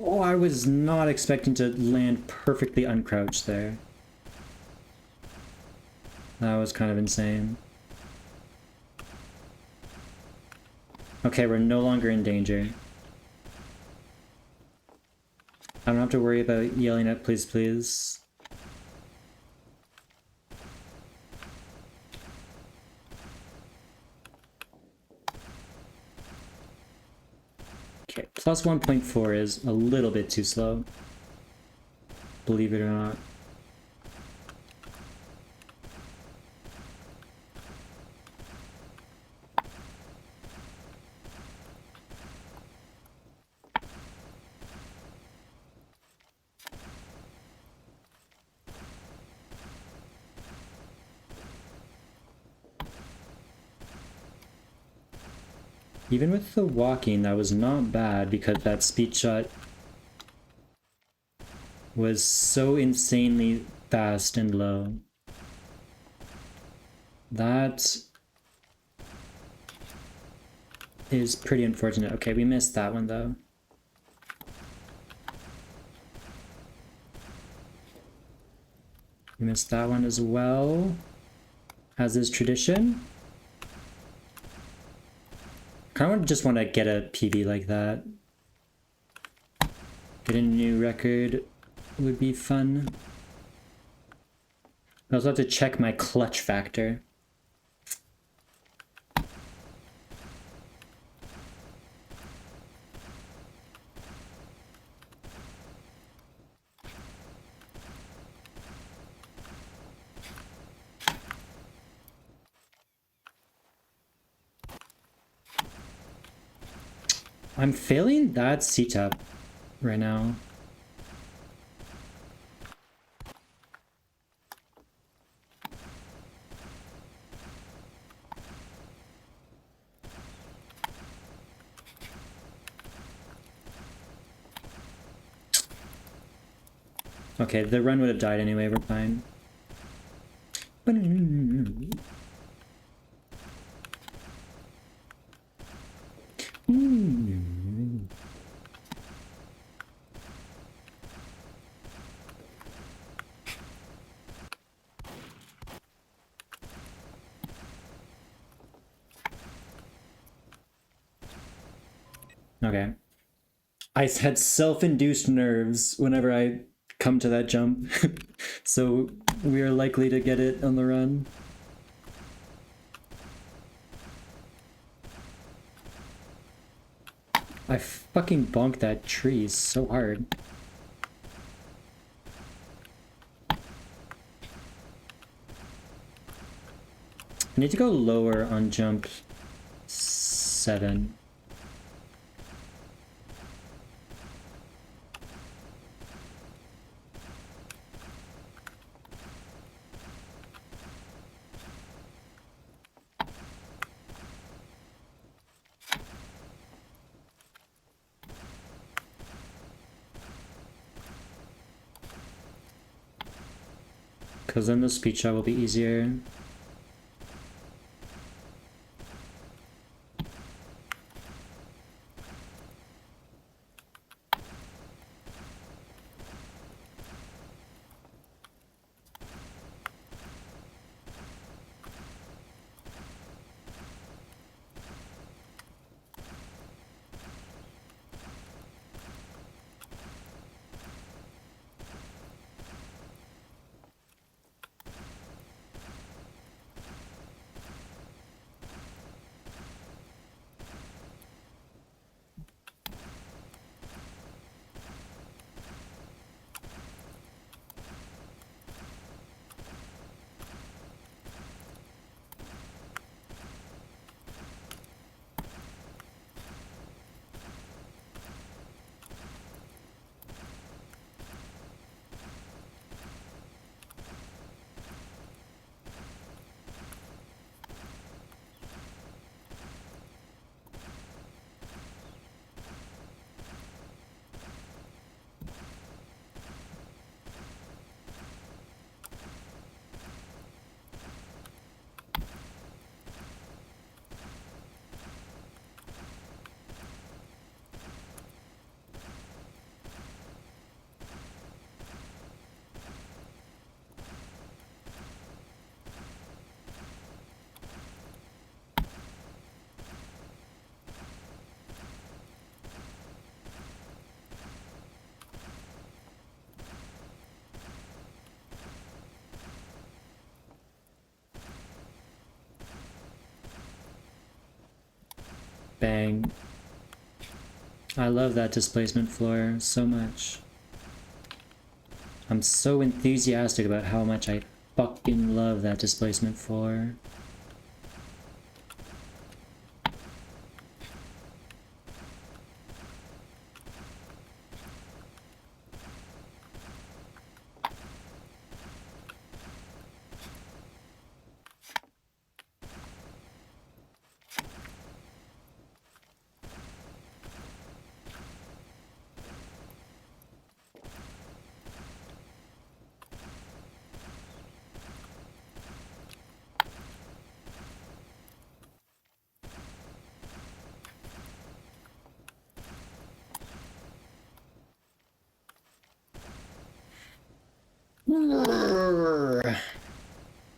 Speaker 1: Oh, I was not expecting to land perfectly uncrouched there. That was kind of insane. Okay, we're no longer in danger. I don't have to worry about yelling at please please. Okay, plus 1.4 is a little bit too slow. Believe it or not. Even with the walking, that was not bad because that speed shot was so insanely fast and low. That is pretty unfortunate. Okay, we missed that one though. We missed that one as well, as is tradition. Kind of just want to get a PB like that. Get a new record would be fun. I also have to check my clutch factor. I'm failing that C-tap right now. Okay, the run would have died anyway, we're fine. Okay. I had self-induced nerves whenever I come to that jump, so we are likely to get it on the run. I fucking bonked that tree so hard. I need to go lower on jump 7. Because then the speed shot will be easier. Bang. I love that displacement floor so much. I'm so enthusiastic about how much I fucking love that displacement floor.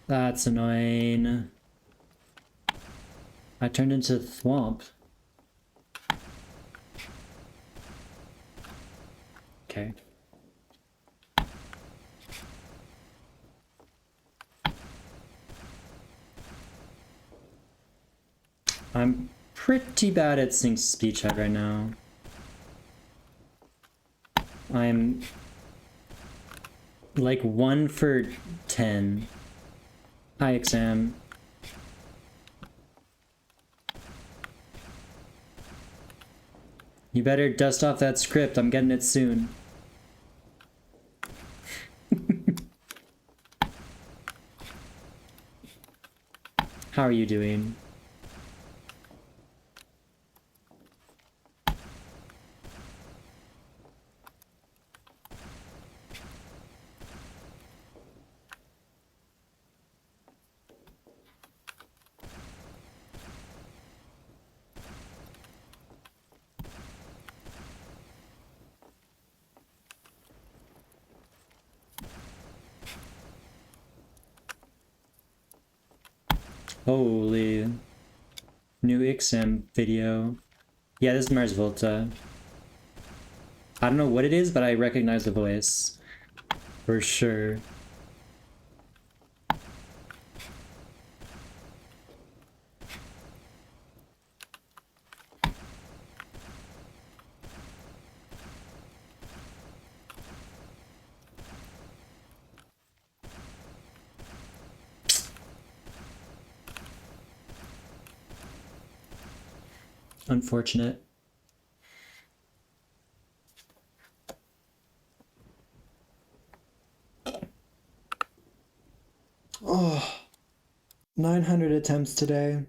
Speaker 1: That's annoying. I turned into Thwomp. Okay. I'm pretty bad at sync speed shot right now. I'm like 1 for 10. Hi, exam. You better dust off that script. I'm getting it soon. How are you doing? Holy. New XM video. Yeah, this is Mars Volta. I don't know what it is, but I recognize the voice. For sure. Unfortunate. Oh, 900 attempts today.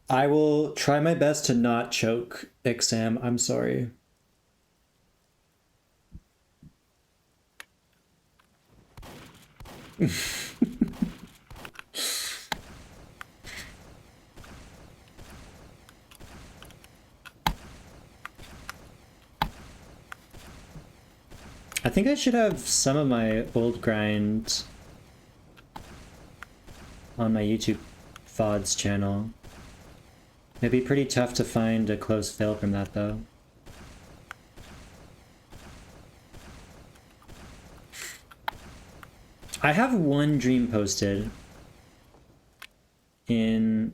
Speaker 1: I will try my best to not choke, exam. I'm sorry. I think I should have some of my old grind on my YouTube VODs channel. It'd be pretty tough to find a close fail from that, though. I have one dream posted in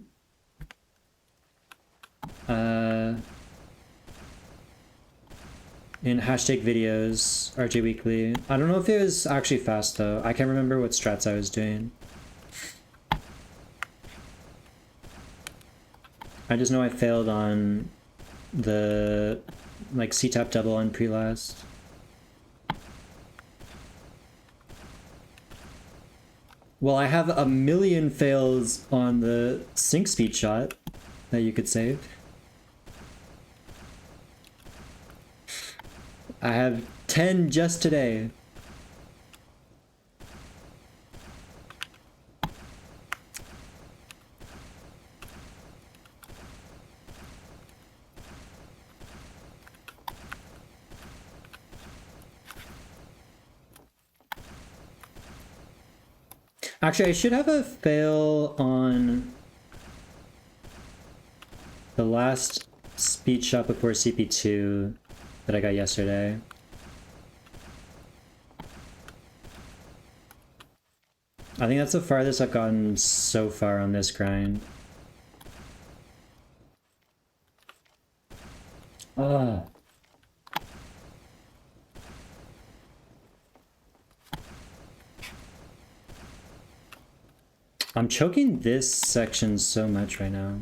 Speaker 1: in hashtag videos, RJ Weekly. I don't know if it was actually fast though. I can't remember what strats I was doing. I just know I failed on the like C-tap double on pre-last. Well, I have a million fails on the sync speed shot that you could save. I have 10 just today. Actually, I should have a fail on the last speed shot before CP2 that I got yesterday. I think that's the farthest I've gotten so far on this grind. Ah. I'm choking this section so much right now.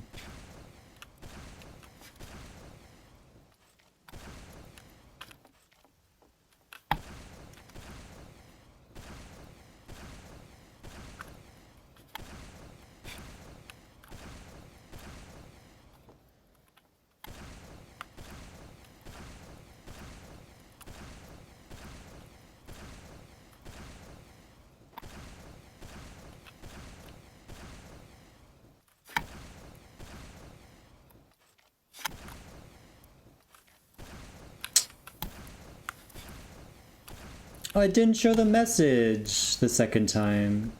Speaker 1: Oh, it didn't show the message the second time.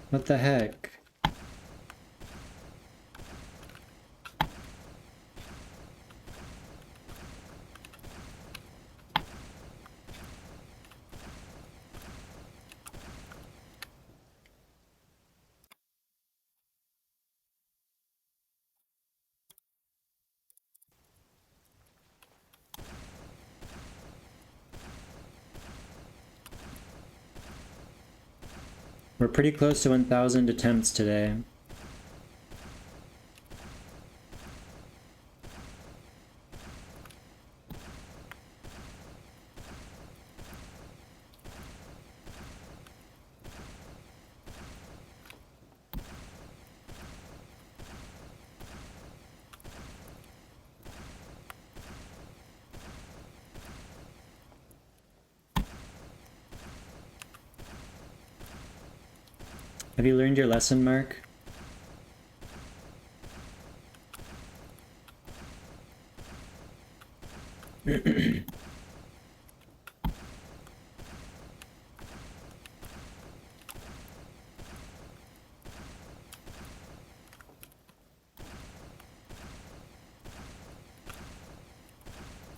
Speaker 1: What the heck? We're pretty close to 1,000 attempts today. Have you learned your lesson, Mark?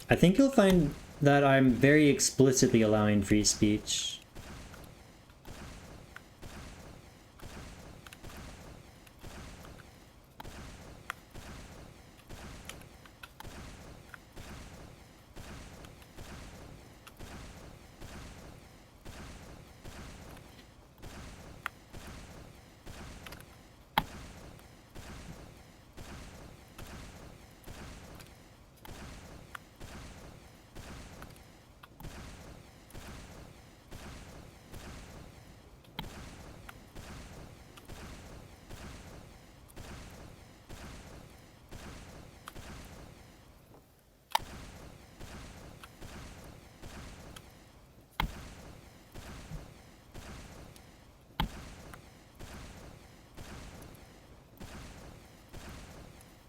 Speaker 1: I think you'll find that I'm very explicitly allowing free speech.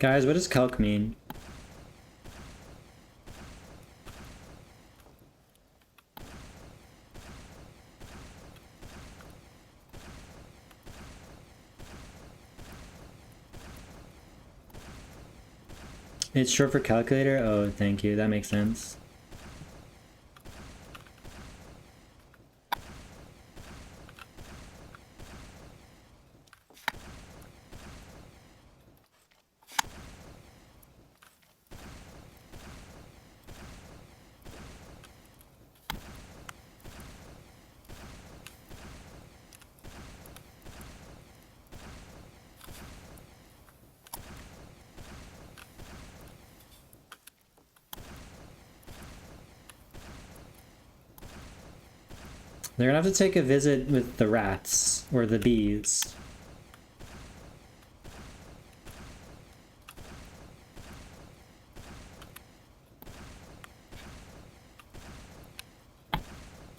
Speaker 1: Guys, what does calc mean? It's short for calculator? Oh, thank you. That makes sense. They're gonna have to take a visit with the rats, or the bees.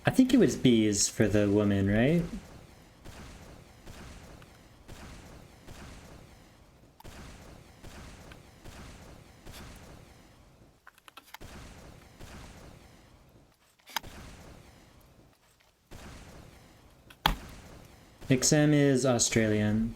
Speaker 1: I think it was bees for the woman, right? XM is Australian.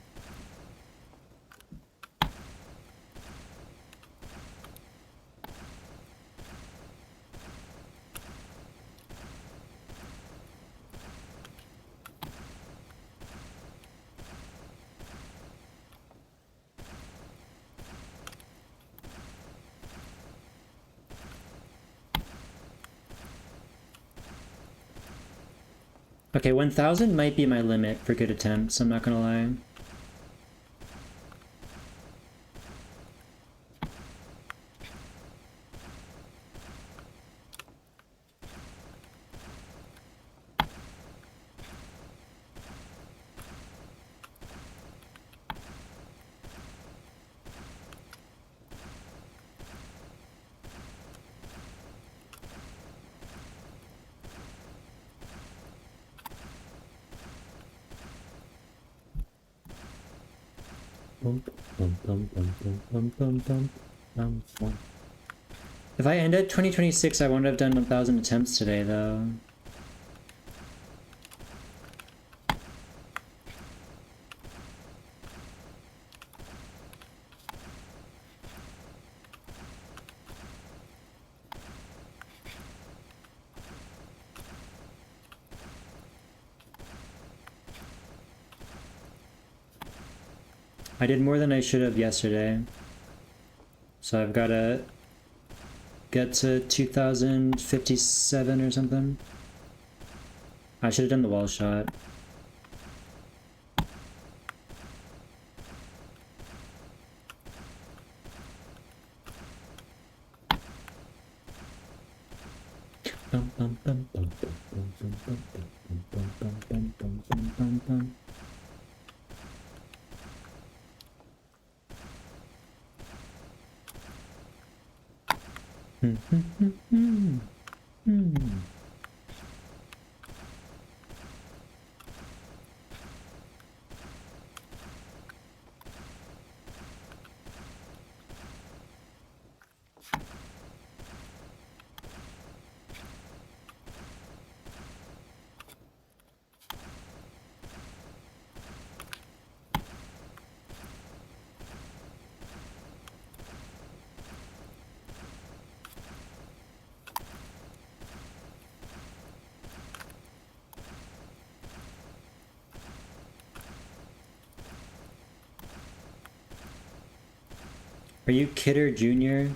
Speaker 1: Okay, 1000 might be my limit for good attempts, I'm not gonna lie. If I end at 2026, I won't have done 1000 attempts today, though. I did more than I should have yesterday. So I've got to get to 2057 or something. I should have done the wall shot. Are you Kidder Jr.?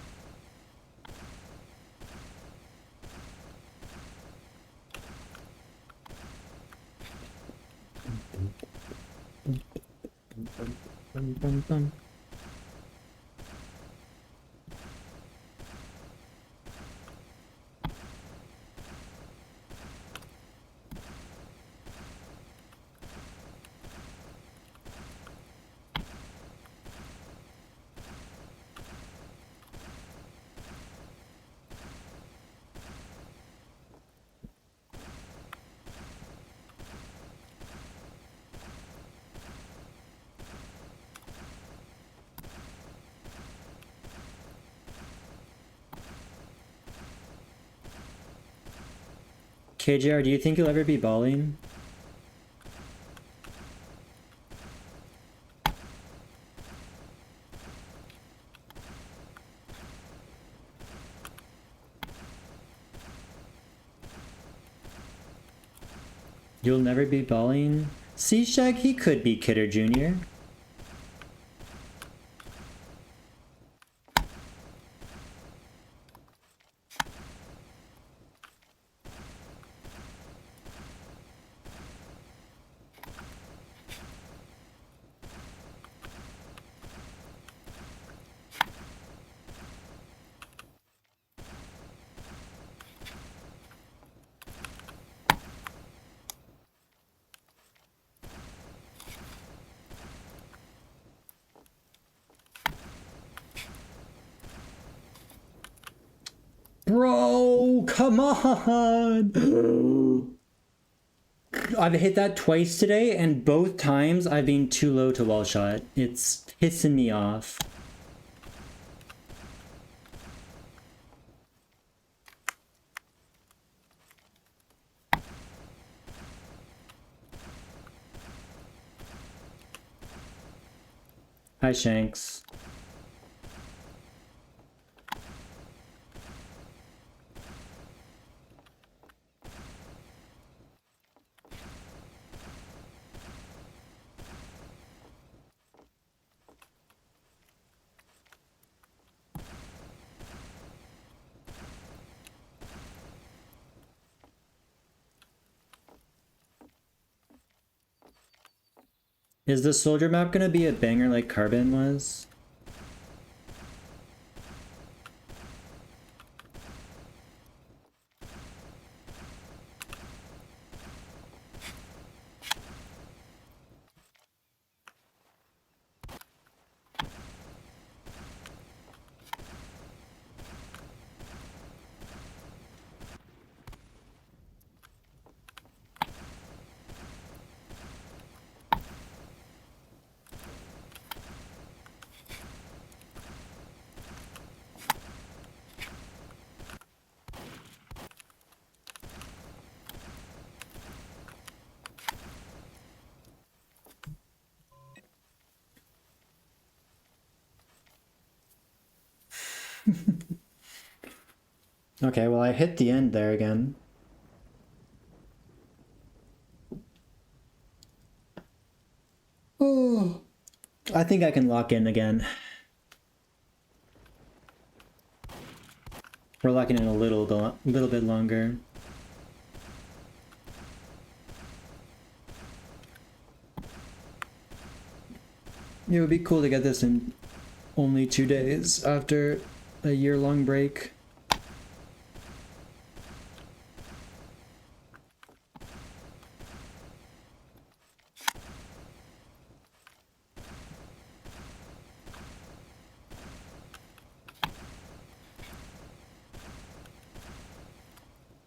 Speaker 1: KJR, do you think you'll ever be balling? You'll never be balling? C-Shag, he could be Kidder Jr. Bro, come on! I've hit that twice today, and both times I've been too low to wall shot. It's pissing me off. Hi, Shanks. Is the soldier map gonna be a banger like Carbon was? Okay, well I hit the end there again. Oh, I think I can lock in again. We're locking in a little bit longer. It would be cool to get this in only 2 days after a year-long break.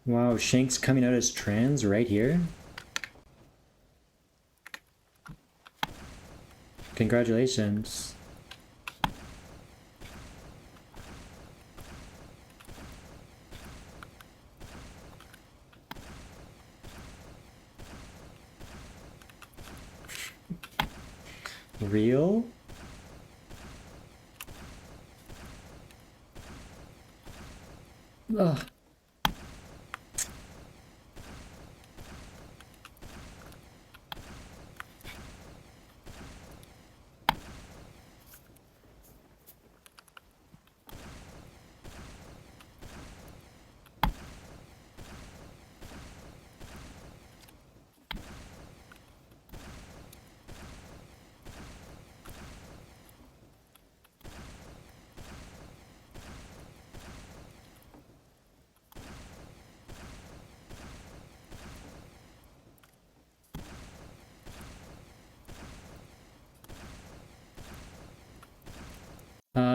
Speaker 1: Wow, Shank's coming out as trans right here? Congratulations. Real? Ugh.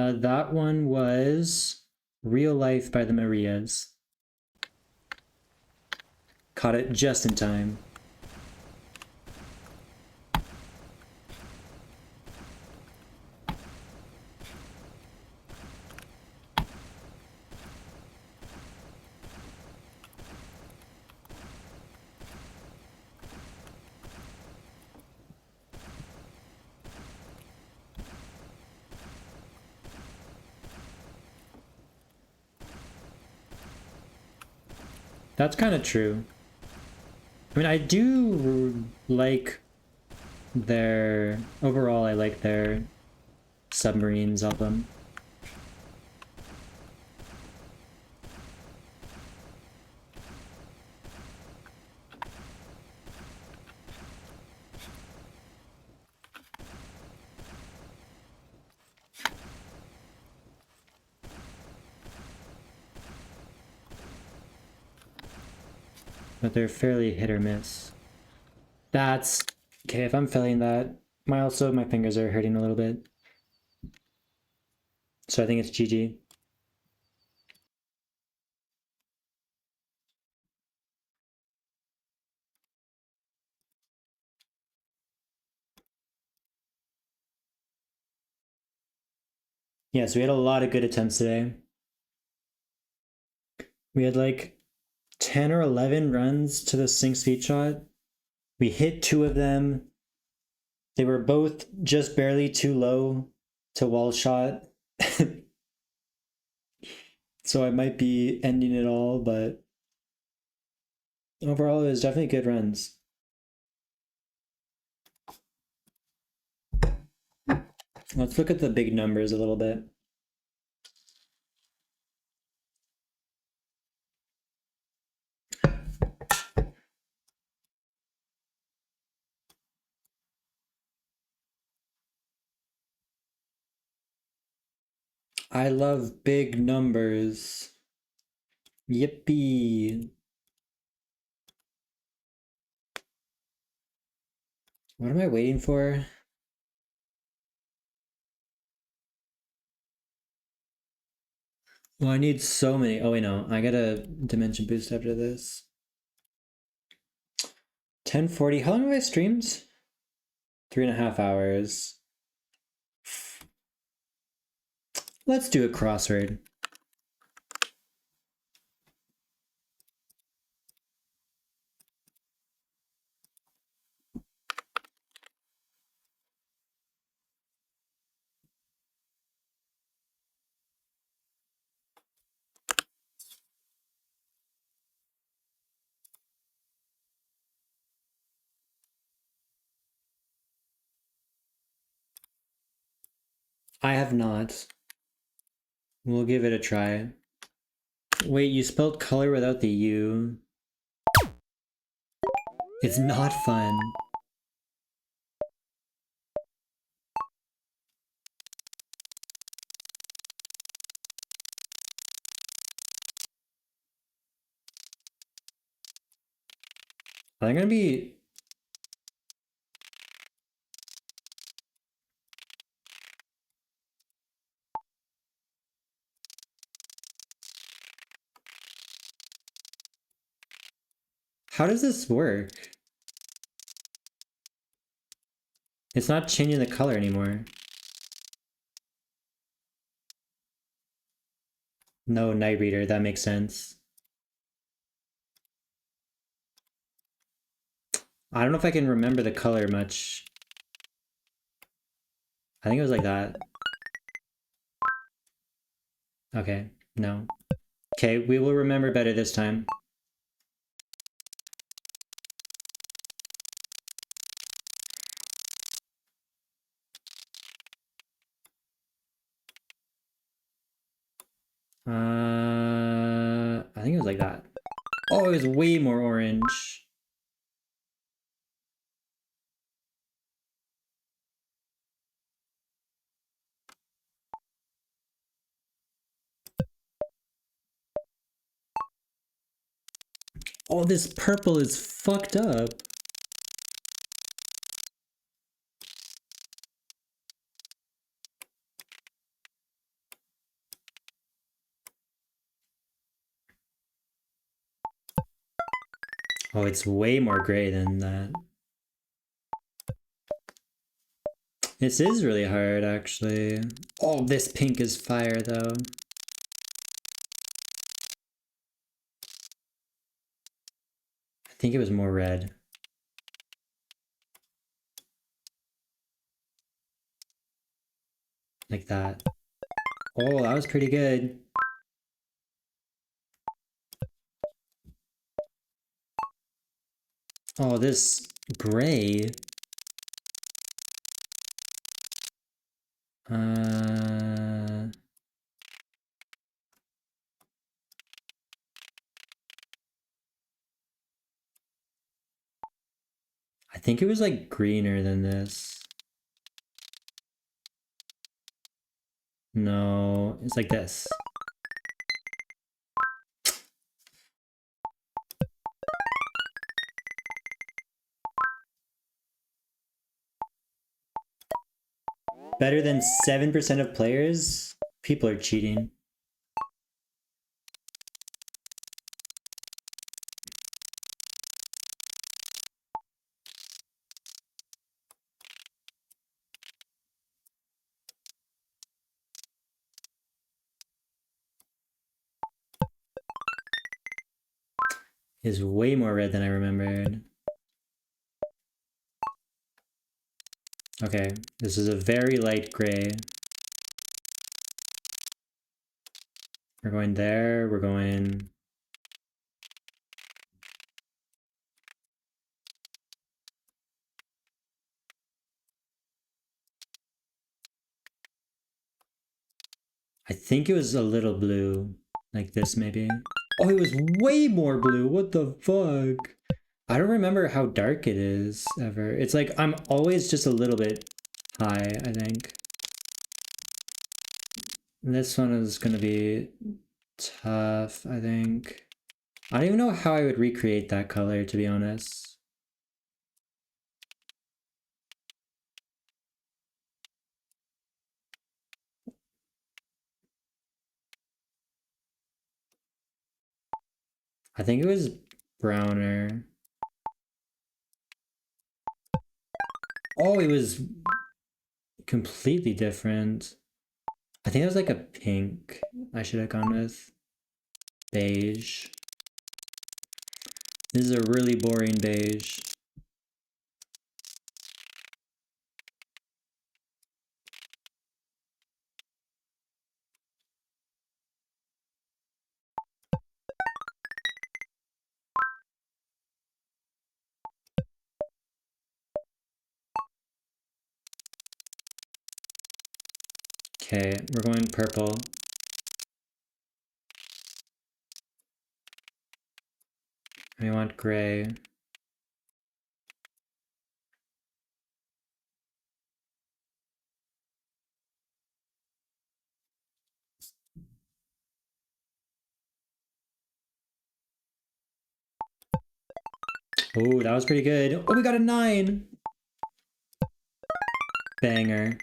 Speaker 1: That one was Real Life by the Marias. Caught it just in time. That's kind of true. I mean, I do like their... Overall, I like their Submarines album. But they're fairly hit or miss. That's... Okay, if I'm feeling that, my fingers are hurting a little bit. So I think it's GG. Yeah, so we had a lot of good attempts today. We had like 10 or 11 runs to the sync speed shot. We hit 2 of them. They were both just barely too low to wall shot. So I might be ending it all, but overall it was definitely good runs. Let's look at the big numbers a little bit. I love big numbers. Yippee. What am I waiting for? Well, I need so many. Oh, wait, no. I got a dimension boost after this. 10:40. How long have I streamed? 3.5 hours. Let's do a crossword. I have not. We'll give it a try. Wait, you spelled color without the U. It's not fun. I'm gonna be... How does this work? It's not changing the color anymore. No, Night Reader, that makes sense. I don't know if I can remember the color much. I think it was like that. Okay, no. Okay, we will remember better this time. I think it was like that. Oh, it was way more orange. Oh, this purple is fucked up. Oh, it's way more gray than that. This is really hard, actually. Oh, this pink is fire, though. I think it was more red. Like that. Oh, that was pretty good. Oh, this gray. Uh... I think it was like greener than this. No, it's like this. Better than 7% of players? People are cheating. is way more red than I remembered. Okay, this is a very light gray. We're going there, we're going... I think it was a little blue, like this maybe. Oh, it was way more blue, what the fuck? I don't remember how dark it is, ever. It's like, I'm always just a little bit high, I think. This one is gonna be tough, I think. I don't even know how I would recreate that color, to be honest. I think it was browner. Oh, it was completely different. I think it was like a pink I should have gone with. Beige. This is a really boring beige. Okay, we're going purple. We want gray. Oh, that was pretty good. Oh, we got a 9! Banger.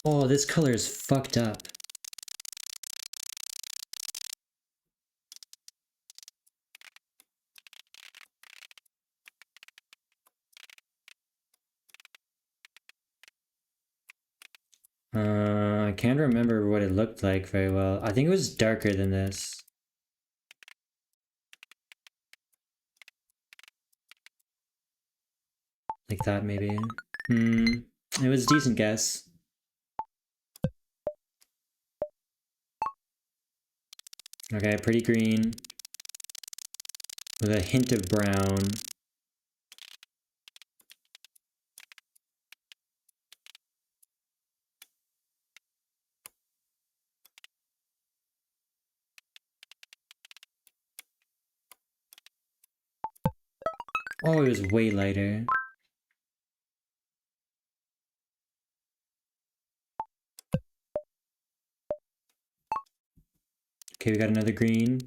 Speaker 1: Oh, this color is fucked up. I can't remember what it looked like very well. I think it was darker than this. Like that, maybe. It was a decent guess. Okay, pretty green. With a hint of brown. Oh, it was way lighter. Okay, we got another green.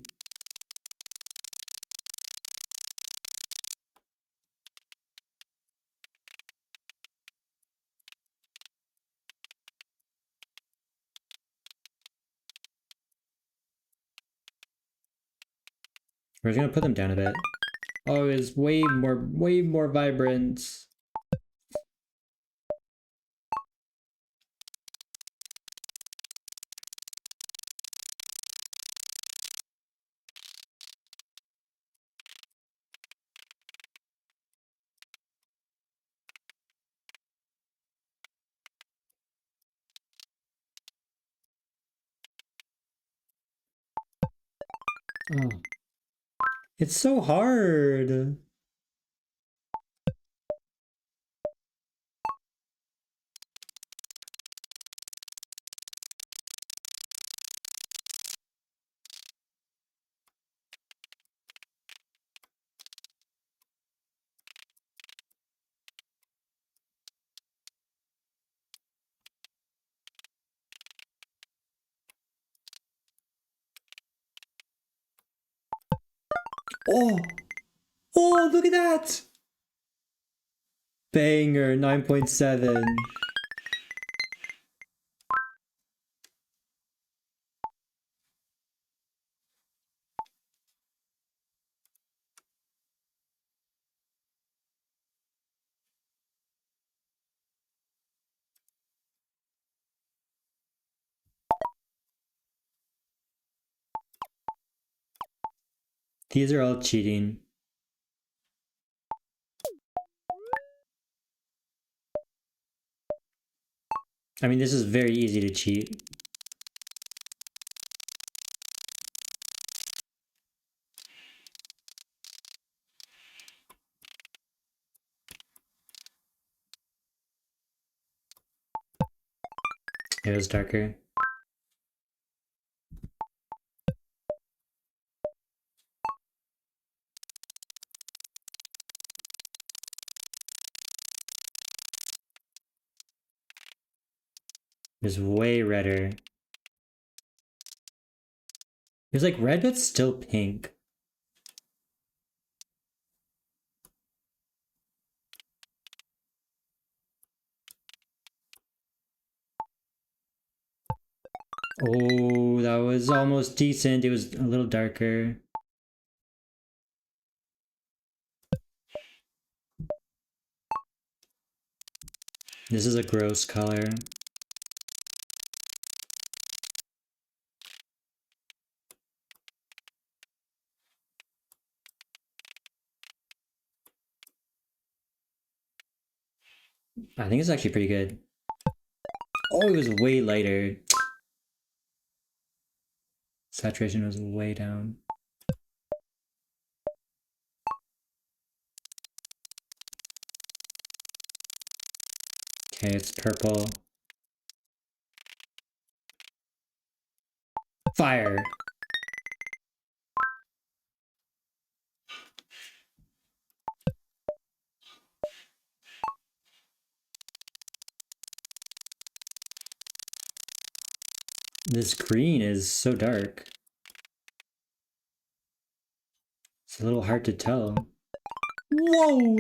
Speaker 1: We're just gonna put them down a bit. Oh, it's way more vibrant. Oh. It's so hard. Oh! Oh, look at that! Banger, 9.7. These are all cheating. I mean, this is very easy to cheat. It was darker. It was way redder. It was like red, but still pink. Oh, that was almost decent. It was a little darker. This is a gross color. I think it's actually pretty good. Oh, it was way lighter. Saturation was way down. Okay, it's purple. Fire! This green is so dark. It's a little hard to tell. Whoa!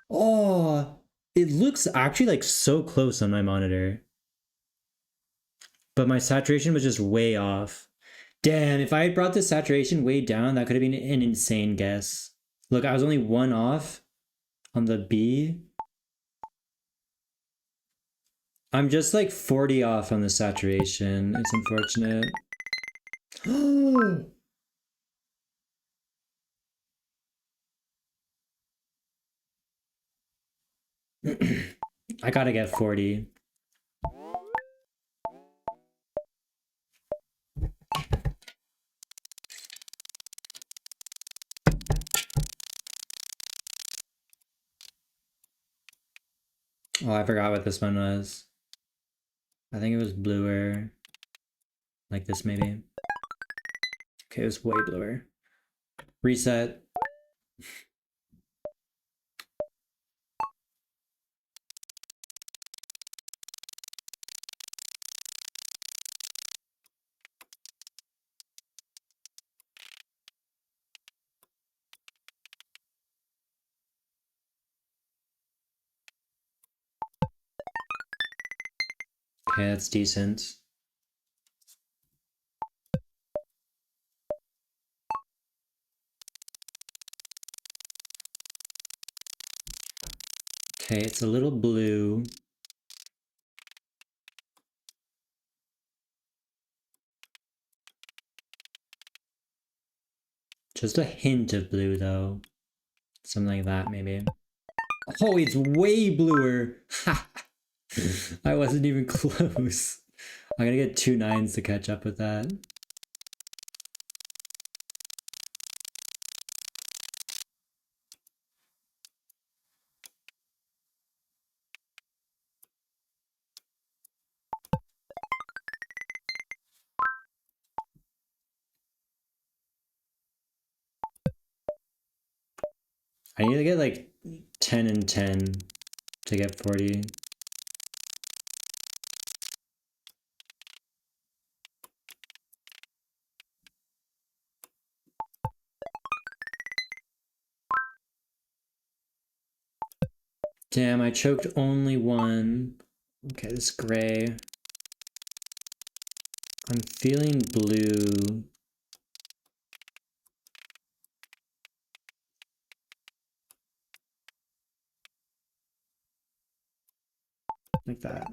Speaker 1: Oh, it looks actually like so close on my monitor. But my saturation was just way off. Damn, if I had brought the saturation way down, that could have been an insane guess. Look, I was only one off on the B. I'm just like 40 off on the saturation. It's unfortunate. I gotta get 40. Oh, I forgot what this one was. I think it was bluer. Like this, maybe. Okay, it was way bluer. Reset. Okay, that's decent. Okay, it's a little blue. Just a hint of blue, though. Something like that, maybe. Oh, it's way bluer! Ha! I wasn't even close. I'm gonna get 2 9s to catch up with that. I need to get like 10 and 10 to get 40. Damn, I choked only one. Okay, this gray. I'm feeling blue. Like that.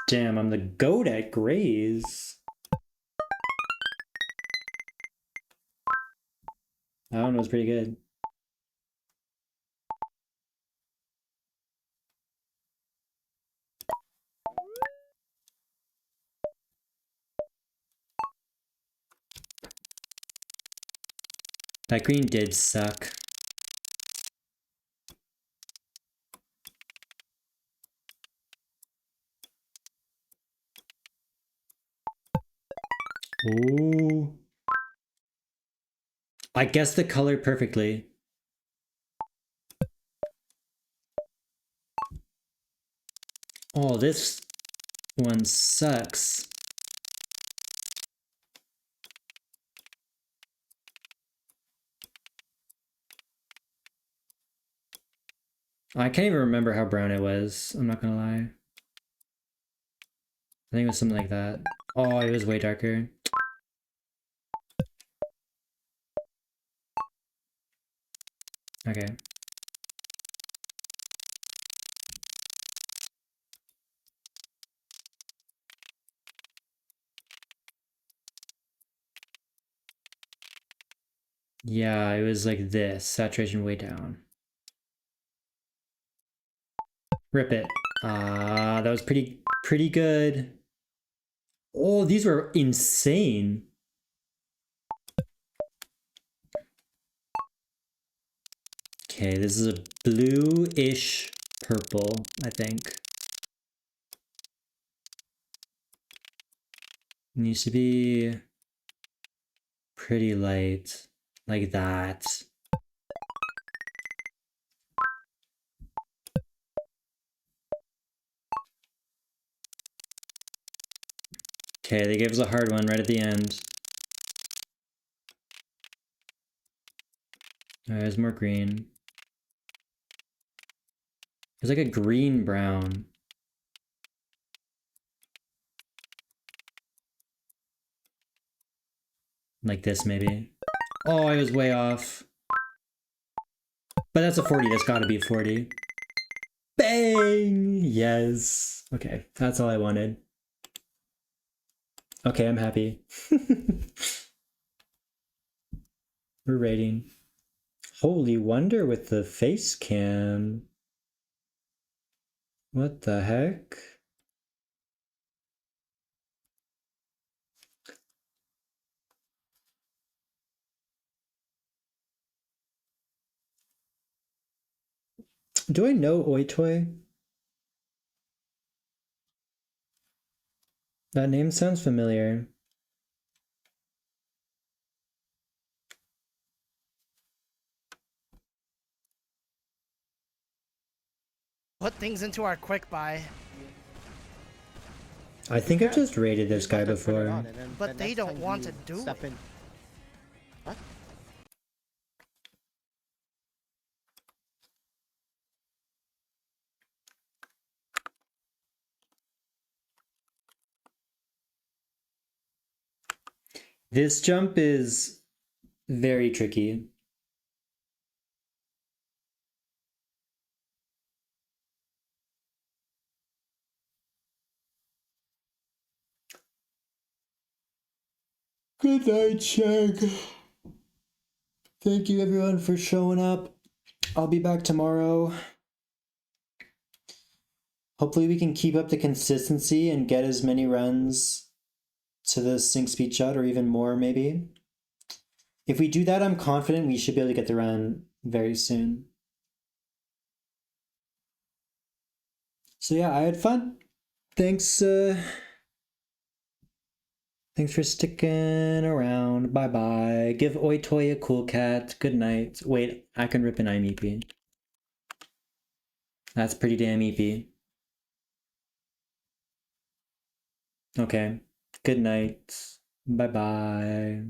Speaker 1: Damn, I'm the goat at grays. That one was pretty good. That green did suck. Ooh. I guessed the color perfectly. Oh, this one sucks. I can't even remember how brown it was. I'm not gonna lie. I think it was something like that. Oh, it was way darker. Okay. Yeah, it was like this. Saturation way down. Rip it. That was pretty good. Oh, these were insane. Okay, this is a blue-ish purple, I think. It needs to be pretty light, like that. Okay, they gave us a hard one right at the end. There's more green. It's like a green brown. Like this, maybe. Oh, I was way off. But that's a 40. That's gotta be 40. Bang! Yes. Okay, that's all I wanted. Okay, I'm happy. We're rating. Holy wonder with the face cam. What the heck? Do I know Oitoy? That name sounds familiar.
Speaker 2: Put things into our quick buy.
Speaker 1: I think I've just rated this guy before.
Speaker 2: But they don't want to do it.
Speaker 3: What?
Speaker 1: This jump is very tricky. Good night, Shag. Thank you everyone for showing up. I'll be back tomorrow. Hopefully we can keep up the consistency and get as many runs to the sync speed shot or even more maybe. If we do that, I'm confident we should be able to get the run very soon. So yeah, I had fun. Thanks thanks for sticking around. Bye bye. Give Oitoy a cool cat. Good night. Wait, I can rip an IMEP. That's pretty damn EP. Okay. Good night. Bye bye.